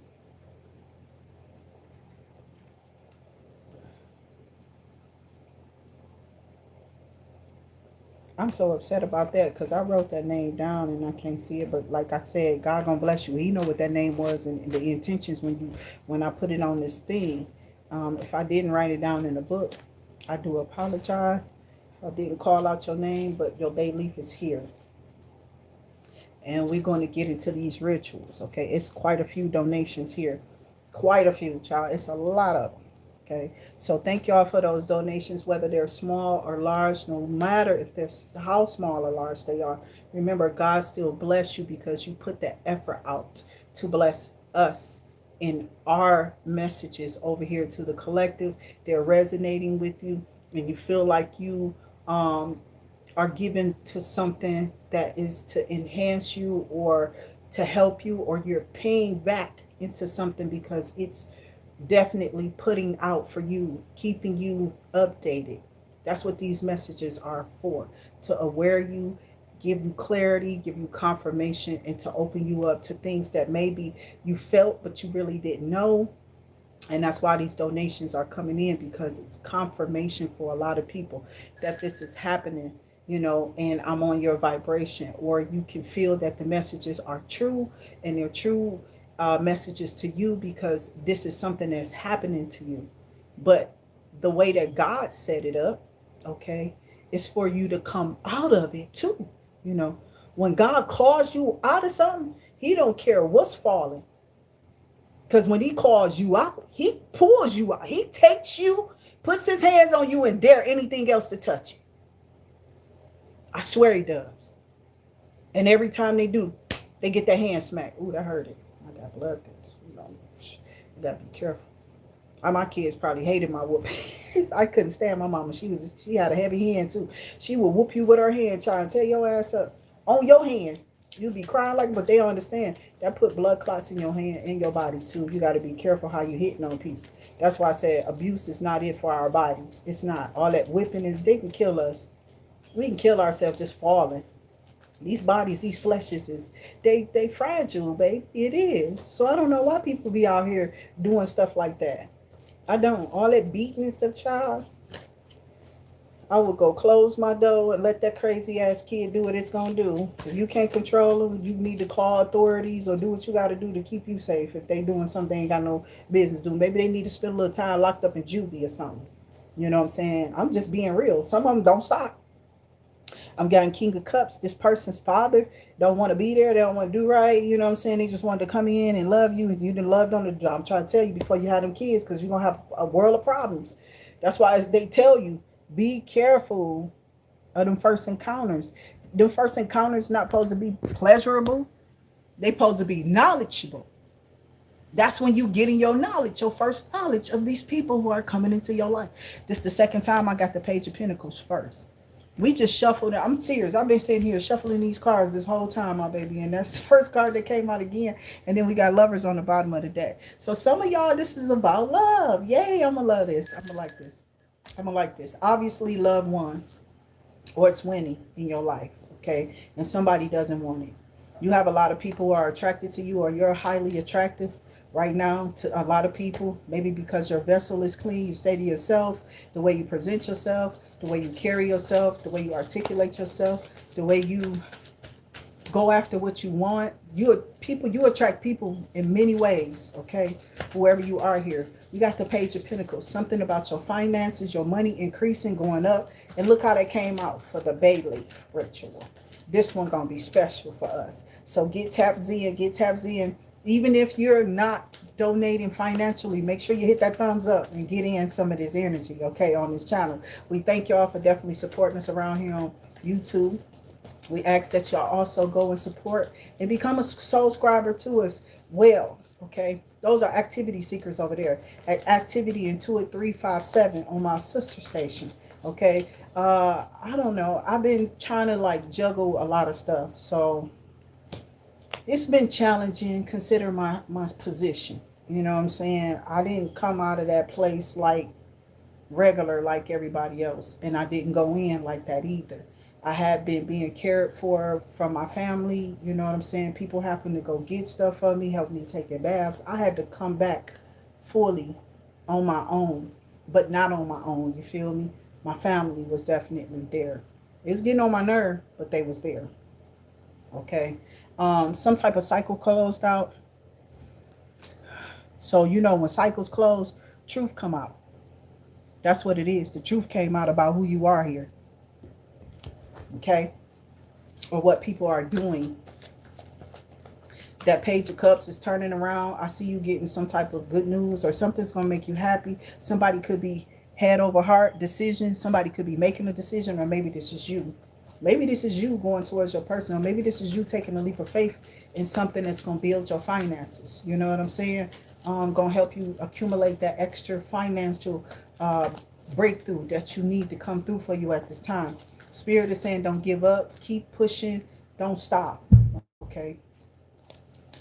I'm so upset about that because I wrote that name down and I can't see it. But like I said, God gonna bless you. He know what that name was and the intentions when I put it on this thing. If I didn't write it down in the book, I do apologize. If I didn't call out your name, but your bay leaf is here. And we're going to get into these rituals, okay? It's quite a few donations here. Quite a few, child. It's a lot of them. Okay, so thank y'all for those donations, whether they're small or large, no matter if they're how small or large they are. Remember, God still bless you because you put that effort out to bless us in our messages over here to the collective. They're resonating with you, and you feel like you are given to something that is to enhance you or to help you, or you're paying back into something because it's definitely putting out for you, keeping you updated. That's what these messages are for, to aware you, give you clarity, give you confirmation, and to open you up to things that maybe you felt but you really didn't know. And that's why these donations are coming in, because it's confirmation for a lot of people that this is happening, you know, and I'm on your vibration, or you can feel that the messages are true, and they're true messages to you because this is something that's happening to you. But the way that God set it up, okay, is for you to come out of it too. You know, when God calls you out of something, He don't care what's falling. Because when He calls you out, He pulls you out. He takes you, puts His hands on you, and dare anything else to touch you. I swear He does. And every time they do, they get their hand smacked. Ooh, that hurt it. I got blood things. You know, you gotta be careful. My kids probably hated my whoopings. I couldn't stand my mama. She had a heavy hand too. She would whoop you with her hand, trying to tear your ass up on your hand. You be crying like, but they don't understand. That put blood clots in your hand, in your body too. You got to be careful how you hitting on people. That's why I said abuse is not it for our body. It's not. All that whipping is, they can kill us. We can kill ourselves just falling. These bodies, these fleshes is, they fragile, babe. It is. So I don't know why people be out here doing stuff like that. I don't. All that beating and stuff, child. I would go close my door and let that crazy ass kid do what it's gonna do. If you can't control them, you need to call authorities or do what you got to do to keep you safe. If they doing something they ain't got no business doing, maybe they need to spend a little time locked up in juvie or something. You know what I'm saying? I'm just being real. Some of them don't stop. I'm getting King of Cups. This person's father don't want to be there. They don't want to do right. You know what I'm saying? They just wanted to come in and love you. And you done loved on the. I'm trying to tell you before you have them kids, because you're going to have a world of problems. That's why they tell you, be careful of them first encounters. Them first encounters not supposed to be pleasurable. They supposed to be knowledgeable. That's when you getting your knowledge, your first knowledge of these people who are coming into your life. This is the second time I got the Page of Pentacles first. We just shuffled it. I'm serious. I've been sitting here shuffling these cards this whole time, my baby. And that's the first card that came out again. And then we got Lovers on the bottom of the deck. So some of y'all, this is about love. Yay, I'm going to love this. I'm going to like this. I'm going to like this. Obviously, love won. Or it's winning in your life. Okay? And somebody doesn't want it. You have a lot of people who are attracted to you, or you're highly attractive right now to a lot of people. Maybe because your vessel is clean. You say to yourself, the way you present yourself, the way you carry yourself, the way you articulate yourself, the way you go after what you want. You attract people in many ways, okay? Whoever you are here. You got the Page of Pentacles. Something about your finances, your money increasing, going up. And look how that came out for the BAYLEAF ritual. This one gonna be special for us. So get tapped in. Even if you're not donating financially, make sure you hit that thumbs up and get in some of this energy, okay, on this channel. We thank y'all for definitely supporting us around here on YouTube. We ask that y'all also go and support and become a soul scriber to us. Well, okay, those are activity seekers over there at Activity Intuit 357 on my sister station. Okay, I don't know. I've been trying to like juggle a lot of stuff, so it's been challenging. Consider my position. You know what I'm saying? I didn't come out of that place like regular like everybody else, and I didn't go in like that either. I have been being cared for from my family. You know what I'm saying? People happen to go get stuff for me, help me take baths. I had to come back fully on my own, but not on my own. You feel me? My family was definitely there. It was getting on my nerve, but they was there. Okay. Some type of cycle closed out. So, you know, when cycles close, truth come out. That's what it is. The truth came out about who you are here. Okay. Or what people are doing. That Page of Cups is turning around. I see you getting some type of good news, or something's going to make you happy. Somebody could be head over heart decision. Somebody could be making a decision, or maybe this is you. Maybe this is you going towards your person, or maybe this is you taking a leap of faith in something that's going to build your finances. You know what I'm saying? Going to help you accumulate that extra financial breakthrough that you need to come through for you at this time. Spirit is saying don't give up. Keep pushing. Don't stop. Okay?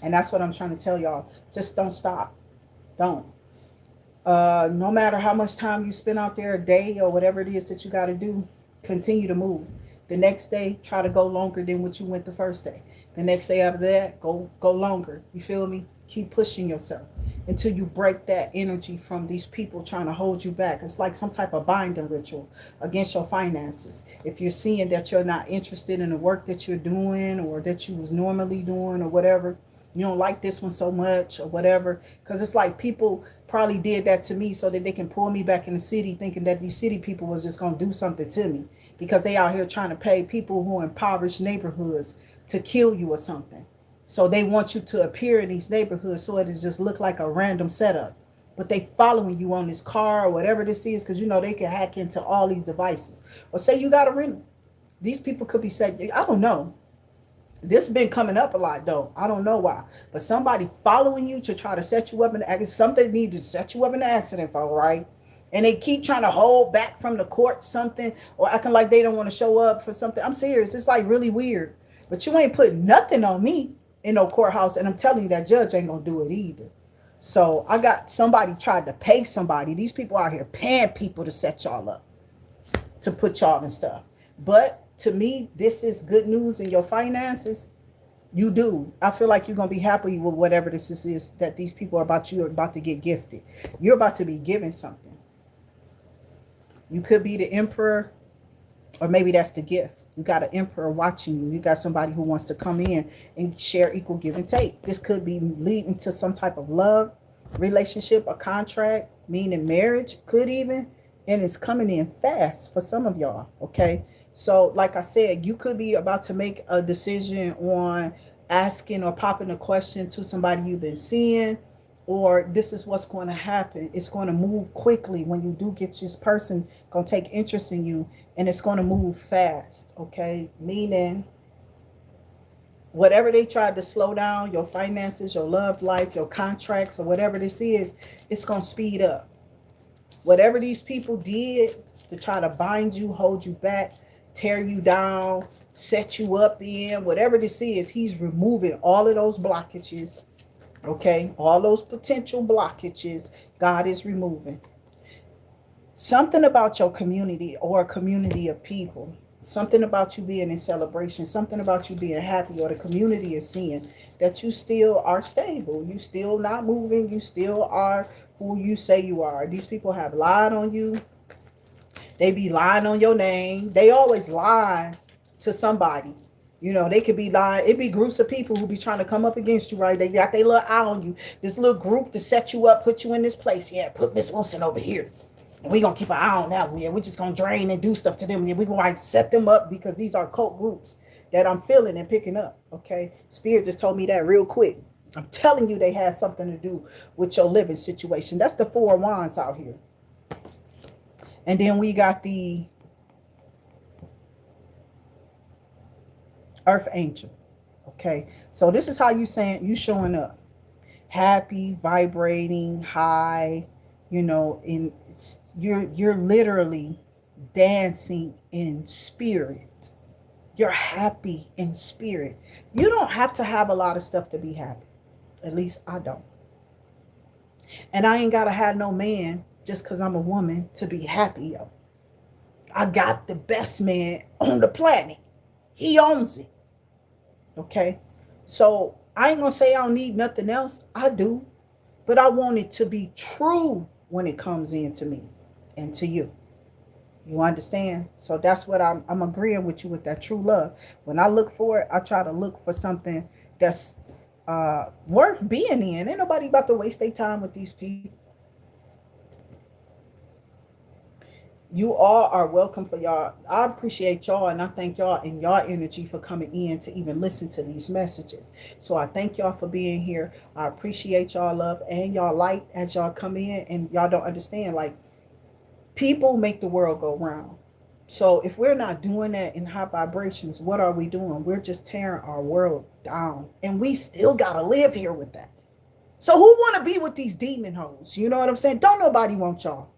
And that's what I'm trying to tell y'all. Just don't stop. Don't. No matter how much time you spend out there, a day or whatever it is that you got to do, continue to move. The next day, try to go longer than what you went the first day. The next day after that, go longer. You feel me? Keep pushing yourself until you break that energy from these people trying to hold you back. It's like some type of binding ritual against your finances. If you're seeing that you're not interested in the work that you're doing, or that you was normally doing, or whatever, you don't like this one so much or whatever, because it's like people probably did that to me so that they can pull me back in the city, thinking that these city people was just going to do something to me, because they out here trying to pay people who are in impoverished neighborhoods to kill you or something. So they want you to appear in these neighborhoods so it just look like a random setup. But they following you on this car or whatever this is, because you know they can hack into all these devices. Or say you got a rental. These people could be saying, I don't know. This has been coming up a lot though. I don't know why. But somebody following you to try to set you up in the accident. Something need to set you up in the accident for, right? And they keep trying to hold back from the court something, or acting like they don't want to show up for something. I'm serious. It's like really weird. But you ain't putting nothing on me in no courthouse, and I'm telling you that judge ain't gonna do it either. So I got somebody tried to pay somebody. These people out here paying people to set y'all up, to put y'all in stuff. But to me, this is good news in your finances. You do. I feel like you're gonna be happy with whatever this is that these people are about. You are about to get gifted. You're about to be given something. You could be the emperor, or maybe that's the gift. You got an emperor watching you. You got somebody who wants to come in and share equal give and take. This could be leading to some type of love, relationship, a contract, meaning marriage, could even. And it's coming in fast for some of y'all, okay? So like I said, you could be about to make a decision on asking or popping a question to somebody you've been seeing, or this is what's going to happen. It's going to move quickly when you do get this person going to take interest in you, and it's going to move fast, okay? Meaning whatever they tried to slow down, your finances, your love life, your contracts, or whatever this is, it's going to speed up. Whatever these people did to try to bind you, hold you back, tear you down, set you up in, whatever this is, he's removing all of those blockages, okay? All those potential blockages, God is removing. Something about your community or a community of people, something about you being in celebration, something about you being happy, or the community is seeing that you still are stable. You still not moving. You still are who you say you are. These people have lied on you. They be lying on your name. They always lie to somebody. You know, they could be lying. It be groups of people who be trying to come up against you, right? They got their little eye on you. This little group to set you up, put you in this place. Yeah, put Miss Wilson over here. And we're going to keep an eye on that. We're just going to drain and do stuff to them. We're going to like set them up, because these are cult groups that I'm feeling and picking up, okay? Spirit just told me that real quick. I'm telling you, they had something to do with your living situation. That's the Four of Wands out here. And then we got the Earth Angel, okay? So this is how you saying, you showing up. Happy, vibrating, high, you know, in you're literally dancing in spirit. You're happy in spirit. You don't have to have a lot of stuff to be happy. At least I don't. And I ain't got to have no man just because I'm a woman to be happy, yo. I got the best man on the planet. He owns it. Okay? So I ain't going to say I don't need nothing else. I do. But I want it to be true when it comes into me and to you. You understand? So that's what I'm agreeing with you with that true love. When I look for it, I try to look for something that's worth being in. Ain't nobody about to waste their time with these people. You all are welcome for y'all. I appreciate y'all, and I thank y'all and y'all energy for coming in to even listen to these messages. So I thank y'all for being here. I appreciate y'all love and y'all light as y'all come in, and y'all don't understand, like, people make the world go round. So if we're not doing that in high vibrations, what are we doing? We're just tearing our world down, and we still gotta live here with that. So who want to be with these demon hoes? You know what I'm saying? Don't nobody want y'all.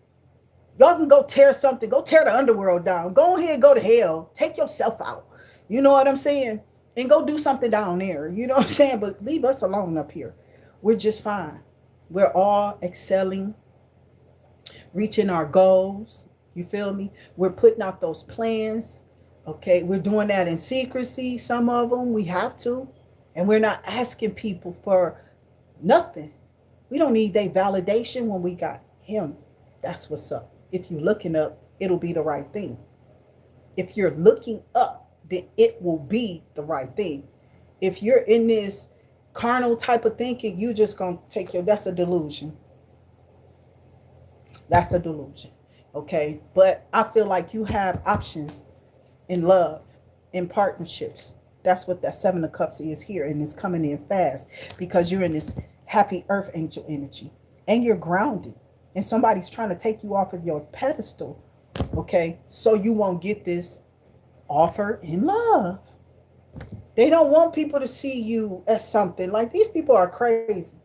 Y'all can go tear something. Go tear the underworld down. Go ahead and go to hell. Take yourself out. You know what I'm saying? And go do something down there. You know what I'm saying? But leave us alone up here. We're just fine. We're all excelling, reaching our goals. You feel me? We're putting out those plans. Okay? We're doing that in secrecy. Some of them we have to. And we're not asking people for nothing. We don't need their validation when we got him. That's what's up. If you're looking up, it'll be the right thing. If you're looking up, then it will be the right thing. If you're in this carnal type of thinking, you just gonna take that's a delusion. That's a delusion. Okay. But I feel like you have options in love, in partnerships. That's what that Seven of Cups is here, and it's coming in fast because you're in this happy Earth Angel energy, and you're grounded. And somebody's trying to take you off of your pedestal, okay? So you won't get this offer in love. They don't want people to see you as something. Like, these people are crazy.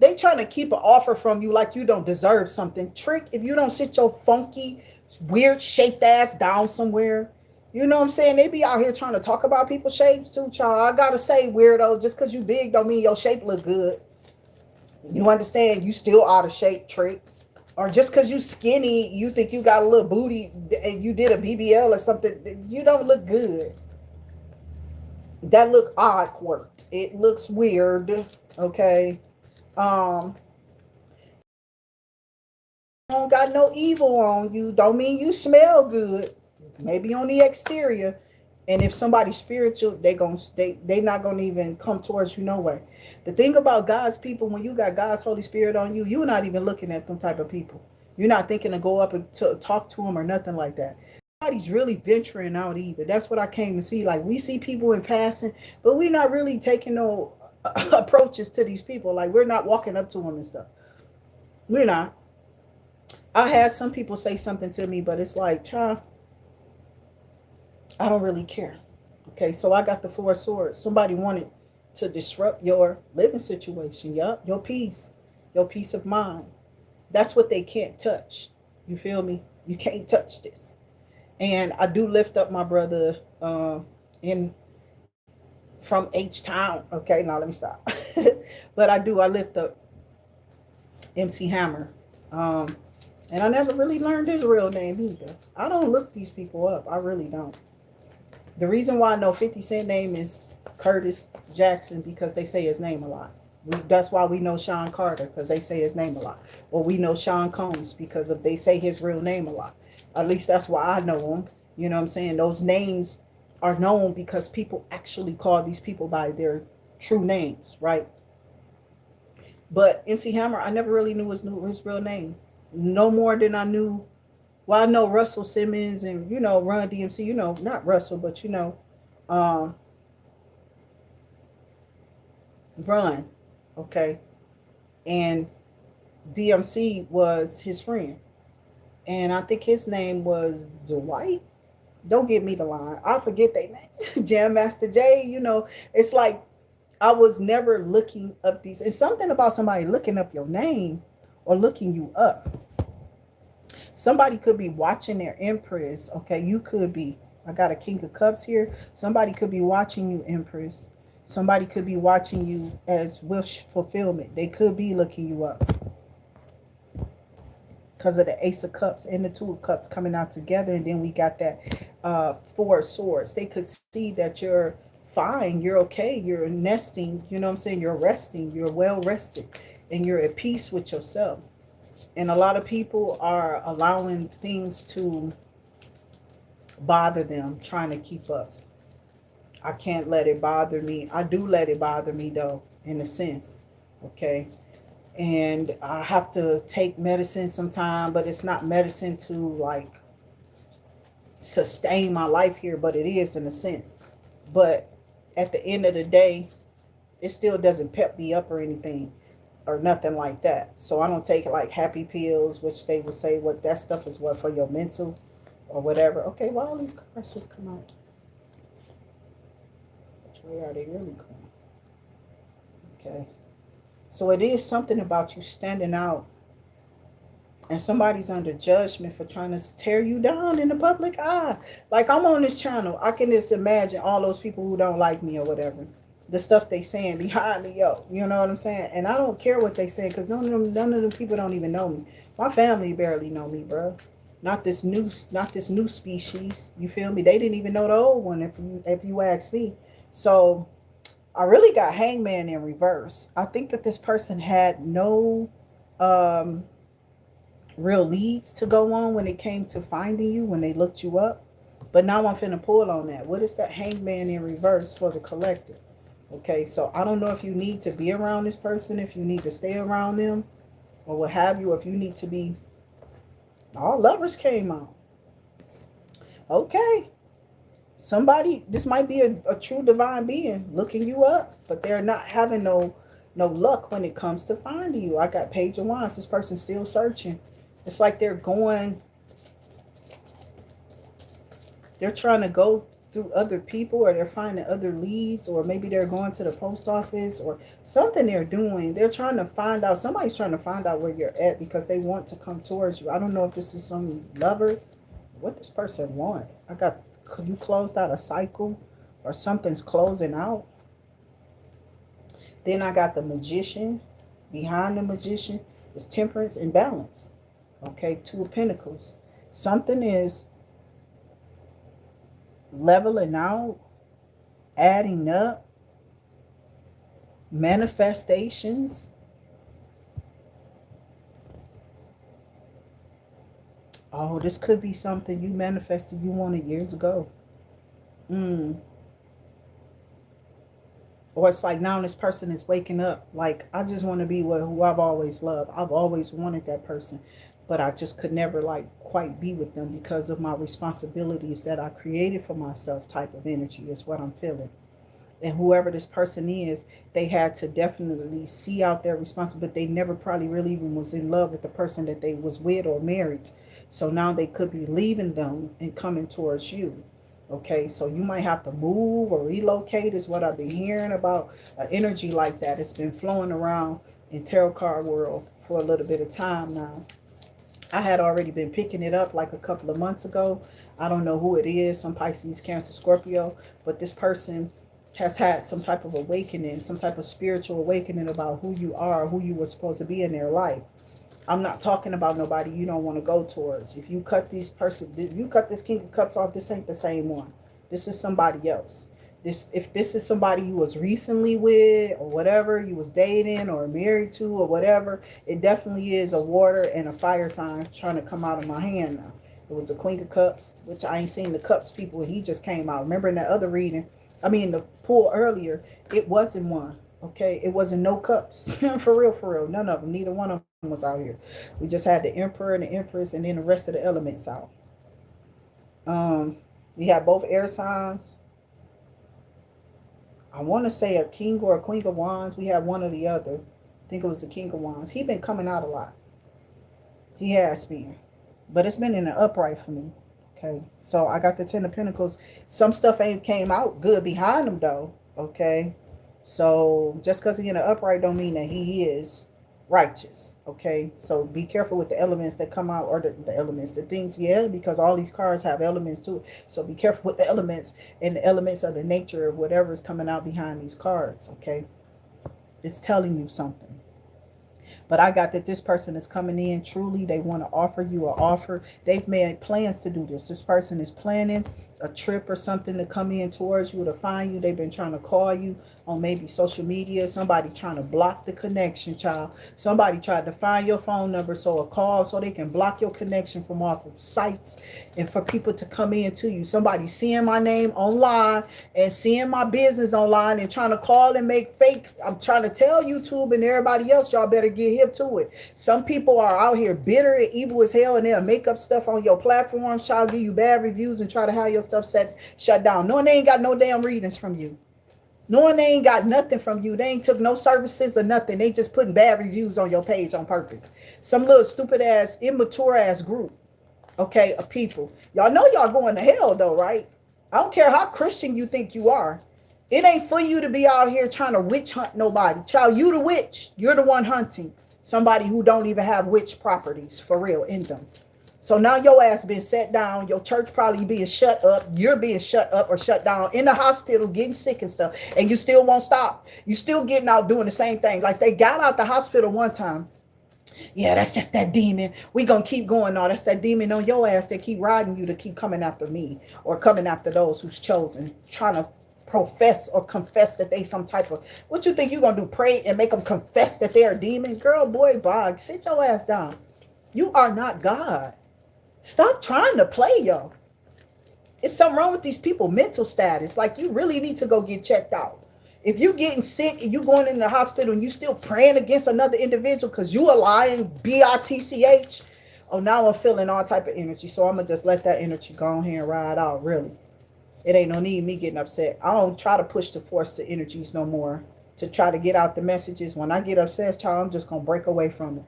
They trying to keep an offer from you like you don't deserve something. Trick, if you don't sit your funky, weird shaped ass down somewhere You know what I'm saying? They be out here trying to talk about people's shapes too, child. I gotta say, weirdo, just because you big don't mean your shape look good. You understand? You still out of shape, trick. Or just because you skinny, you think you got a little booty and you did a BBL or something, you don't look good. That look awkward. It looks weird. Okay. Um, don't got no evil on you. Don't mean you smell good. Maybe on the exterior. And if somebody's spiritual, they not gonna even come towards you no way. The thing about God's people, when you got God's Holy Spirit on you, you're not even looking at them type of people. You're not thinking to go up and to talk to them or nothing like that. Nobody's really venturing out either. That's what I came to see. Like, we see people in passing, but we're not really taking no approaches to these people. Like, we're not walking up to them and stuff. We're not. I had some people say something to me, but it's like, child, I don't really care. Okay, so I got the four swords. Somebody wanted to disrupt your living situation. Yup, your peace of mind. That's what they can't touch. You feel me? You can't touch this. And I do lift up my brother in from H Town. Okay, now let me stop. But I lift up MC Hammer. And I never really learned his real name either. I don't look these people up. I really don't. The reason why I know 50 Cent name is Curtis Jackson because they say his name a lot. That's why we know Sean Carter because they say his name a lot. Or we know Sean Combs because of they say his real name a lot. At least that's why I know him. You know what I'm saying? Those names are known because people actually call these people by their true names, right? But MC Hammer, I never really knew his real name. No more than I knew. Well, I know Russell Simmons and, Run DMC, not Russell, but, um, Run, okay? And DMC was his friend. And I think his name was Dwight. Don't give me the line. I forget their name. Jam Master Jay, it's like I was never looking up these. It's something about somebody looking up your name or looking you up. Somebody could be watching their Empress. Okay, you could be. I got a King of Cups here. Somebody could be watching you, Empress. Somebody could be watching you as wish fulfillment. They could be looking you up because of the Ace of Cups and the Two of Cups coming out together. And then we got that Four of Swords. They could see that you're fine, you're okay, you're nesting, you know what I'm saying? You're resting, you're well rested, and you're at peace with yourself. And a lot of people are allowing things to bother them, trying to keep up. I can't let it bother me. I do let it bother me, though, in a sense. Okay. And I have to take medicine sometime, but it's not medicine to, like, sustain my life here, but it is in a sense. But at the end of the day, it still doesn't pep me up or anything. Or nothing like that. So I don't take like happy pills, which they would say what that stuff is what for your mental or whatever. Okay, why all these cards just come out? Which way are they really going? Okay. So it is something about you standing out and somebody's under judgment for trying to tear you down in the public eye. Like, I'm on this channel. I can just imagine all those people who don't like me or whatever. The stuff they saying behind me, you know what I'm saying? And I don't care what they say because none of them people don't even know me. My family barely know me, bro. Not this new species. You feel me? They didn't even know the old one if you ask me. So I really got Hangman in reverse. I think that this person had no real leads to go on when it came to finding you, when they looked you up. But now I'm finna pull on that. What is that Hangman in reverse for the collective? Okay, so I don't know if you need to be around this person, if you need to stay around them, or what have you, if you need to be... All Lovers came out. Okay. Somebody, this might be a true divine being looking you up, but they're not having no luck when it comes to finding you. I got Page of Wands. This person's still searching. It's like they're trying to go through other people, or they're finding other leads, or maybe they're going to the post office or something they're doing. They're trying to find out, somebody's trying to find out where you're at because they want to come towards you. I don't know if this is some lover, what this person want. I got you closed out a cycle or something's closing out. Then I got the Magician. Behind the Magician is Temperance and Balance. Okay, Two of Pentacles. Something is leveling out, adding up, manifestations. Oh, this could be something you manifested you wanted years ago. Or it's like now this person is waking up. Like, I just want to be with who I've always loved. I've always wanted that person. But I just could never like quite be with them because of my responsibilities that I created for myself type of energy is what I'm feeling. And whoever this person is, they had to definitely see out their responsibility, but they never probably really even was in love with the person that they was with or married. So now they could be leaving them and coming towards you. Okay, so you might have to move or relocate is what I've been hearing about. An energy like that. It's been flowing around in tarot card world for a little bit of time now. I had already been picking it up like a couple of months ago. I don't know who it is, some Pisces, Cancer, Scorpio, but this person has had some type of awakening, some type of spiritual awakening about who you are, who you were supposed to be in their life. I'm not talking about nobody you don't want to go towards. If you cut this King of Cups off, this ain't the same one. This is somebody else. If this is somebody you was recently with or whatever, you was dating or married to or whatever, it definitely is a water and a fire sign trying to come out of my hand now. It was a Queen of Cups, which I ain't seen the Cups people. He just came out. Remember in that other reading, the pull earlier, it wasn't one. Okay, it wasn't no cups. For real, none of them. Neither one of them was out here. We just had the Emperor and the Empress, and then the rest of the elements out. We have both air signs. I want to say a King or a Queen of Wands. We have one or the other. I think it was the King of Wands. He been coming out a lot. He has been, but it's been in the upright for me. Okay, so I got the Ten of Pentacles. Some stuff ain't came out good behind him though. Okay. So just because he's in the upright don't mean that he is righteous. Okay, so be careful with the elements that come out, or the elements, the things, yeah, because all these cards have elements too. So be careful with the elements and the elements of the nature of whatever is coming out behind these cards. Okay, it's telling you something. But I got that this person is coming in. Truly, they want to offer you an offer. They've made plans to do this. This person is planning a trip or something to come in towards you, to find you. They've been trying to call you on maybe social media. Somebody trying to block the connection, child. Somebody tried to find your phone number, so a call so they can block your connection from off of sites and for people to come in to you. Somebody seeing my name online and seeing my business online and trying to call and make fake. I'm trying to tell YouTube and everybody else, y'all better get hip to it. Some people are out here bitter and evil as hell, and they'll make up stuff on your platforms, try to give you bad reviews and try to have your stuff shut down, knowing they ain't got no damn readings from you, knowing they ain't got nothing from you. They ain't took no services or nothing. They just putting bad reviews on your page on purpose. Some little stupid ass, immature ass group, okay, of people. Y'all know y'all going to hell though, right? I don't care how Christian you think you are. It ain't for you to be out here trying to witch hunt nobody. Child, you the witch. You're the one hunting somebody who don't even have witch properties for real in them. So now your ass been set down. Your church probably being shut up. You're being shut up or shut down in the hospital, getting sick and stuff. And you still won't stop. You still getting out doing the same thing. Like they got out the hospital one time. Yeah, that's just that demon. We gonna keep going. No, that's that demon on your ass that keep riding you to keep coming after me or coming after those who's chosen, trying to profess or confess that they some type of, what you think you gonna do, pray and make them confess that they're a demon? Girl, boy, bye, sit your ass down. You are not God. Stop trying to play, yo. It's something wrong with these people mental status. Like, you really need to go get checked out. If you getting sick and you going in the hospital and you still praying against another individual because you a lying bitch. Oh, now I'm feeling all type of energy, so I'm gonna just let that energy go on here and ride out. Really, it ain't no need me getting upset. I don't try to push the force the energies no more to try to get out the messages. When I get upset, child, I'm just gonna break away from it.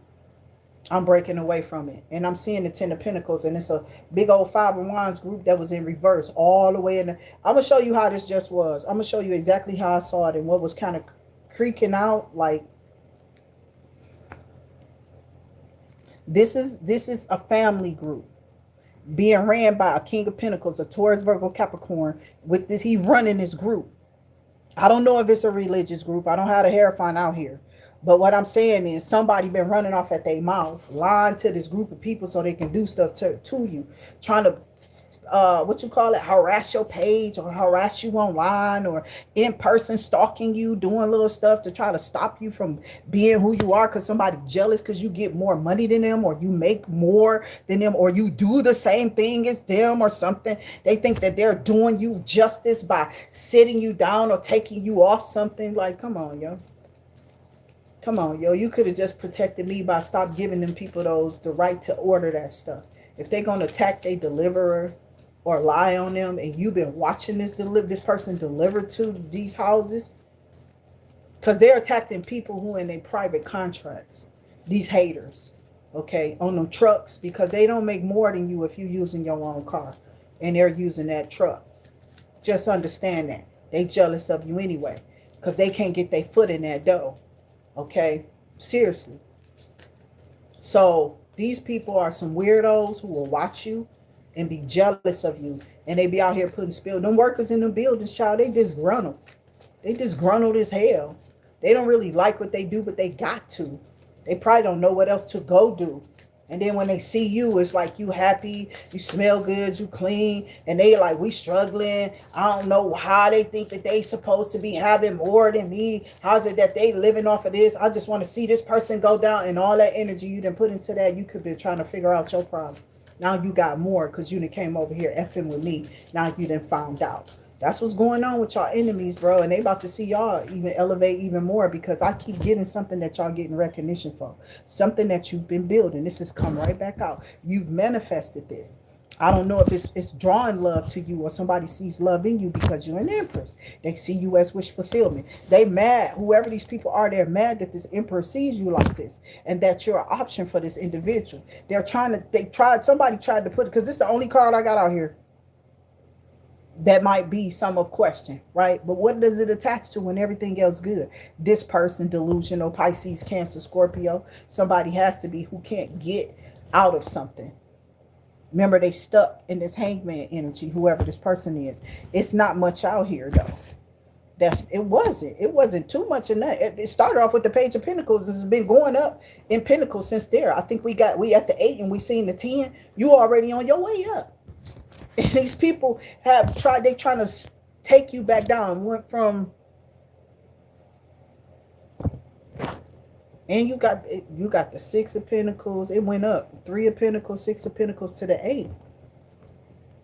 I'm breaking away from it. And I'm seeing the Ten of Pentacles, and it's a big old Five of Wands group that was in reverse all the way in. I'm going to show you how this just was. I'm going to show you exactly how I saw it and what was kind of creaking out. Like, this is a family group. being ran by a King of Pentacles, a Taurus, Virgo, Capricorn. With this, he running this group. I don't know if it's a religious group. I don't have the Hierophant out here. But what I'm saying is somebody been running off at their mouth, lying to this group of people so they can do stuff to you, trying to what you call it, harass your page or harass you online or in person, stalking you, doing little stuff to try to stop you from being who you are because somebody jealous because you get more money than them or you make more than them or you do the same thing as them or something. They think that they're doing you justice by sitting you down or taking you off something. Like, come on, yo. Come on, yo. You could have just protected me by stop giving them people the right to order that stuff. If they're going to attack their deliverer or lie on them and you've been watching this person deliver to these houses, because they're attacking people who in their private contracts, these haters, okay, on them trucks, because they don't make more than you if you're using your own car and they're using that truck. Just understand that. They jealous of you anyway because they can't get their foot in that dough, okay? Seriously. So these people are some weirdos who will watch you and be jealous of you. And they be out here putting spill. Them workers in the buildings, child, they disgruntled. They disgruntled as hell. They don't really like what they do, but they got to. They probably don't know what else to go do. And then when they see you, it's like you happy, you smell good, you clean. And they like, we struggling. I don't know how they think that they supposed to be having more than me. How's it that they living off of this? I just want to see this person go down. And all that energy you done put into that, you could be trying to figure out your problem. Now you got more because you done came over here effing with me. Now you done found out. That's what's going on with y'all enemies, bro. And they about to see y'all even elevate even more because I keep getting something that y'all getting recognition for. Something that you've been building. This has come right back out. You've manifested this. I don't know if it's drawing love to you or somebody sees love in you because you're an empress. They see you as wish fulfillment. They mad. Whoever these people are, they're mad that this emperor sees you like this and that you're an option for this individual. Somebody tried to put it, because this is the only card I got out here that might be some of question, right? But what does it attach to when everything else good? This person, delusional, Pisces, Cancer, Scorpio. Somebody has to be who can't get out of something. Remember, they stuck in this hangman energy, whoever this person is. It's not much out here, though. It wasn't too much in that. It started off with the Page of Pentacles. This has been going up in Pentacles since there. I think we at the 8 and we seen the 10. You already on your way up. And these people they're trying to take you back down. Went from, and you got the 6 of Pentacles. It went up. 3 of Pentacles, 6 of Pentacles to the 8.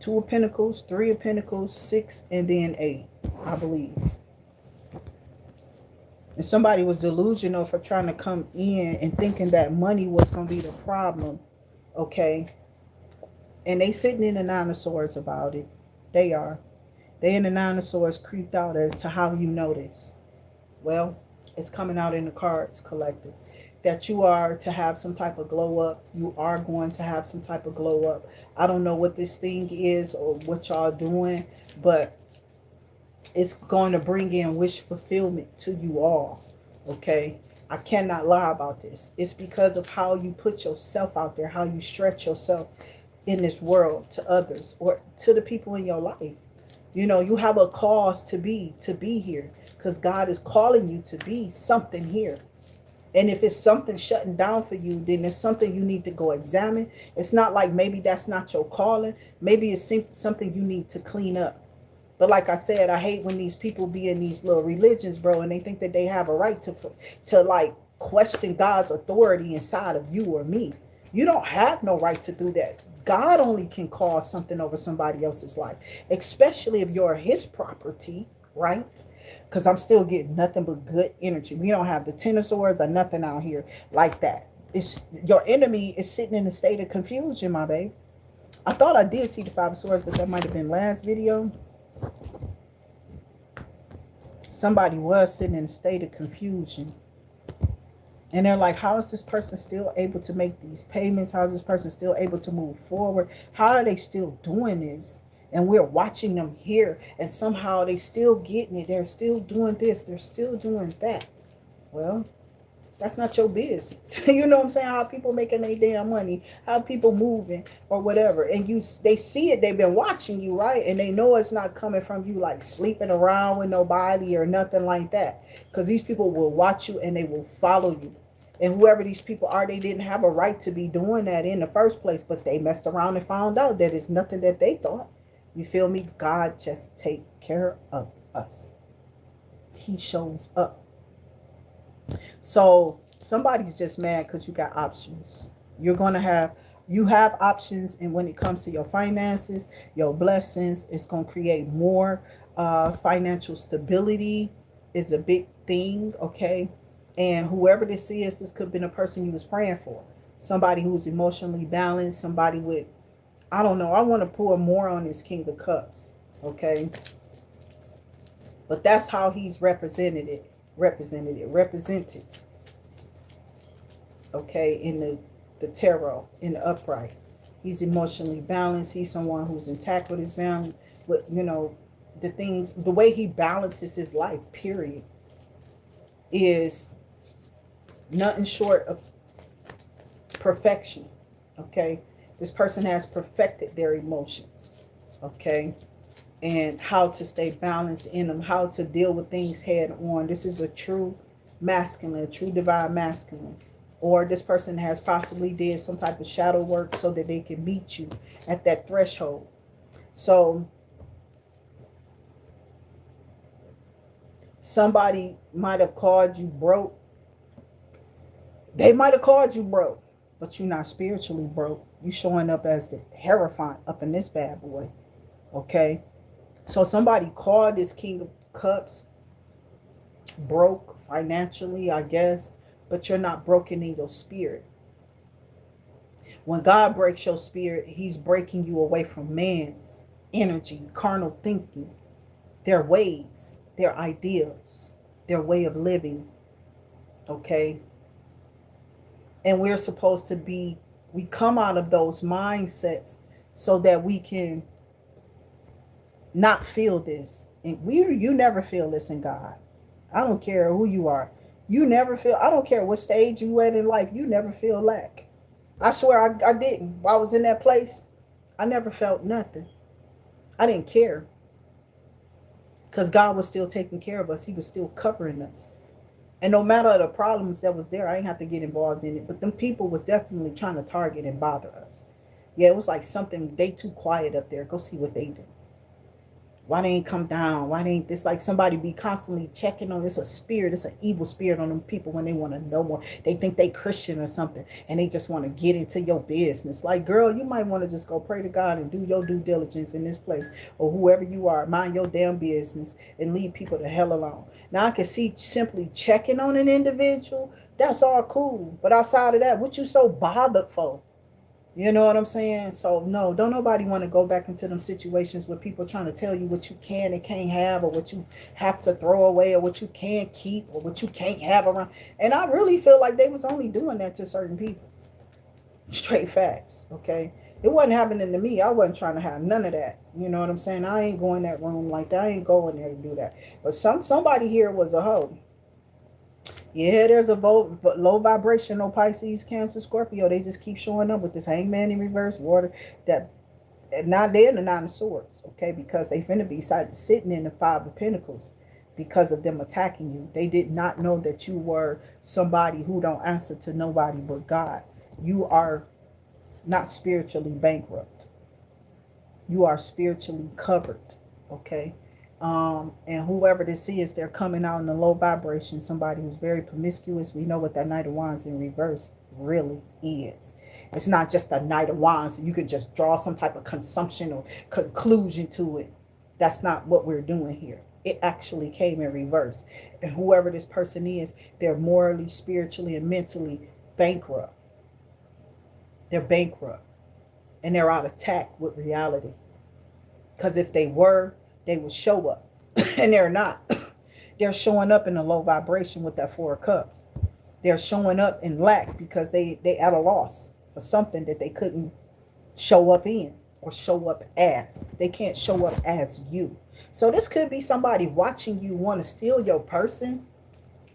2 of Pentacles, 3 of Pentacles, 6, and then 8, I believe. And somebody was delusional for trying to come in and thinking that money was going to be the problem, okay? And they sitting in the 9 of Swords about it. They are. They in the 9 of Swords creeped out as to how you know this. Well, it's coming out in the cards collective. That you are to have some type of glow up. You are going to have some type of glow up. I don't know what this thing is or what y'all doing, but it's going to bring in wish fulfillment to you all. Okay? I cannot lie about this. It's because of how you put yourself out there, how you stretch yourself in this world to others or to the people in your life. You know, you have a cause to be here because God is calling you to be something here. And if it's something shutting down for you, then it's something you need to go examine. It's not like maybe that's not your calling. Maybe it's something you need to clean up. But like I said, I hate when these people be in these little religions, bro, and they think that they have a right to like question God's authority inside of you or me. You don't have no right to do that. God only can cause something over somebody else's life, especially if you're his property, right? Because I'm still getting nothing but good energy. We don't have the 10 of Swords or nothing out here like that. It's your enemy is sitting in a state of confusion, my babe. I thought I did see the 5 of Swords, but that might have been last video. Somebody was sitting in a state of confusion. And they're like, how is this person still able to make these payments? How is this person still able to move forward? How are they still doing this? And we're watching them here. And somehow they still getting it. They're still doing this. They're still doing that. Well, That's not your business. You know what I'm saying? How people making their damn money, how people moving or whatever. And they see it, they've been watching you, right? And they know it's not coming from you like sleeping around with nobody or nothing like that. Because these people will watch you and they will follow you. And whoever these people are, they didn't have a right to be doing that in the first place, but they messed around and found out that it's nothing that they thought. You feel me? God just take care of us. He shows up. So somebody's just mad because you got options. You have options, and when it comes to your finances, your blessings, it's going to create more financial stability is a big thing, okay? And whoever this is, this could have been a person you was praying for. Somebody who's emotionally balanced, somebody with, I don't know, I want to pour more on this King of Cups, okay? But that's how he's represented, okay, in the tarot, in the upright. He's emotionally balanced. He's someone who's intact with his balance, with, you know, the way he balances his life, period, is nothing short of perfection, okay? This person has perfected their emotions, okay? And how to stay balanced in them, how to deal with things head on. This is a true masculine, a true divine masculine. Or this person has possibly did some type of shadow work so that they can meet you at that threshold. So somebody might have called you broke. They might have called you broke, but you're not spiritually broke. You showing up as the Hierophant up in this bad boy, okay? So somebody called this King of Cups broke financially, I guess, but you're not broken in your spirit. When God breaks your spirit, he's breaking you away from man's energy, carnal thinking, their ways, their ideals, their way of living, okay? And we're supposed to we come out of those mindsets so that we can not feel this. And you never feel this in God. I don't care who you are. You never feel, I don't care what stage you at in life, you never feel lack. I swear I didn't. While I was in that place, I never felt nothing. I didn't care. Because God was still taking care of us. He was still covering us. And no matter the problems that was there, I didn't have to get involved in it. But them people was definitely trying to target and bother us. Yeah, it was like something, they too quiet up there. Go see what they do. Why they ain't come down? Why they ain't this? Like somebody be constantly checking on. It's a spirit. It's an evil spirit on them people when they want to know more. They think they Christian or something, and they just want to get into your business. Like, girl, you might want to just go pray to God and do your due diligence in this place, or whoever you are, mind your damn business and leave people the hell alone. Now I can see simply checking on an individual. That's all cool, but outside of that, what you so bothered for? You know what I'm saying? So no, don't nobody want to go back into them situations where people trying to tell you what you can and can't have, or what you have to throw away, or what you can't keep, or what you can't have around. And I really feel like they was only doing that to certain people. Straight facts, okay? It wasn't happening to me. I wasn't trying to have none of that. You know what I'm saying? I ain't going that room like that. I ain't going there to do that. But somebody here was a hoe. Yeah, there's a low vibrational Pisces, Cancer, Scorpio. They just keep showing up with this hangman in reverse, water. That not they're in the Nine of Swords, okay? Because they finna be sitting in the Five of Pentacles because of them attacking you. They did not know that you were somebody who don't answer to nobody but God. You are not spiritually bankrupt. You are spiritually covered, okay? And whoever this is, they're coming out in a low vibration, somebody who's very promiscuous. We know what that Knight of Wands in reverse really is. It's not just a Knight of Wands. You can just draw some type of consumption or conclusion to it. That's not what we're doing here. It actually came in reverse. And whoever this person is, they're morally, spiritually, and mentally bankrupt. They're bankrupt. And they're out of tact with reality. Because if they were, they would show up. And they're not. They're showing up in a low vibration with that Four of Cups. They're showing up in lack because they at a loss for something that they couldn't show up in or show up as. They can't show up as you. So this could be somebody watching you want to steal your person.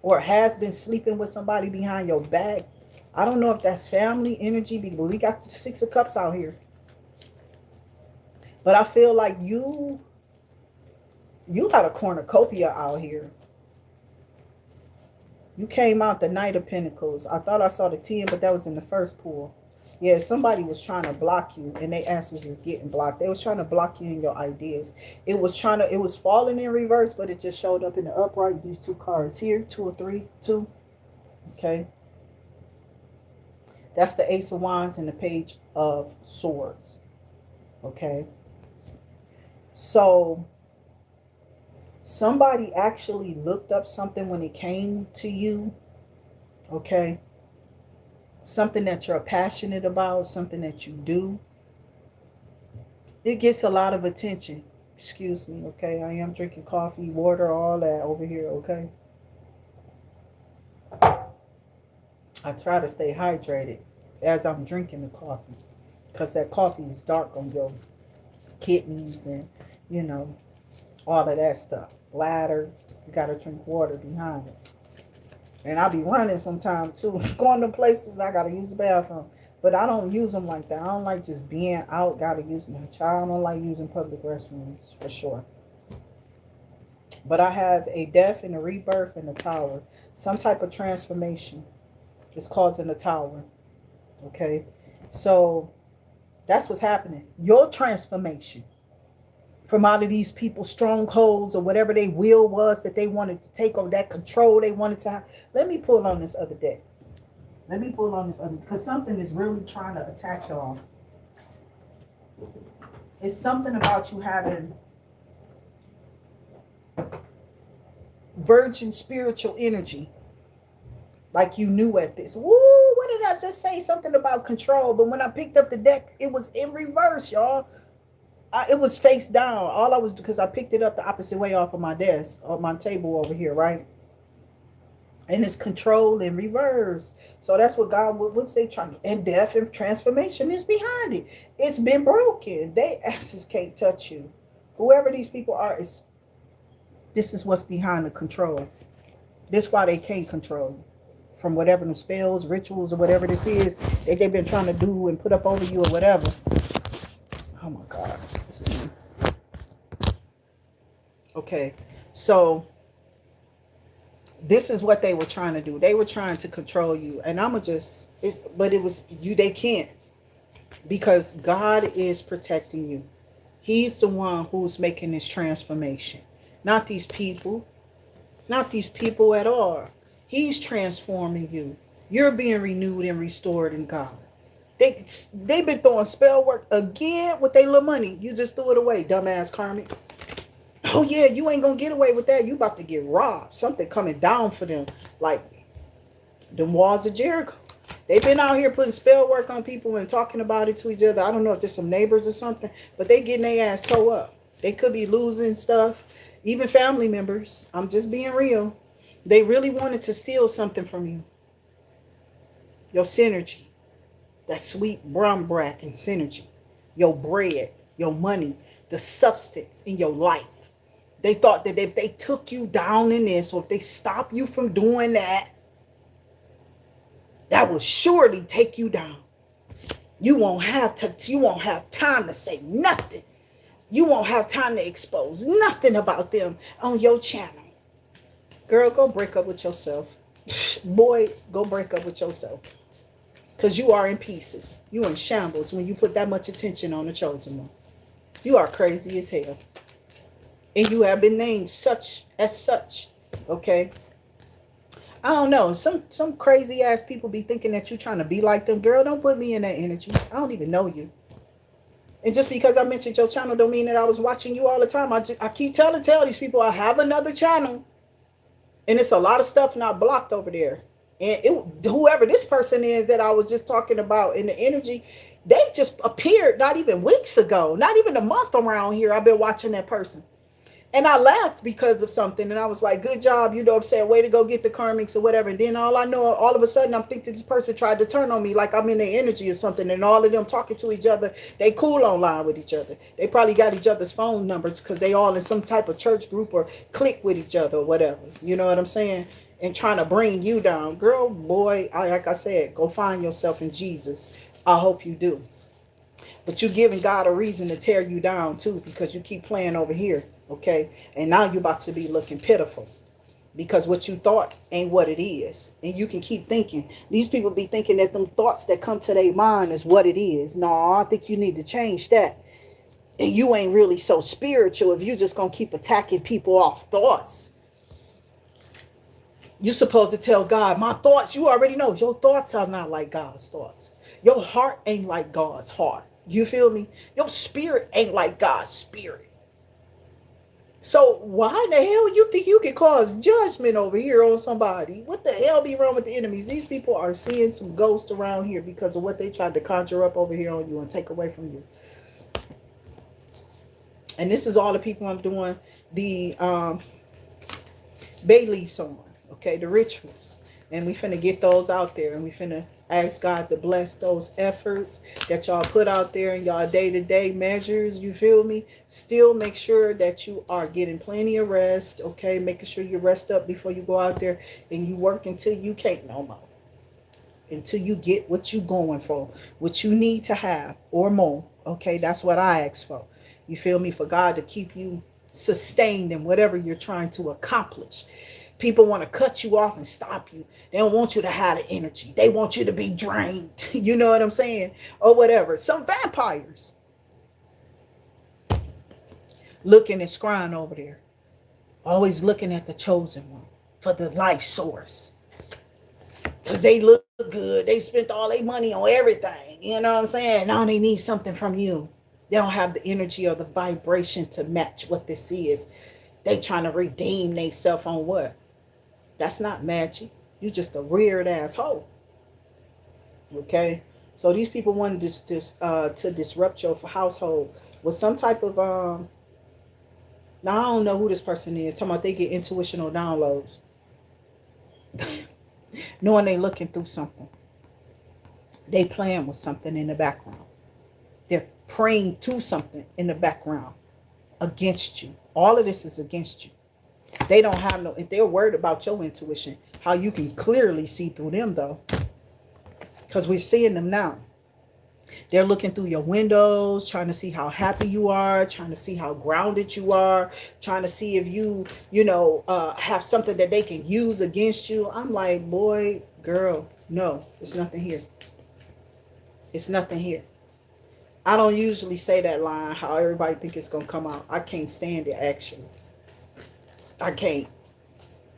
or has been sleeping with somebody behind your back. I don't know if that's family energy, but we got the Six of Cups out here. But I feel like you got a cornucopia out here. You came out the Knight of Pentacles. I thought I saw the 10, but that was in the first pool. Yeah, somebody was trying to block you, and their asses is getting blocked. They was trying to block you in your ideas. It was falling in reverse, but it just showed up in the upright. These two cards here, 2 or 3, 2. Okay. That's the Ace of Wands and the Page of Swords. Okay. So somebody actually looked up something when it came to you. Okay. Something that you're passionate about, something that you do. It gets a lot of attention. Excuse me, okay? I am drinking coffee, water, all that over here, okay? I try to stay hydrated as I'm drinking the coffee, because that coffee is dark on your kidneys and, you know, all of that stuff. Bladder, you got to drink water behind it. And I be running sometimes too, going to places and I got to use the bathroom. But I don't use them like that. I don't like just being out, got to use my child. I don't like using public restrooms, for sure. But I have a death and a rebirth in the tower. Some type of transformation is causing the tower. Okay? So that's what's happening. Your transformation from out of these people's strongholds or whatever their will was that they wanted to take over, that control they wanted to have. Let me pull on this other deck. Let me pull on this other, because something is really trying to attack y'all. It's something about you having virgin spiritual energy. Like you knew at this. Woo, what did I just say? Something about control. But when I picked up the deck, it was in reverse, y'all. It was face down. All I was, because I picked it up the opposite way off of my desk, or my table over here, right? And it's control in reverse. So that's what God, what's they trying to, and death and transformation is behind it. It's been broken. They asses can't touch you. Whoever these people are, this is what's behind the control. This is why they can't control you. From whatever the spells, rituals, or whatever this is that they've been trying to do and put up over you or whatever. Oh my God. Okay, so this is what they were trying to do. They were trying to control you. And I'ma just, but it was you, they can't. Because God is protecting you. He's the one who's making this transformation. Not these people. Not these people at all. He's transforming you. You're being renewed and restored in God. They've been throwing spell work again with their little money. You just threw it away, dumbass karmic. Oh yeah, you ain't gonna get away with that. You about to get robbed. Something coming down for them. Like them walls of Jericho. They've been out here putting spell work on people and talking about it to each other. I don't know if there's some neighbors or something, but they getting their ass toe up. They could be losing stuff. Even family members. I'm just being real. They really wanted to steal something from you. Your synergy. That sweet brown brack and synergy. Your bread. Your money. The substance in your life. They thought that if they took you down in this, or if they stop you from doing that, that will surely take you down. You won't have time to say nothing. You won't have time to expose nothing about them on your channel. Girl, go break up with yourself. Boy, go break up with yourself. Because you are in pieces. You in shambles when you put that much attention on the chosen one. You are crazy as hell. And you have been named such. Okay? I don't know. Some crazy ass people be thinking that you're trying to be like them. Girl, don't put me in that energy. I don't even know you. And just because I mentioned your channel don't mean that I was watching you all the time. I keep tell these people I have another channel. And it's a lot of stuff not blocked over there. And whoever this person is that I was just talking about in the energy, they just appeared not even weeks ago. Not even a month around here. I've been watching that person. And I laughed because of something. And I was like, good job. You know what I'm saying? Way to go get the karmics or whatever. And then all I know, all of a sudden, I'm thinking this person tried to turn on me like I'm in their energy or something. And all of them talking to each other. They cool online with each other. They probably got each other's phone numbers because they all in some type of church group or click with each other or whatever. You know what I'm saying? and trying to bring you down. Girl, boy, like I said, go find yourself in Jesus. I hope you do. But you're giving God a reason to tear you down too, because you keep playing over here, okay? And now you're about to be looking pitiful because what you thought ain't what it is. And you can keep thinking. These people be thinking that them thoughts that come to their mind is what it is. No, I think you need to change that. And you ain't really so spiritual if you just gonna keep attacking people off thoughts. You're supposed to tell God, my thoughts, you already know, your thoughts are not like God's thoughts. Your heart ain't like God's heart. You feel me? Your spirit ain't like God's spirit. So why the hell you think you can cause judgment over here on somebody? What the hell be wrong with the enemies? These people are seeing some ghosts around here because of what they tried to conjure up over here on you and take away from you. And this is all the people I'm doing the bay leaves on, okay, the rituals. And we finna get those out there, and we finna ask God to bless those efforts that y'all put out there in y'all day-to-day measures. You feel me? Still make sure that you are getting plenty of rest, okay? Making sure you rest up before you go out there, and you work until you can't no more. Until you get what you going for, what you need to have or more, okay? That's what I ask for. You feel me? For God to keep you sustained in whatever you're trying to accomplish. People want to cut you off and stop you. They don't want you to have the energy. They want you to be drained. You know what I'm saying? Or whatever. Some vampires looking and scrying over there. Always looking at the chosen one for the life source. Because they look good. They spent all their money on everything. You know what I'm saying? Now they need something from you. They don't have the energy or the vibration to match what this is. They trying to redeem themselves on what? That's not magic. You just a weird asshole. Okay? So these people wanted to disrupt your household with some type of now I don't know who this person is. Talking about they get intuitional downloads. Knowing they looking through something. They playing with something in the background. They're praying to something in the background against you. All of this is against you. They don't have no, if they're worried about your intuition, how you can clearly see through them though. Because we're seeing them now. They're looking through your windows, trying to see how happy you are, trying to see how grounded you are, trying to see if you have something that they can use against you. I'm like, boy, girl, no, it's nothing here. It's nothing here. I don't usually say that line, how everybody think it's going to come out. I can't stand it, actually. I can't.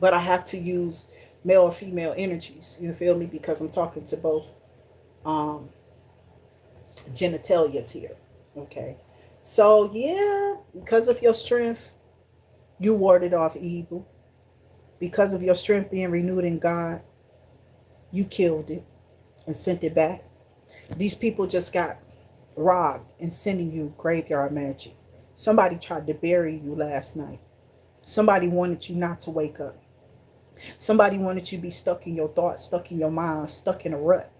But I have to use male or female energies, you feel me? Because I'm talking to both genitalias here, okay? So, yeah, because of your strength, you warded off evil. Because of your strength being renewed in God, you killed it and sent it back. These people just got robbed and sending you graveyard magic. Somebody tried to bury you last night. Somebody wanted you not to wake up. Somebody wanted you to be stuck in your thoughts, stuck in your mind, stuck in a rut.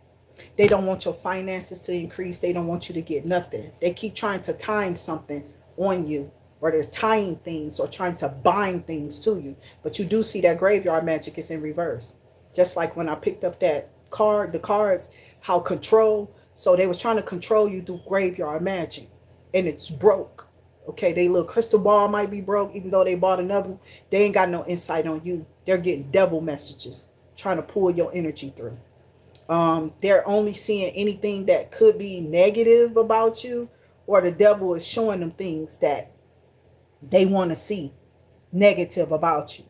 They don't want your finances to increase. They don't want you to get nothing. They keep trying to time something on you, or they're tying things or trying to bind things to you. But you do see that graveyard magic is in reverse. Just like when I picked up that card, the cards, how control. So they was trying to control you through graveyard magic, and it's broke. Okay, they little crystal ball might be broke, even though they bought another one. They ain't got no insight on you. They're getting devil messages, trying to pull your energy through. They're only seeing anything that could be negative about you, or the devil is showing them things that they want to see negative about you.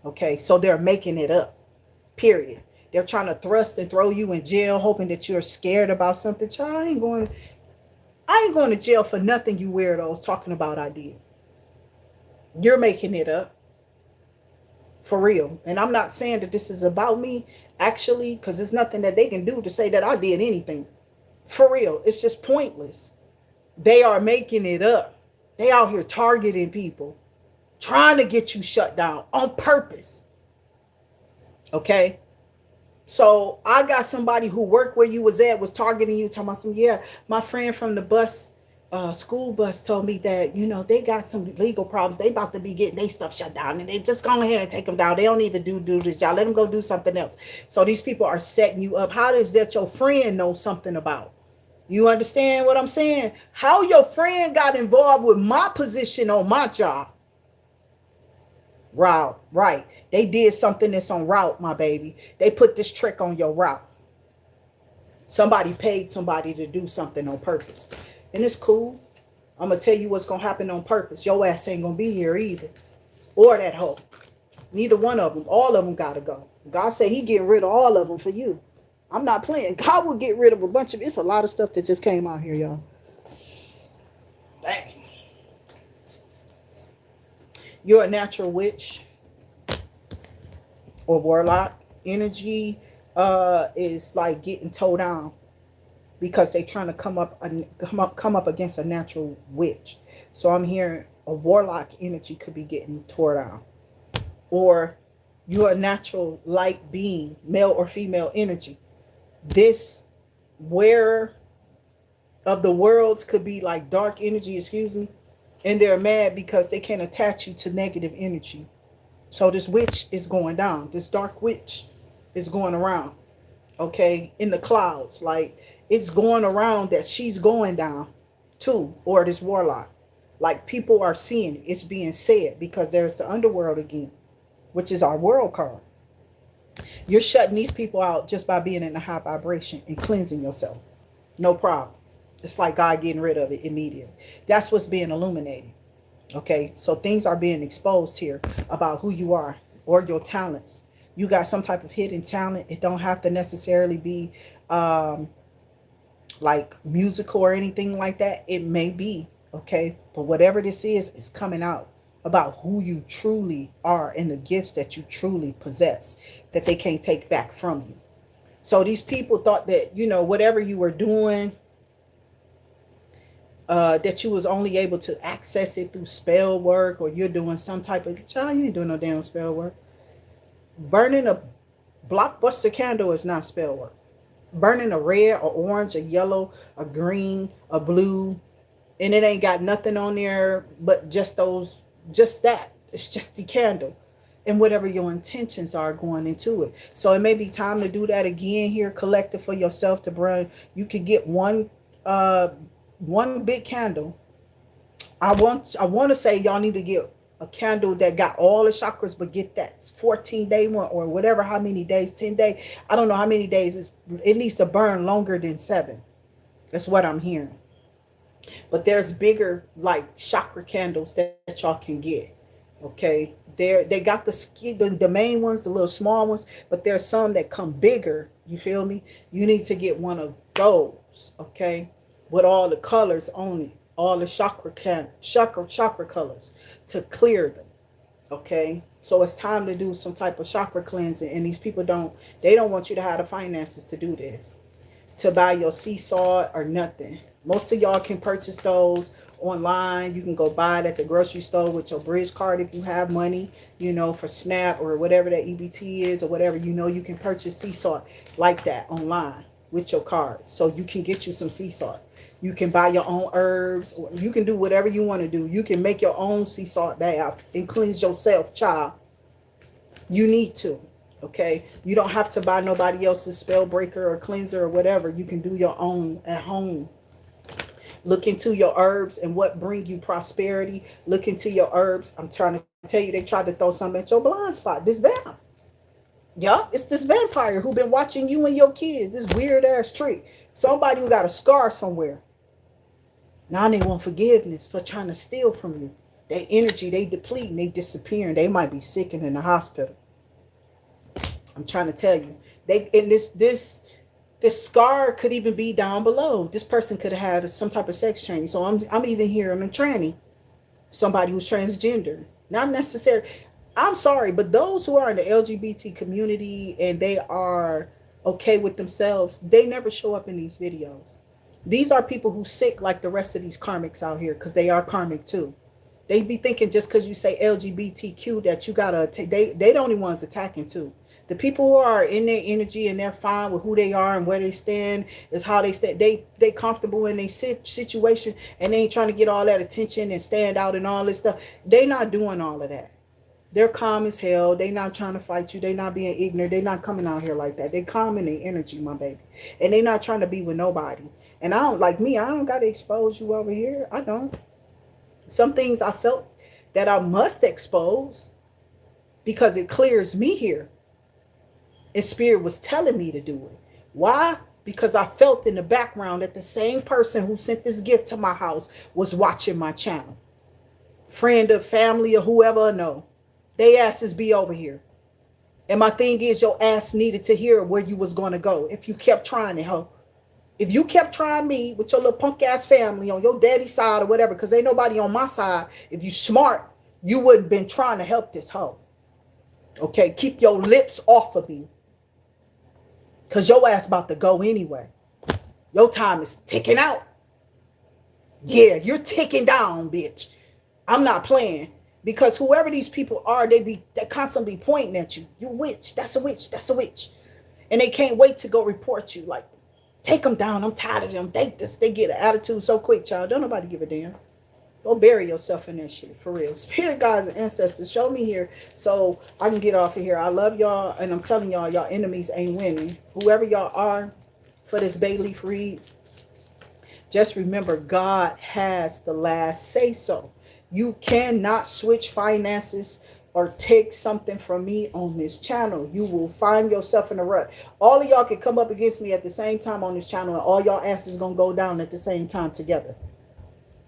Okay, so they're making it up, period. They're trying to thrust and throw you in jail, hoping that you're scared about something. Child, I ain't going to jail for nothing you weirdos talking about I did. You're making it up. For real. And I'm not saying that this is about me, actually, because there's nothing that they can do to say that I did anything. For real. It's just pointless. They are making it up. They out here targeting people, trying to get you shut down on purpose. Okay? So I got somebody who worked where you was at, was targeting you, talking about some, yeah, my friend from the bus school bus told me that, you know, they got some legal problems. They about to be getting their stuff shut down, and they just go ahead and take them down. They don't even do this. Y'all let them go do something else. So these people are setting you up. How does that your friend know something about? You understand what I'm saying? How your friend got involved with my position on my job? Route, right. They did something that's on route, my baby. They put this trick on your route. Somebody paid somebody to do something on purpose. And it's cool. I'm going to tell you what's going to happen on purpose. Your ass ain't going to be here either. Or that hoe. Neither one of them. All of them got to go. God said he getting rid of all of them for you. I'm not playing. God will get rid of a bunch of... It's a lot of stuff that just came out here, y'all. Dang. You're a natural witch or warlock. Energy is like getting towed down because they trying to come up against a natural witch. So I'm hearing a warlock energy could be getting tore down. Or you're a natural light being, male or female energy. This wearer of the worlds could be like dark energy, excuse me, and they're mad because they can't attach you to negative energy. So this witch is going down. This dark witch is going around, okay, in the clouds. Like, it's going around that she's going down too, or this warlock. Like, people are seeing it. It's being said because there's the underworld again, which is our world card. You're shutting these people out just by being in a high vibration and cleansing yourself. No problem. It's like God getting rid of it immediately. That's what's being illuminated. Okay, so things are being exposed here about who you are or your talents. You got some type of hidden talent. It don't have to necessarily be like musical or anything like that. It may be, okay? But whatever this is coming out about who you truly are and the gifts that you truly possess that they can't take back from you. So these people thought that, you know, whatever you were doing, that you was only able to access it through spell work, or you're doing some type of... Child, you ain't doing no damn spell work. Burning a blockbuster candle is not spell work. Burning a red, or orange, a yellow, a green, a blue, and it ain't got nothing on there but just those, just that. It's just the candle and whatever your intentions are going into it. So it may be time to do that again here, collective, for yourself to burn. You could get one big candle. I want to say y'all need to get a candle that got all the chakras, but get that 14-day one, or whatever, how many days, 10 days. I don't know how many days. It needs to burn longer than 7. That's what I'm hearing. But there's bigger, like, chakra candles that y'all can get. Okay, they got the main ones, the little small ones, but there's some that come bigger. You feel me? You need to get one of those, okay, with all the colors on it, all the chakra colors, to clear them. Okay, so it's time to do some type of chakra cleansing, and these people don't want you to have the finances to do this, to buy your sea salt or nothing. Most of y'all can purchase those online. You can go buy it at the grocery store with your bridge card if you have money, you know, for SNAP or whatever that EBT is, or whatever, you know, you can purchase sea salt like that online with your card. So you can get you some sea salt. You can buy your own herbs, or you can do whatever you want to do. You can make your own sea salt bath and cleanse yourself, child. You need to. Okay, you don't have to buy nobody else's spell breaker or cleanser or whatever. You can do your own at home. Look into your herbs and what bring you prosperity. Look into your herbs. I'm trying to tell you, they tried to throw something at your blind spot. This vamp. Yeah, it's this vampire who been watching you and your kids. This weird ass trick. Somebody who got a scar somewhere. Now they want forgiveness for trying to steal from you. Their energy, they depleting, they disappearing. They might be sick and in the hospital. I'm trying to tell you, this scar could even be down below. This person could have had some type of sex change. So I'm even hearing a tranny, somebody who's transgender. Not necessarily. I'm sorry, but those who are in the LGBT community and they are okay with themselves, they never show up in these videos. These are people who sick like the rest of these karmics out here, because they are karmic too. They be thinking just because you say LGBTQ that you gotta they the only ones attacking too. The people who are in their energy and they're fine with who they are and where they stand is how they stand. They comfortable in their situation, and they ain't trying to get all that attention and stand out and all this stuff. They not doing all of that. They're calm as hell. They not trying to fight you. They not being ignorant. They not coming out here like that. They calm in their energy, my baby. And they not trying to be with nobody. And I don't, like me, I don't got to expose you over here. I don't. Some things I felt that I must expose because it clears me here. And Spirit was telling me to do it. Why? Because I felt in the background that the same person who sent this gift to my house was watching my channel. Friend or family or whoever I know. They asses be over here. And my thing is, your ass needed to hear where you was going to go if you kept trying it, ho. If you kept trying me with your little punk ass family on your daddy's side or whatever, because ain't nobody on my side, if you smart, you wouldn't been trying to help this hoe. Okay, keep your lips off of me. Because your ass about to go anyway. Your time is ticking out. Yeah, you're ticking down, bitch. I'm not playing. Because whoever these people are, they constantly pointing at you. You witch. That's a witch. That's a witch. And they can't wait to go report you. Like, take them down. I'm tired of them. They get an attitude so quick, child. Don't nobody give a damn. Go bury yourself in that shit, for real. Spirit guides and ancestors, show me here so I can get off of here. I love y'all, and I'm telling y'all, y'all enemies ain't winning. Whoever y'all are for this Bayleaf read, just remember God has the last say-so. You cannot switch finances or take something from me on this channel. You will find yourself in a rut. All of y'all can come up against me at the same time on this channel, and all y'all asses gonna go down at the same time together.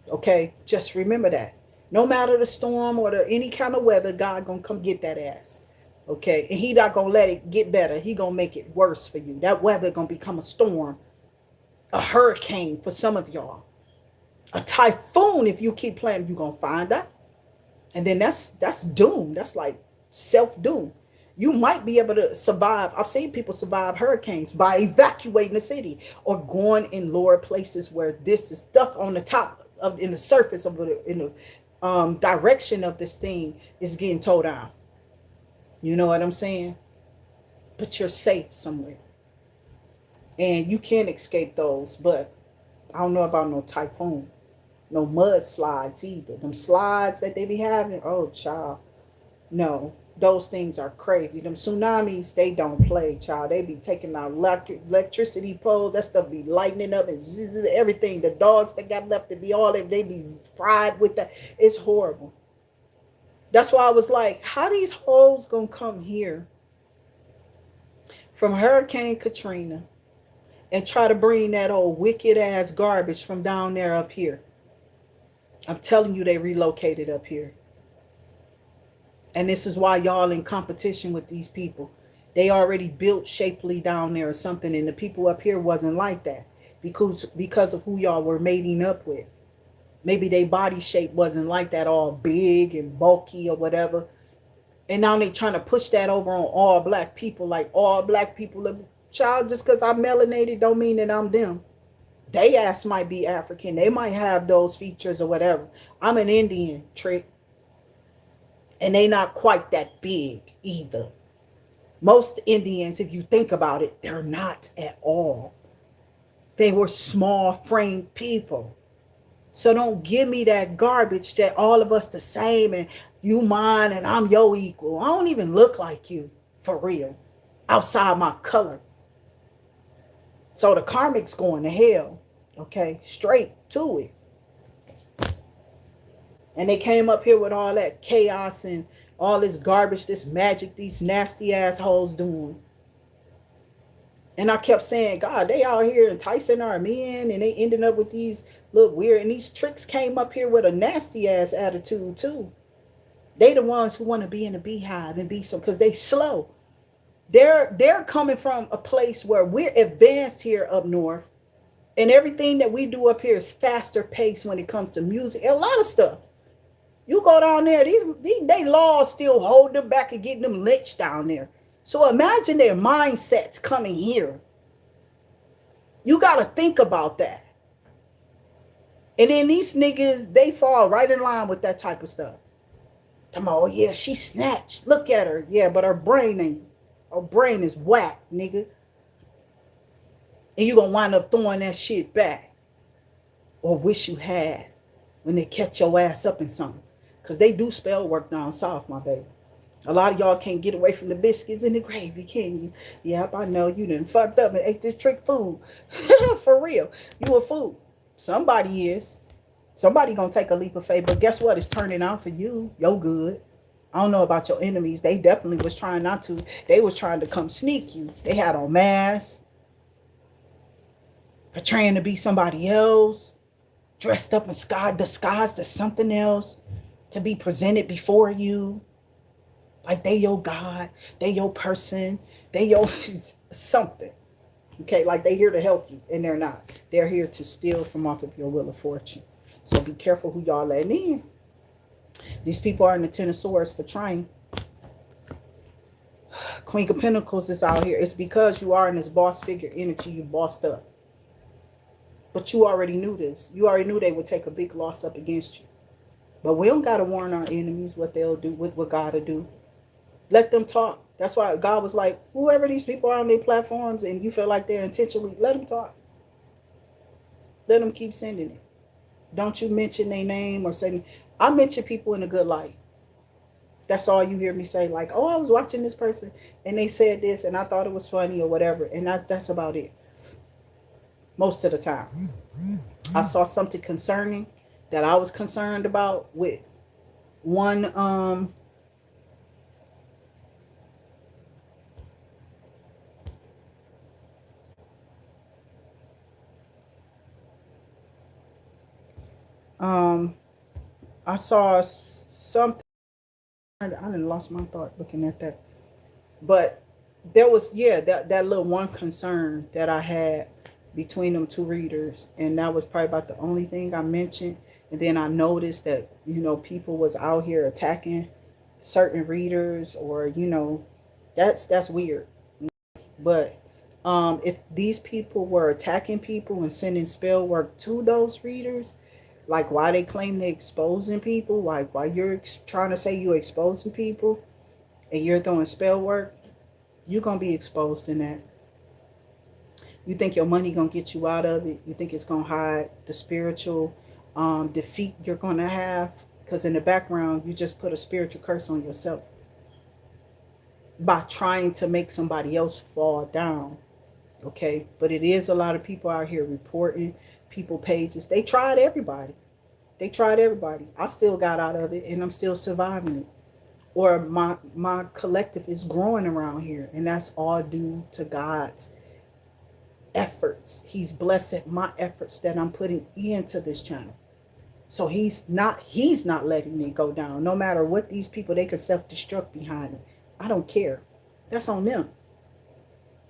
Okay, just remember that. No matter the storm or any kind of weather, God gonna come get that ass. Okay, and he not gonna let it get better. He gonna make it worse for you. That weather gonna become a storm, a hurricane for some of y'all, a typhoon. If you keep playing, you gonna find out, and then that's doom. That's like self-doom. You might be able to survive. I've seen people survive hurricanes by evacuating the city or going in lower places where this is stuff on the top of, in the surface of the, in the direction of this thing is getting towed down. You know what I'm saying? But you're safe somewhere, and you can't escape those. But I don't know about no typhoon, no mudslides either. Them slides that they be having, oh child, no. Those things are crazy. Them tsunamis, they don't play, child. They be taking out electricity poles. That stuff be lightening up and everything. The dogs that got left to be all that, they be fried with that. It's horrible. That's why I was like, how these hoes gonna come here from Hurricane Katrina and try to bring that old wicked ass garbage from down there up here? I'm telling you, they relocated up here. And this is why y'all in competition with these people. They already built shapely down there or something, and the people up here wasn't like that because of who y'all were mating up with. Maybe their body shape wasn't like that, all big and bulky or whatever. And now they trying to push that over on all black people, like all black people. Child, just because I'm melanated don't mean that I'm them. They ass might be African. They might have those features or whatever. I'm an Indian, trick. And they not quite that big either. Most Indians, if you think about it, they're not at all. They were small framed people. So don't give me that garbage that all of us the same and you mine and I'm your equal. I don't even look like you, for real, outside my color. So the karmic's going to hell, okay, straight to it. And they came up here with all that chaos and all this garbage, this magic, these nasty assholes doing. And I kept saying, God, they out here enticing our men, and they ended up with these little weird, and these tricks came up here with a nasty ass attitude too. They the ones who want to be in a beehive and be so, because they slow. They're coming from a place where we're advanced here up north, and everything that we do up here is faster paced when it comes to music, a lot of stuff. You go down there, they laws still hold them back and getting them lynched down there. So imagine their mindsets coming here. You got to think about that. And then these niggas, they fall right in line with that type of stuff. Come on, oh yeah, she snatched. Look at her. Yeah, but her brain ain't. Or brain is whack, nigga. And you're going to wind up throwing that shit back. Or wish you had when they catch your ass up in something. Because they do spell work down south, my baby. A lot of y'all can't get away from the biscuits and the gravy, can you? Yep, I know you done fucked up and ate this trick food. For real. You a fool. Somebody is. Somebody gonna take a leap of faith. But guess what? It's turning out for you. You're good. I don't know about your enemies. They definitely was trying not to. They was trying to come sneak you. They had on masks. Portraying to be somebody else. Dressed up in disguised as something else. To be presented before you. Like they your God, they your person, they your something. Okay, like they here to help you, and they're not. They're here to steal from off of your wheel of fortune. So be careful who y'all letting in. These people are in the Ten of Swords for trying. Queen of Pentacles is out here. It's because you are in this boss figure energy, you bossed up. But you already knew this. You already knew they would take a big loss up against you. But we don't got to warn our enemies what they'll do, what God will do. Let them talk. That's why God was like, whoever these people are on their platforms and you feel like they're intentionally, let them talk. Let them keep sending it. Don't you mention their name or say, I mention people in a good light. That's all you hear me say. Like, oh, I was watching this person and they said this and I thought it was funny or whatever. And that's about it. Most of the time. I saw something concerning that I was concerned about with one, I saw something. I didn't lost my thought looking at that. But there was, yeah, that little one concern that I had between them two readers. And that was probably about the only thing I mentioned. And then I noticed that, people was out here attacking certain readers or, that's weird. But if these people were attacking people and sending spell work to those readers, like why they claim they exposing people, like why you're trying to say you're exposing people and you're throwing spell work, you're going to be exposed in that. You think your money going to get you out of it. You think it's going to hide the spiritual defeat you're going to have. Because in the background, you just put a spiritual curse on yourself by trying to make somebody else fall down. Okay, but it is a lot of people out here reporting people pages. They tried everybody. I still got out of it and I'm still surviving it. Or my collective is growing around here, and that's all due to God's efforts. He's blessed my efforts that I'm putting into this channel. So he's not letting it go down. No matter what these people, they could self-destruct behind it. I don't care. That's on them.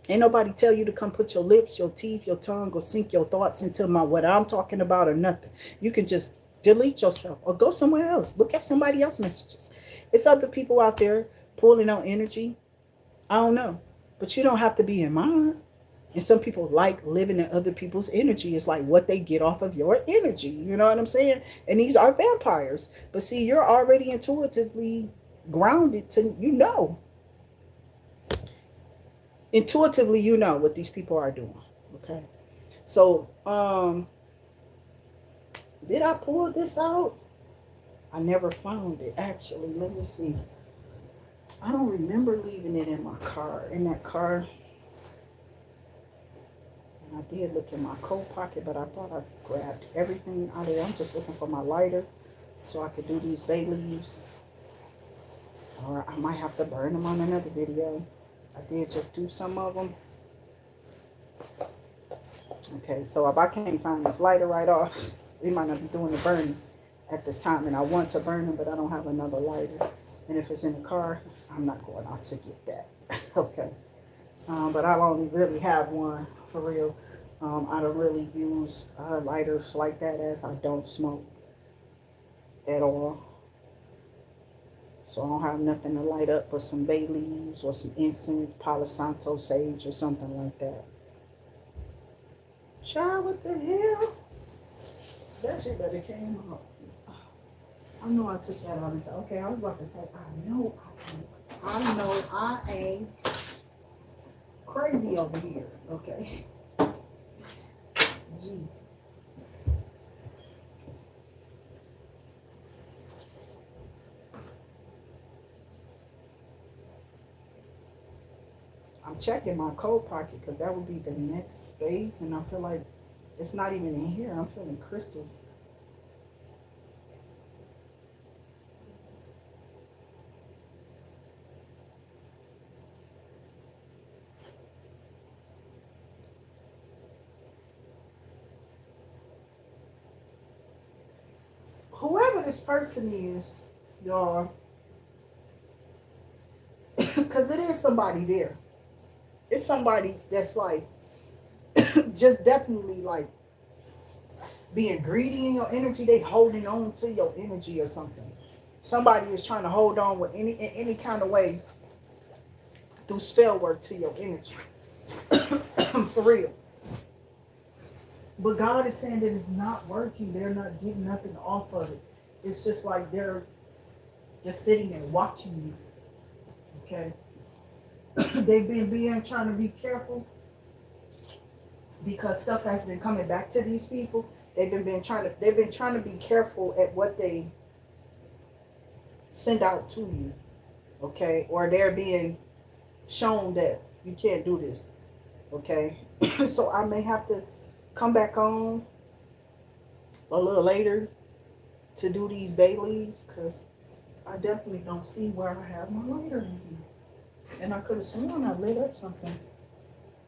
Ain't nobody tell you to come put your lips, your teeth, your tongue, or sink your thoughts into what I'm talking about or nothing. You can just delete yourself or go somewhere else. Look at somebody else's messages. It's other people out there pulling on energy. I don't know. But you don't have to be in mine. And some people like living in other people's energy. It's like what they get off of your energy. You know what I'm saying? And these are vampires. But see, you're already intuitively grounded to, intuitively, what these people are doing. Okay. So, did I pull this out? I never found it, actually. Let me see. I don't remember leaving it in that car. And I did look in my coat pocket, but I thought I grabbed everything out of there. I'm just looking for my lighter so I could do these bay leaves. Or I might have to burn them on another video. I did just do some of them. Okay, so if I can't find this lighter right off, we might not be doing the burning at this time. And I want to burn them, but I don't have another lighter. And if it's in the car, I'm not going out to get that. Okay. But I only really have one, for real. I don't really use lighters like that, as I don't smoke at all. So I don't have nothing to light up but some bay leaves or some incense, Palo Santo, sage, or something like that. Child, what the hell? That shit better came out. I know I took that on and said, okay, I was about to say, I know I ain't crazy over here, okay? Jesus. I'm checking my coat pocket because that would be the next space, and I feel like it's not even in here. I'm feeling crystals. Whoever this person is, y'all, because it is somebody there. It's somebody that's like, just definitely like being greedy in your energy. They holding on to your energy or something. Somebody is trying to hold on with any kind of way through spell work to your energy. For real. But God is saying that it's not working. They're not getting nothing off of it. It's just like they're just sitting there watching you. Okay. They've been trying to be careful because stuff has been coming back to these people. They've been trying to be careful at what they send out to you. Okay. Or they're being shown that you can't do this. Okay. So I may have to come back on a little later to do these bay leaves because I definitely don't see where I have my lighter in here. And I could have sworn I lit up something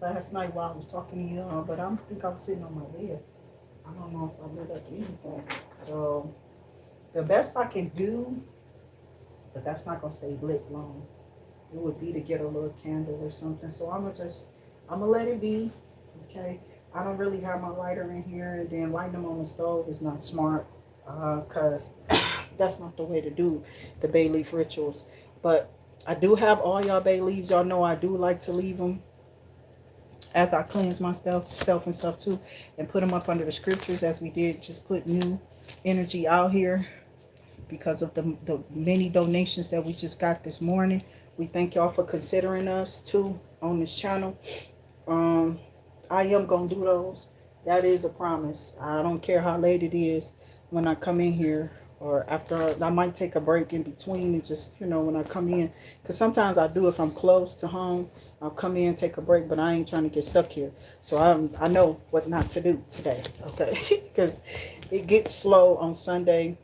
last night while I was talking to you, but I think I was sitting on my bed. I don't know if I lit up anything. So the best I can do, but that's not gonna stay lit long, it would be to get a little candle or something. So I'm gonna let it be. Okay. I don't really have my lighter in here, and then lighting them on the stove is not smart because that's not the way to do the bay leaf rituals. But I do have all y'all bay leaves. Y'all know I do like to leave them as I cleanse my self and stuff too, and put them up under the scriptures as we did. Just put new energy out here because of the many donations that we just got this morning. We thank y'all for considering us too on this channel. I am going to do those. That is a promise. I don't care how late it is when I come in here or after. I might take a break in between and just, when I come in. Because sometimes I do if I'm close to home. I'll come in, take a break, but I ain't trying to get stuck here. So I know what not to do today, okay? Because it gets slow on Sunday.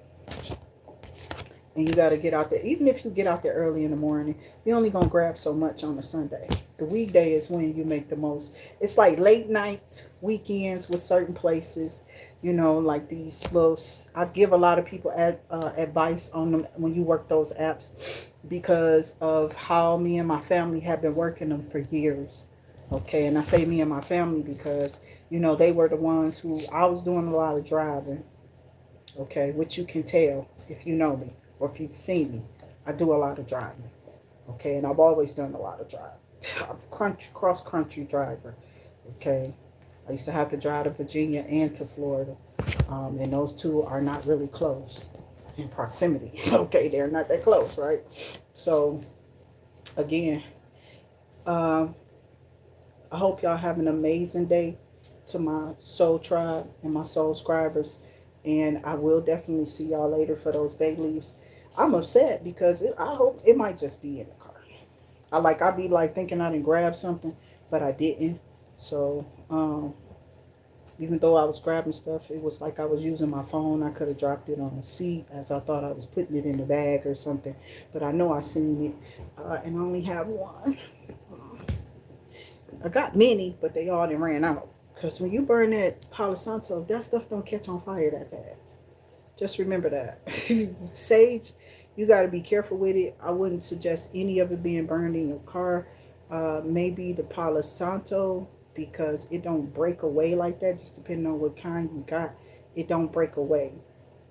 And you got to get out there. Even if you get out there early in the morning, you're only going to grab so much on a Sunday. The weekday is when you make the most. It's like late night weekends with certain places, like these little. I give a lot of people advice on them when you work those apps because of how me and my family have been working them for years. Okay. And I say me and my family because, they were the ones who I was doing a lot of driving. Okay. Which you can tell if you know me. Or if you've seen me, I do a lot of driving. Okay, and I've always done a lot of driving. I'm cross-country driver. Okay, I used to have to drive to Virginia and to Florida. And those two are not really close in proximity. Okay, they're not that close, right? So, again, I hope y'all have an amazing day to my soul tribe and my soul scribers. And I will definitely see y'all later for those bay leaves. I'm upset because I hope it might just be in the car. I be like thinking I didn't grab something, but I didn't. So, even though I was grabbing stuff, it was like I was using my phone. I could have dropped it on the seat as I thought I was putting it in the bag or something. But I know I seen it, and I only have one. I got many, but they all done ran out. Because when you burn that Palo Santo, that stuff don't catch on fire that fast. Just remember that. Sage, you got to be careful with it. I wouldn't suggest any of it being burned in your car. Maybe the Palo Santo, because it don't break away like that, just depending on what kind you got. It don't break away,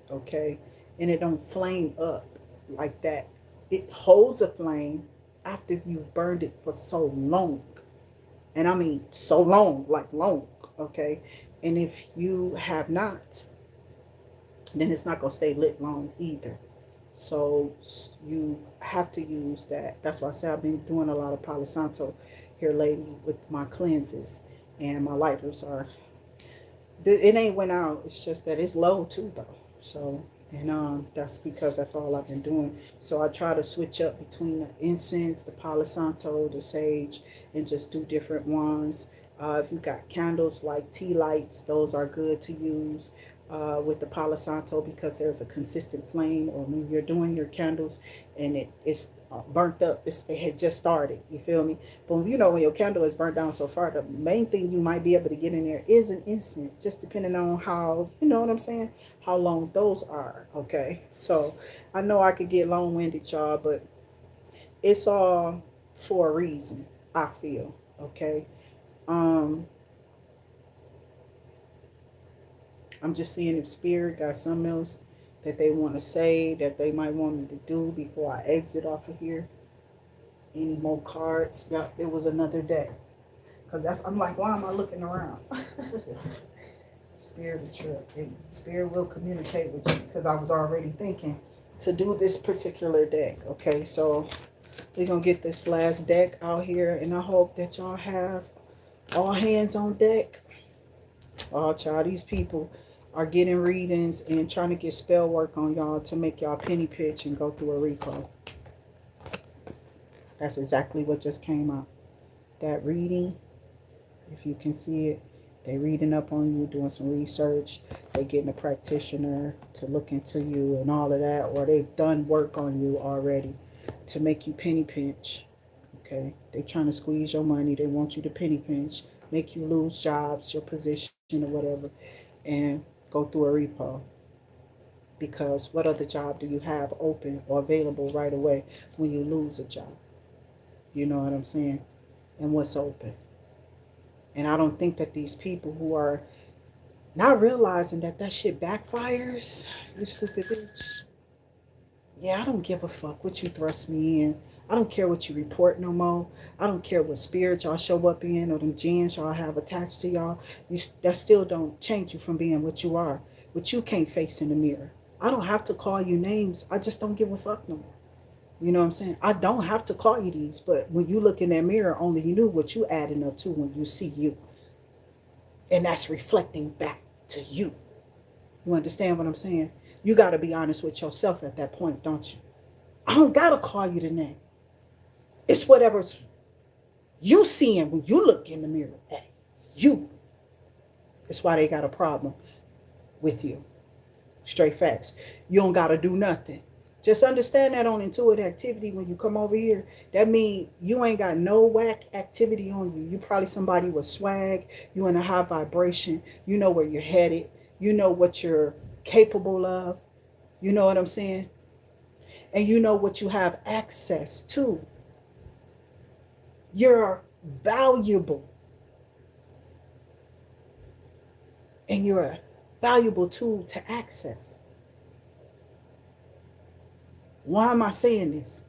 okay? And it don't flame up like that. It holds a flame after you've burned it for so long. And I mean so long, like long, okay? And if you have not, then it's not going to stay lit long either. So you have to use that. That's why I say I've been doing a lot of Palo Santo here lately with my cleanses, and my lighters are, it ain't went out. It's just that it's low too though. So, and that's because that's all I've been doing. So I try to switch up between the incense, the Palo Santo, the sage, and just do different ones. If you got candles like tea lights, those are good to use with the Palo Santo, because there's a consistent flame. Or when you're doing your candles and it's burnt up, it had just started. You feel me? But when your candle is burnt down so far, the main thing you might be able to get in there is an incense, just depending on how, you know what I'm saying, how long those are. Okay, so I know I could get long-winded, y'all, but it's all for a reason, I feel. Okay. um I'm just seeing if spirit got something else that they want to say, that they might want me to do before I exit off of here. Any more cards? Yeah, it was another day. Because I'm like, why am I looking around? Spirit of trip. Spirit will communicate with you, because I was already thinking to do this particular deck. Okay, so we're going to get this last deck out here, and I hope that y'all have all hands on deck. Oh, child, these people are getting readings and trying to get spell work on y'all to make y'all penny pitch and go through a recall. That's exactly what just came out. That reading, if you can see it, they reading up on you, doing some research. They getting a practitioner to look into you and all of that, or they've done work on you already to make you penny pinch. Okay, they trying to squeeze your money. They want you to penny pinch, make you lose jobs, your position or whatever, and go through a repo. Because what other job do you have open or available right away when you lose a job? You know what I'm saying? And what's open? And I don't think that these people who are not realizing that shit backfires, you stupid bitch. Yeah, I don't give a fuck what you thrust me in. I don't care what you report no more. I don't care what spirits y'all show up in or them genes y'all have attached to y'all. That still don't change you from being what you are, what you can't face in the mirror. I don't have to call you names. I just don't give a fuck no more. You know what I'm saying? I don't have to call you these, but when you look in that mirror, only you knew what you adding up to when you see you. And that's reflecting back to you. You understand what I'm saying? You got to be honest with yourself at that point, don't you? I don't got to call you the name. It's whatever's you seeing when you look in the mirror at you. It's why they got a problem with you. Straight facts. You don't got to do nothing. Just understand that on intuitive activity, when you come over here, that means you ain't got no whack activity on you. You probably somebody with swag. You in a high vibration. You know where you're headed. You know what you're capable of. You know what I'm saying? And you know what you have access to. You're valuable. And you're a valuable tool to access. Why am I saying this?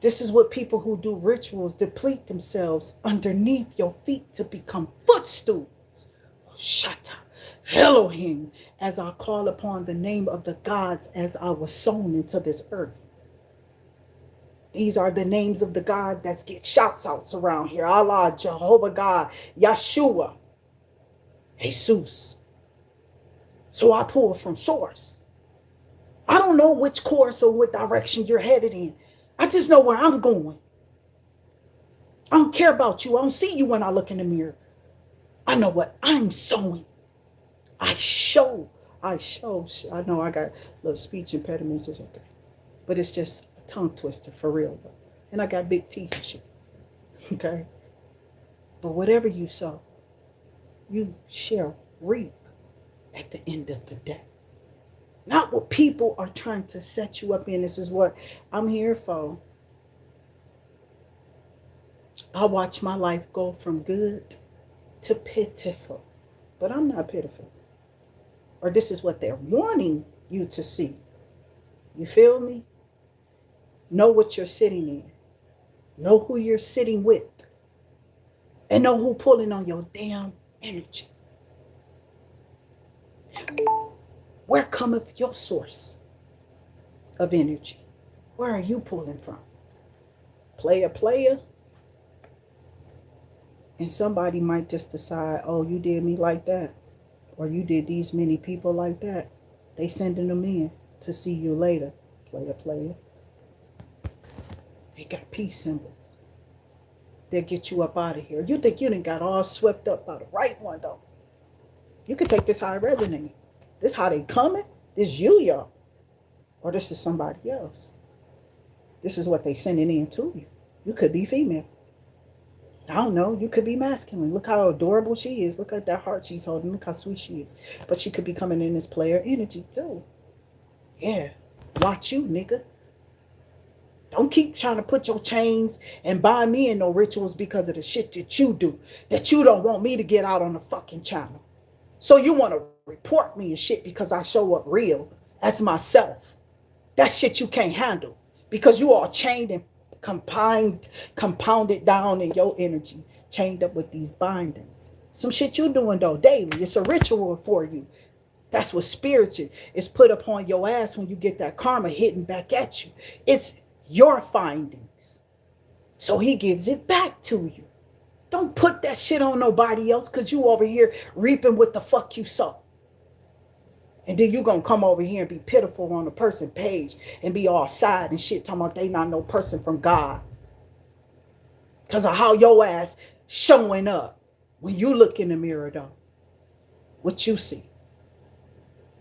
This is what people who do rituals deplete themselves underneath your feet to become footstools. Shut up. Elohim, as I call upon the name of the gods as I was sown into this earth. These are the names of the God that get shouts outs around here. Allah, Jehovah God, Yeshua, Jesus. So I pull from source. I don't know which course or what direction you're headed in. I just know where I'm going. I don't care about you. I don't see you when I look in the mirror. I know what I'm sowing. I show. I know I got little speech impediments. It's okay. But it's just a tongue twister for real though. And I got big teeth and shit. Okay? But whatever you sow, you shall reap at the end of the day. Not what people are trying to set you up in. This is what I'm here for. I watch my life go from good to pitiful. But I'm not pitiful. Or this is what they're wanting you to see. You feel me? Know what you're sitting in. Know who you're sitting with. And know who pulling on your damn energy. Where cometh your source of energy? Where are you pulling from? Player. And somebody might just decide, oh, you did me like that, or you did these many people like that. They sending them in to see you later. Player. They got peace symbols. They'll get you up out of here. You think you done got all swept up by the right one, though. You can take this how it resonates. This how they coming. This you, y'all. Or this is somebody else. This is what they sending in to you. You could be female. I don't know. You could be masculine. Look how adorable she is. Look at that heart she's holding. Look how sweet she is. But she could be coming in as player energy too. Yeah. Watch you, nigga. Don't keep trying to put your chains and bind me in no rituals because of the shit that you do. That you don't want me to get out on the fucking channel. So you want to report me and shit because I show up real as myself. That shit you can't handle. Because you are chained and compounded down in your energy, chained up with these bindings. Some shit you doing though daily. It's a ritual for you. That's what spiritual is put upon your ass when you get that karma hitting back at you. It's your findings. So he gives it back to you. Don't put that shit on nobody else because you over here reaping what the fuck you sow. And then you gonna come over here and be pitiful on the person page and be all sad and shit talking about they not no person from God. Because of how your ass showing up when you look in the mirror though. What you see.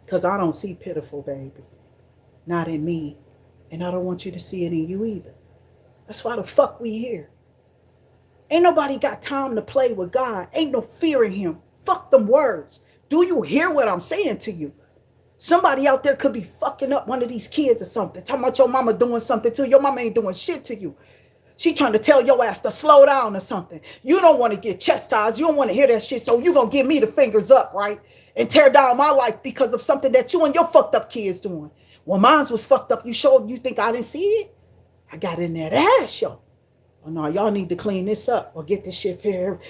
Because I don't see pitiful, baby. Not in me. And I don't want you to see it in you either. That's why the fuck we here. Ain't nobody got time to play with God. Ain't no fear in him. Fuck them words. Do you hear what I'm saying to you? Somebody out there could be fucking up one of these kids or something. Talking about your mama doing something to you. Your mama ain't doing shit to you. She trying to tell your ass to slow down or something. You don't want to get chastised. You don't want to hear that shit. So you going to give me the fingers up, right? And tear down my life because of something that you and your fucked up kids doing. Well, mine was fucked up. You think I didn't see it? I got in that ass, yo. Oh, no, y'all need to clean this up or get this shit here.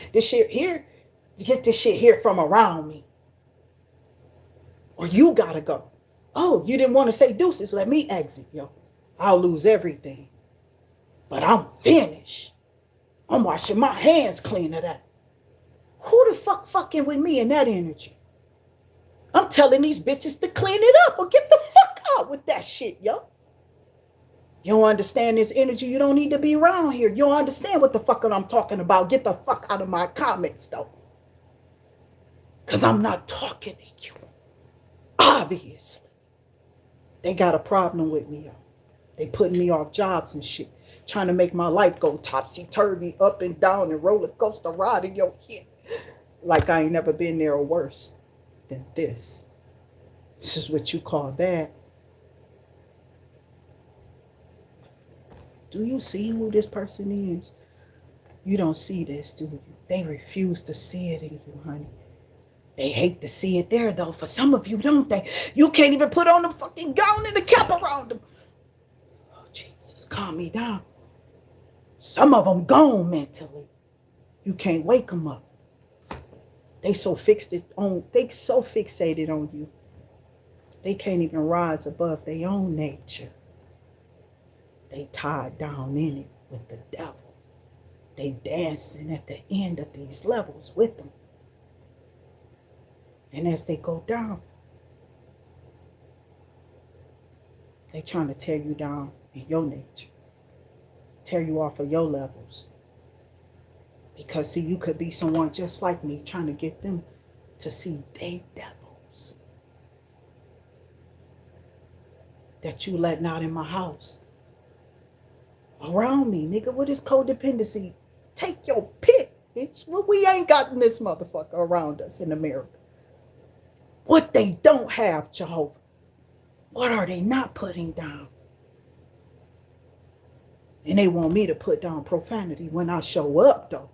Get this shit here from around me. Or you gotta go. Oh, you didn't want to say deuces. Let me exit, yo. I'll lose everything. But I'm finished. I'm washing my hands clean of that. Who the fuck fucking with me in that energy? I'm telling these bitches to clean it up or get the fuck out with that shit, yo. You don't understand this energy. You don't need to be around here. You don't understand what the fuck I'm talking about. Get the fuck out of my comments, though. Because I'm not talking to you. Obviously. They got a problem with me, yo. They putting me off jobs and shit. Trying to make my life go topsy-turvy, up and down, and roller coaster riding your shit. Like I ain't never been there or worse than this. This is what you call bad. Do you see who this person is? You don't see this, do you? They refuse to see it in you, honey. They hate to see it there, though. For some of you, don't they? You can't even put on the fucking gown and the cap around them. Oh, Jesus, calm me down. Some of them gone mentally. You can't wake them up. They so fixated on you. They can't even rise above their own nature. They tied down in it with the devil. They dancing at the end of these levels with them. And as they go down, they trying to tear you down in your nature. Tear you off of your levels. Because see, you could be someone just like me trying to get them to see they devils that you letting out in my house. Around me, nigga. What is codependency? Take your pick, bitch. Well, we ain't gotten this motherfucker around us in America. What they don't have, Jehovah. What are they not putting down? And they want me to put down profanity when I show up, though.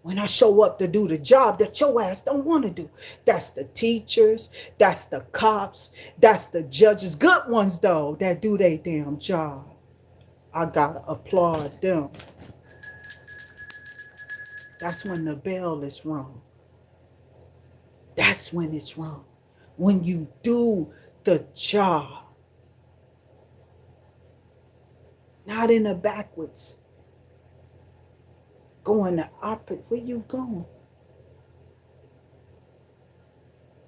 When I show up to do the job that your ass don't want to do. That's the teachers. That's the cops. That's the judges. Good ones, though, that do their damn job. I gotta applaud them. That's when the bell is wrong. That's when it's wrong. When you do the job. Not in a backwards. Going the opposite. Where you going?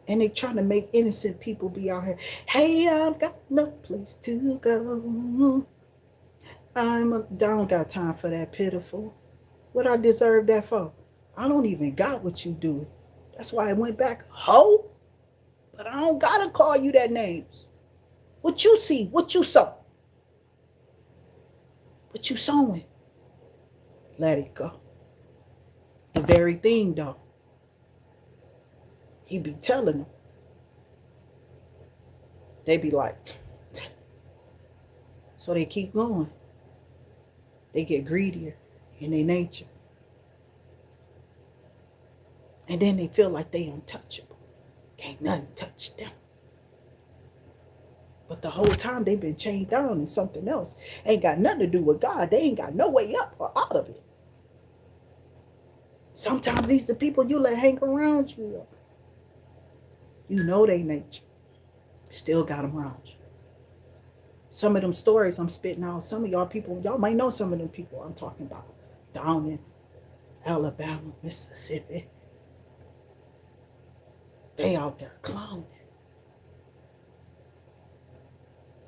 And they trying to make innocent people be out here. Hey, I've got no place to go. I don't got time for that pitiful. What I deserve that for? I don't even got what you do. That's why I went back. Ho! But I don't gotta call you that names. What you see? What you saw? What you sowing? Let it go. The very thing, though. He be telling them. They be like, so they keep going. They get greedier in their nature. And then they feel like they untouchable. Can't nothing touch them. But the whole time they've been chained down in something else. Ain't got nothing to do with God. They ain't got no way up or out of it. Sometimes these are the people you let hang around you. You know they nature. Still got them around you. Some of them stories I'm spitting out, some of y'all people, y'all might know some of them people I'm talking about. Down in Alabama, Mississippi. They out there clowning.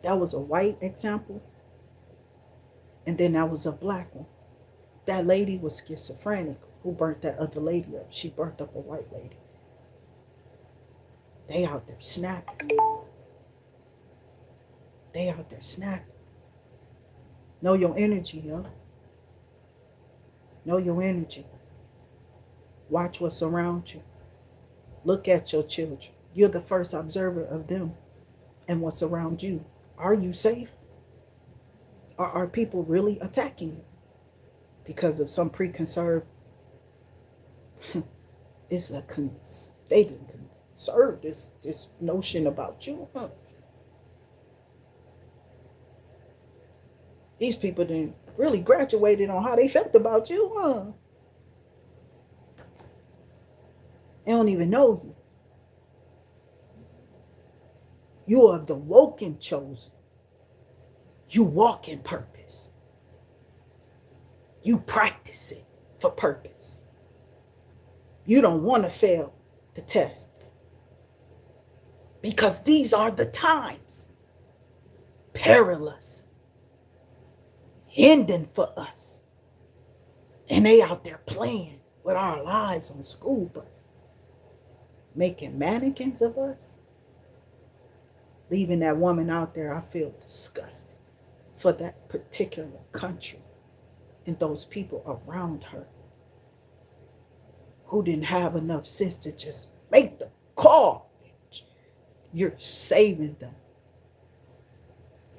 That was a white example. And then that was a black one. That lady was schizophrenic who burnt that other lady up. She burnt up a white lady. They out there snapping. They out there snapping. Know your energy, yo. Know your energy. Watch what's around you. Look at your children. You're the first observer of them and what's around you. Are you safe? Or are people really attacking you because of some preconceived? It's a they didn't conserve this notion about you. Huh? These people didn't really graduated on how they felt about you, huh? They don't even know you. You are the woken chosen. You walk in purpose. You practice it for purpose. You don't want to fail the tests. Because these are the times. Perilous. Ending for us. And they out there playing with our lives on school buses. Making mannequins of us. Leaving that woman out there, I feel disgusted for that particular country and those people around her who didn't have enough sense to just make the call. You're saving them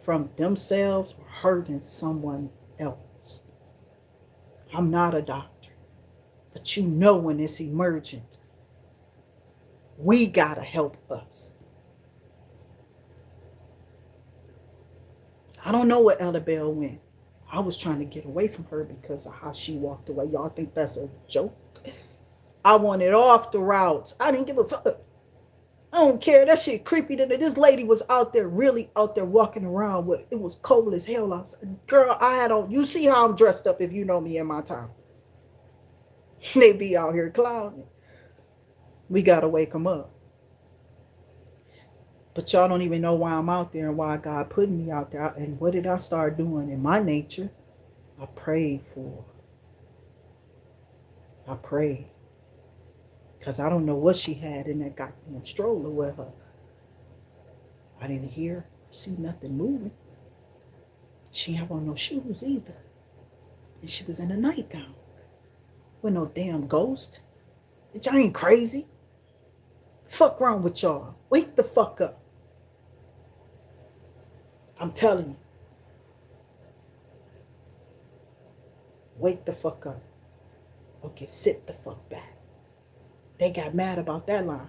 from themselves or hurting someone else. I'm not a doctor, but you know when it's emergent, we gotta help us. I don't know where Ella Bell went. I was trying to get away from her because of how she walked away. Y'all think that's a joke? I wanted off the routes. I didn't give a fuck. I don't care. That shit creepy. This lady was out there, really out there walking around with, it was cold as hell outside. Girl, I had on, you see how I'm dressed up if you know me in my town. They be out here clowning. We got to wake them up. But y'all don't even know why I'm out there and why God put me out there. And what did I start doing in my nature? I prayed for. I prayed. Because I don't know what she had in that goddamn stroller with her. I didn't hear, see nothing moving. She didn't have on no shoes either. And she was in a nightgown. With no damn ghost. Bitch, I ain't crazy. Fuck wrong with y'all. Wake the fuck up. I'm telling you. Wake the fuck up. Okay, sit the fuck back. They got mad about that line.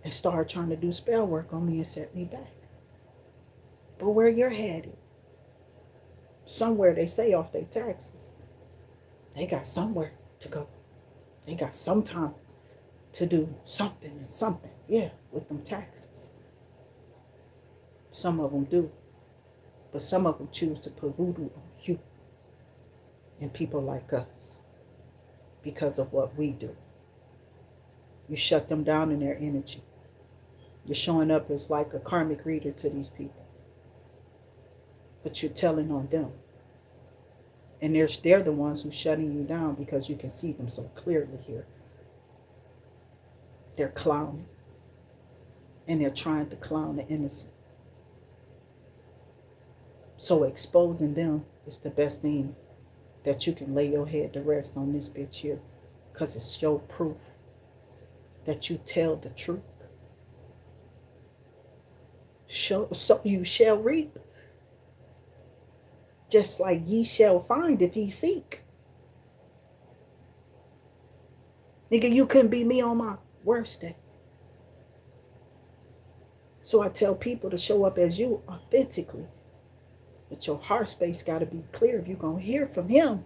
And started trying to do spell work on me and set me back. But where you're headed? Somewhere they say off their taxes. They got somewhere to go. They got some time to do something and something. Yeah, with them taxes. Some of them do. But some of them choose to put voodoo on you. and people like us because of what we do. You shut them down in their energy. You're showing up as like a karmic reader to these people, but you're telling on them. And they're the ones who's shutting you down because you can see them so clearly here. They're clowning. And they're trying to clown the innocent. So exposing them is the best thing that you can lay your head to rest on this bitch here. Because it's your proof that you tell the truth. So you shall reap. Just like ye shall find if ye seek. Nigga, you couldn't be me on my worst day. So I tell people to show up as you authentically. But your heart space got to be clear if you're going to hear from him.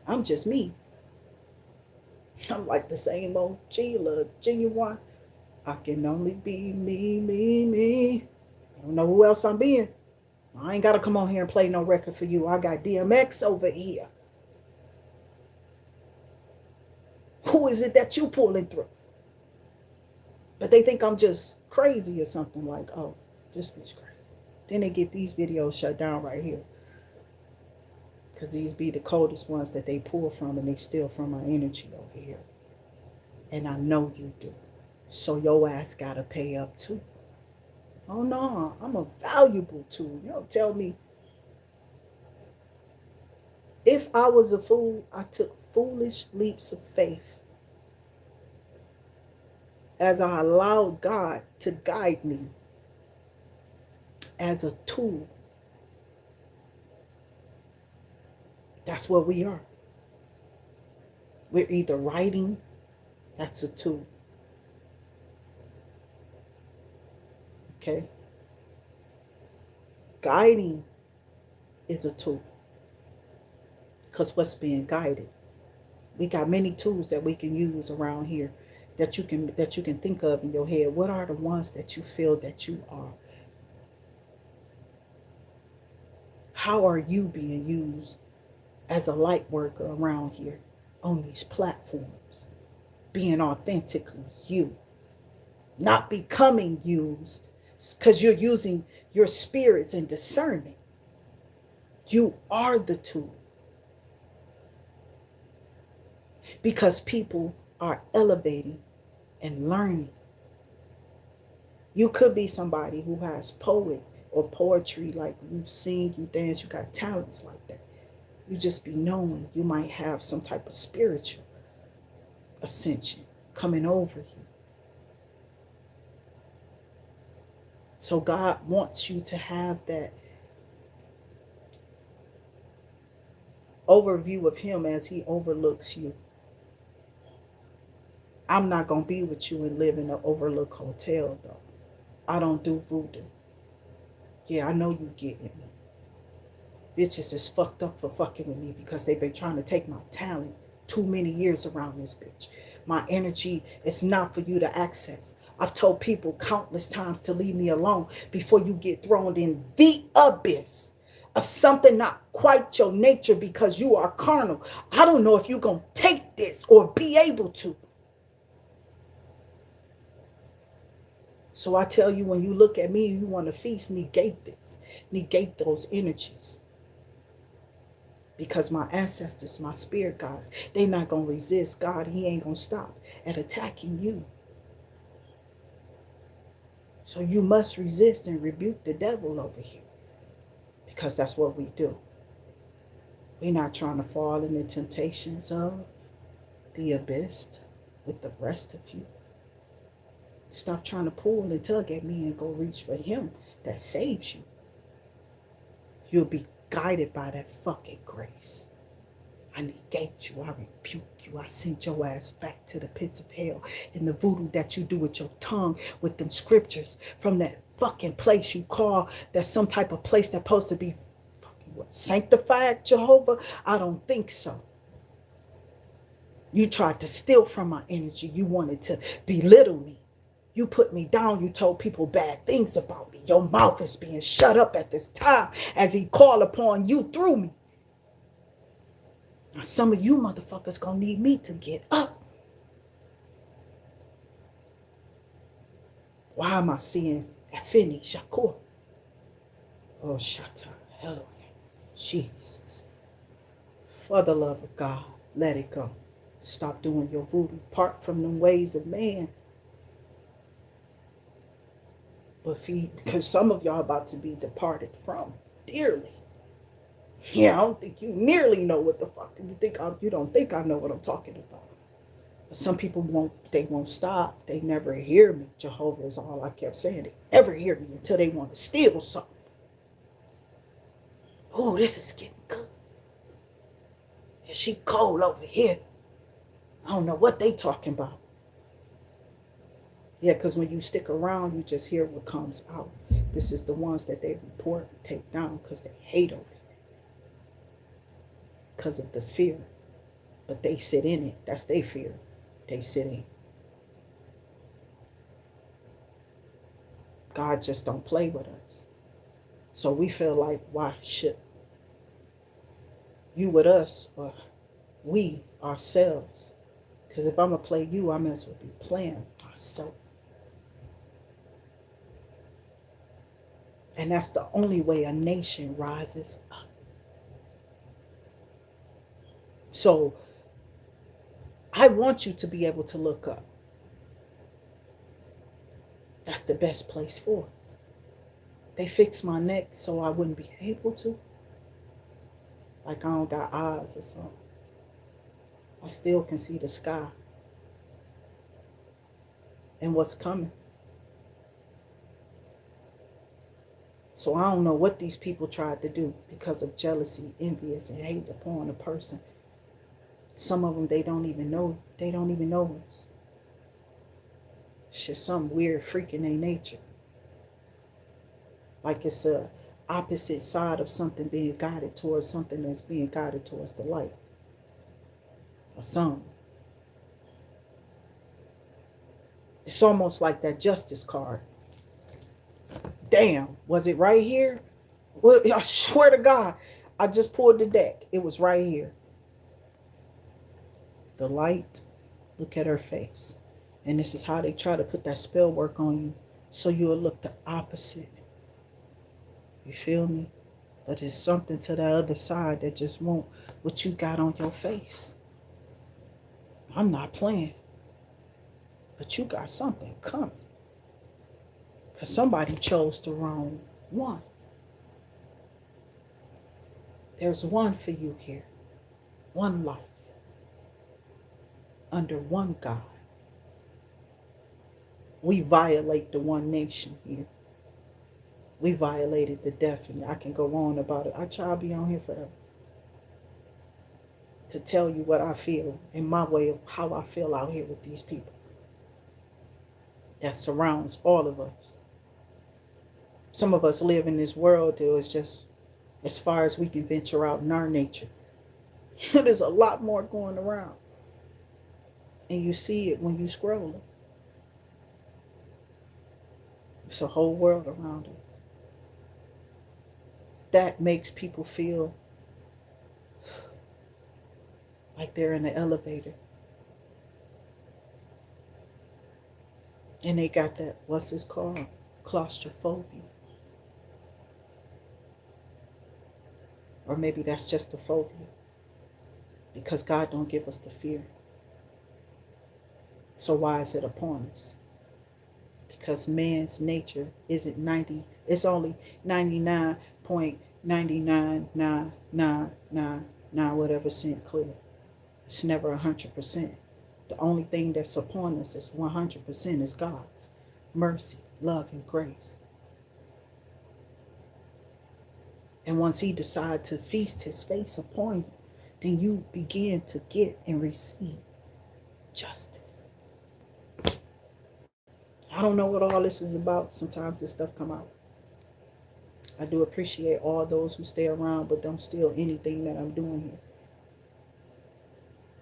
I'm just me. I'm like the same old Sheila, genuine. I can only be me. I don't know who else I'm being. I ain't got to come on here and play no record for you. I got DMX over here. Who is it that you pulling through? But they think I'm just crazy or something, like, oh, this bitch crazy. Then they get these videos shut down right here. Because these be the coldest ones that they pull from, and they steal from my energy over here. And I know you do. So your ass got to pay up too. Oh no, I'm a valuable tool. You don't tell me. If I was a fool, I took foolish leaps of faith as I allowed God to guide me as a tool. That's what we are. We're either writing, that's a tool. Okay? Guiding is a tool. Because what's being guided? We got many tools that we can use around here that you can think of in your head. What are the ones that you feel that you are? How are you being used as a light worker around here on these platforms? Being authentically you. Not becoming used because you're using your spirits and discernment. You are the tool. Because people are elevating and learning. You could be somebody who has poet or poetry, like you sing, you dance, you got talents like that. You just be knowing you might have some type of spiritual ascension coming over you. So God wants you to have that overview of him as he overlooks you. I'm not going to be with you and live in an overlook hotel, though. I don't do voodoo. Yeah, I know you getting me. Bitches is fucked up for fucking with me because they've been trying to take my talent too many years around this bitch. My energy is not for you to access. I've told people countless times to leave me alone before you get thrown in the abyss of something not quite your nature because you are carnal. I don't know if you're going to take this or be able to. So I tell you, when you look at me and you want to feast, negate this. Negate those energies. Because my ancestors, my spirit guides, they're not going to resist God. He ain't going to stop at attacking you. So you must resist and rebuke the devil over here. Because that's what we do. We're not trying to fall in the temptations of the abyss with the rest of you. Stop trying to pull and tug at me and go reach for him that saves you. You'll be guided by that fucking grace. I negate you. I rebuke you. I send your ass back to the pits of hell in the voodoo that you do with your tongue, with them scriptures from that fucking place you call that's some type of place that's supposed to be fucking what, sanctified, Jehovah? I don't think so. You tried to steal from my energy. You wanted to belittle me. You put me down. You told people bad things about me. Your mouth is being shut up at this time as he called upon you through me. Now, some of you motherfuckers gonna need me to get up. Why am I seeing Afeni Shakur? Oh, Shata, hallelujah. Jesus. For the love of God, let it go. Stop doing your voodoo. Part from them ways of man. But because some of y'all about to be departed from dearly. Yeah, I don't think you nearly know what the fuck you don't think I know what I'm talking about. But some people won't stop. They never hear me. Jehovah is all I kept saying. They never hear me until they want to steal something. Oh, this is getting good. And she cold over here. I don't know what they talking about. Yeah, because when you stick around, you just hear what comes out. This is the ones that they report and take down because they hate over it. Because of the fear. But they sit in it. That's their fear. They sit in. God just don't play with us. So we feel like, why should you with us or we ourselves? Because if I'm going to play you, I might as well be playing myself. And that's the only way a nation rises up. So I want you to be able to look up. That's the best place for us. They fixed my neck so I wouldn't be able to. Like I don't got eyes or something. I still can see the sky and what's coming. So I don't know what these people tried to do because of jealousy, envious, and hate upon a person. Some of them, they don't even know. They don't even know us. It's just some weird freak in their nature. Like it's a opposite side of something being guided towards something that's being guided towards the light. Or something. It's almost like that justice card. Damn, was it right here? Well, I swear to God, I just pulled the deck. It was right here. The light, look at her face. And this is how they try to put that spell work on you. So you'll look the opposite. You feel me? But it's something to the other side that just won't what you got on your face. I'm not playing. But you got something coming. Because somebody chose the wrong one. There's one for you here. One life. Under one God. We violate the one nation here. We violated the deaf, and I can go on about it. I try to be on here forever. To tell you what I feel in my way of how I feel out here with these people. That surrounds all of us. Some of us live in this world that is just as far as we can venture out in our nature. There's a lot more going around. And you see it when you scroll it. It's a whole world around us. That makes people feel like they're in the elevator. And they got that, what's this called? Claustrophobia. Or maybe that's just a phobia. Because God don't give us the fear. So why is it upon us? Because man's nature isn't 90, it's only 99.99999 whatever cent clear. It's never 100%. The only thing that's upon us is 100% is God's mercy, love, and grace. And once he decides to feast his face upon you, then you begin to get and receive justice. I don't know what all this is about. Sometimes this stuff come out. I do appreciate all those who stay around but don't steal anything that I'm doing here.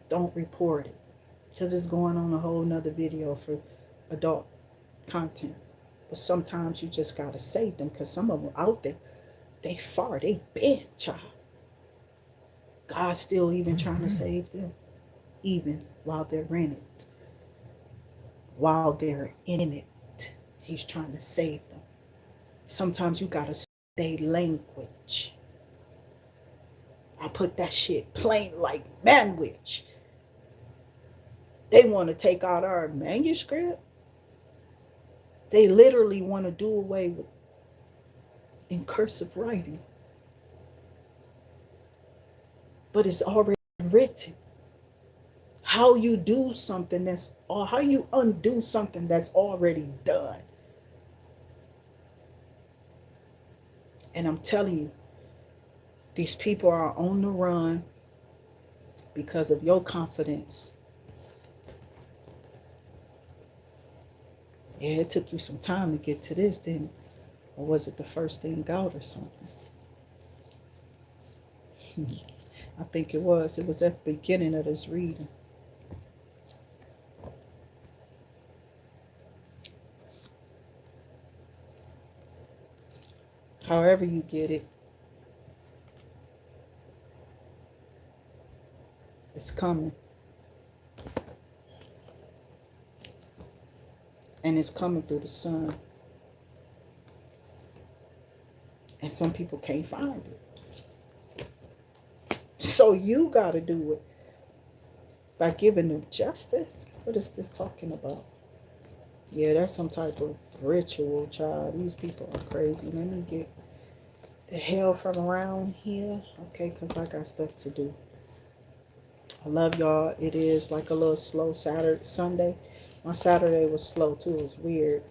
Don't report it. Because it's going on a whole nother video for adult content. But sometimes you just got to save them because some of them out there, they been, child. God's still even trying to save them, even while they're in it. While they're in it, he's trying to save them. Sometimes you gotta stay language. I put that shit plain like manwich. They want to take out our manuscript. They literally want to do away with in cursive writing. But it's already written. How you do something that's, or how you undo something that's already done. And I'm telling you, these people are on the run because of your confidence. Yeah, it took you some time to get to this, didn't it? Or was it the first thing out or something? I think it was. It was at the beginning of this reading. However you get it, it's coming. And it's coming through the sun. And some people can't find it. So you got to do it by giving them justice. What is this talking about? Yeah, that's some type of ritual, child. These people are crazy. Let me get the hell from around here. Okay, because I got stuff to do. I love y'all. It is like a little slow Sunday. My Saturday was slow too. It was weird,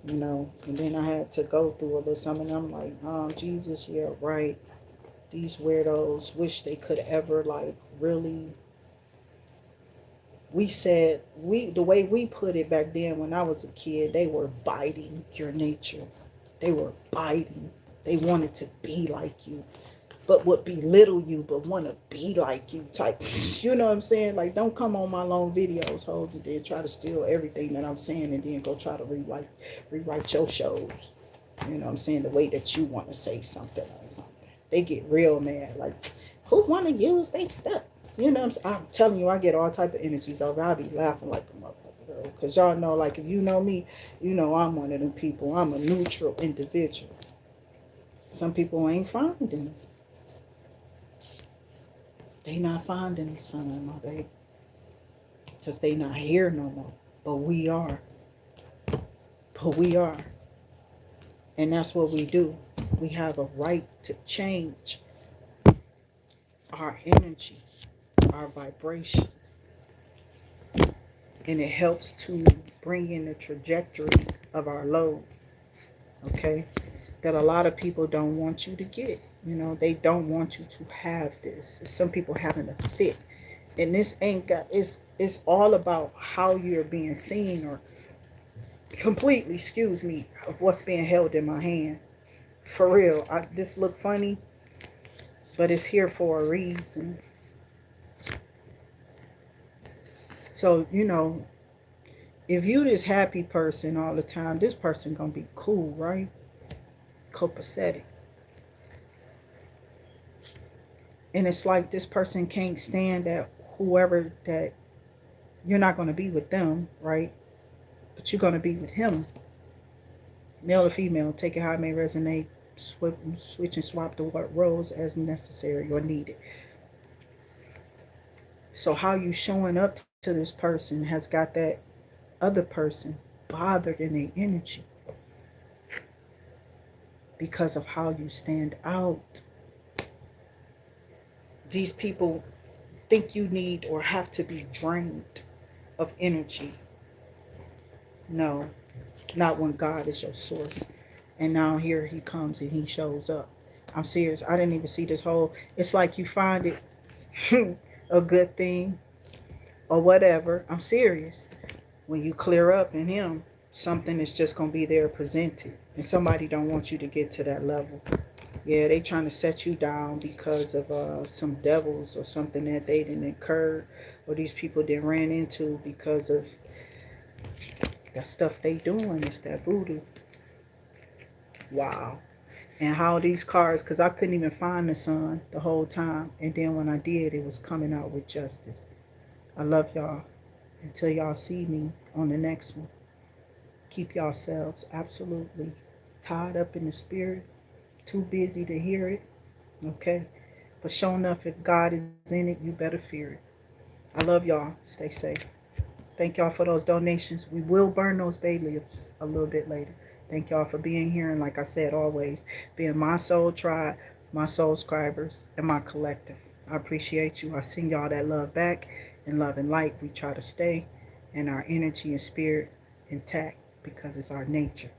you know. And then I had to go through a little something. I'm like, Jesus, yeah, right. These weirdos wish they could ever like really. We said the way we put it back then when I was a kid, they were biting your nature. They were biting. They wanted to be like you, but would belittle you, but want to be like you type. You know what I'm saying? Like, don't come on my long videos, hoes, and then try to steal everything that I'm saying and then go try to rewrite your shows. You know what I'm saying? The way that you want to say something or something. They get real mad. Like, who want to use they stuff? You know what I'm telling you, I get all type of energies over. I'll be laughing like a motherfucker, girl. Because y'all know, like, if you know me, you know I'm one of them people. I'm a neutral individual. Some people ain't finding it. They not finding the sun, my baby. Because they not here no more. But we are. But we are. And that's what we do. We have a right to change our energy, our vibrations. And it helps to bring in the trajectory of our load. Okay? That a lot of people don't want you to get. You know, they don't want you to have this. Some people having a fit. And this ain't got, it's all about how you're being seen or completely, excuse me, of what's being held in my hand. For real. This look funny, but it's here for a reason. So, you know, if you this happy person all the time, this person gonna be cool, right? Copacetic. And it's like this person can't stand that whoever that you're not going to be with them, right? But you're going to be with him. Male or female, take it how it may resonate. Switch and swap the roles as necessary or needed. So how you showing up to this person has got that other person bothered in their energy because of how you stand out. These people think you need or have to be drained of energy. No, not when God is your source. And now here he comes and he shows up. I'm serious. I didn't even see this whole, it's like you find it a good thing or whatever. I'm serious. When you clear up in him, something is just going to be there presented. And somebody don't want you to get to that level. Yeah, they trying to set you down because of some devils or something that they didn't incur or these people didn't ran into because of that stuff they doing. It's that voodoo. Wow. And how these cards, because I couldn't even find the sun the whole time. And then when I did, it was coming out with justice. I love y'all. Until y'all see me on the next one, keep yourselves absolutely tied up in the spirit. Too busy to hear it. Okay? But sure enough, if God is in it, you better fear it. I love y'all. Stay safe. Thank y'all for those donations. We will burn those bailiffs a little bit later. Thank y'all for being here. And like I said, always being my soul tribe, my soul scribers, and my collective. I appreciate you. I send y'all that love back. And love and light, we try to stay in our energy and spirit intact because it's our nature.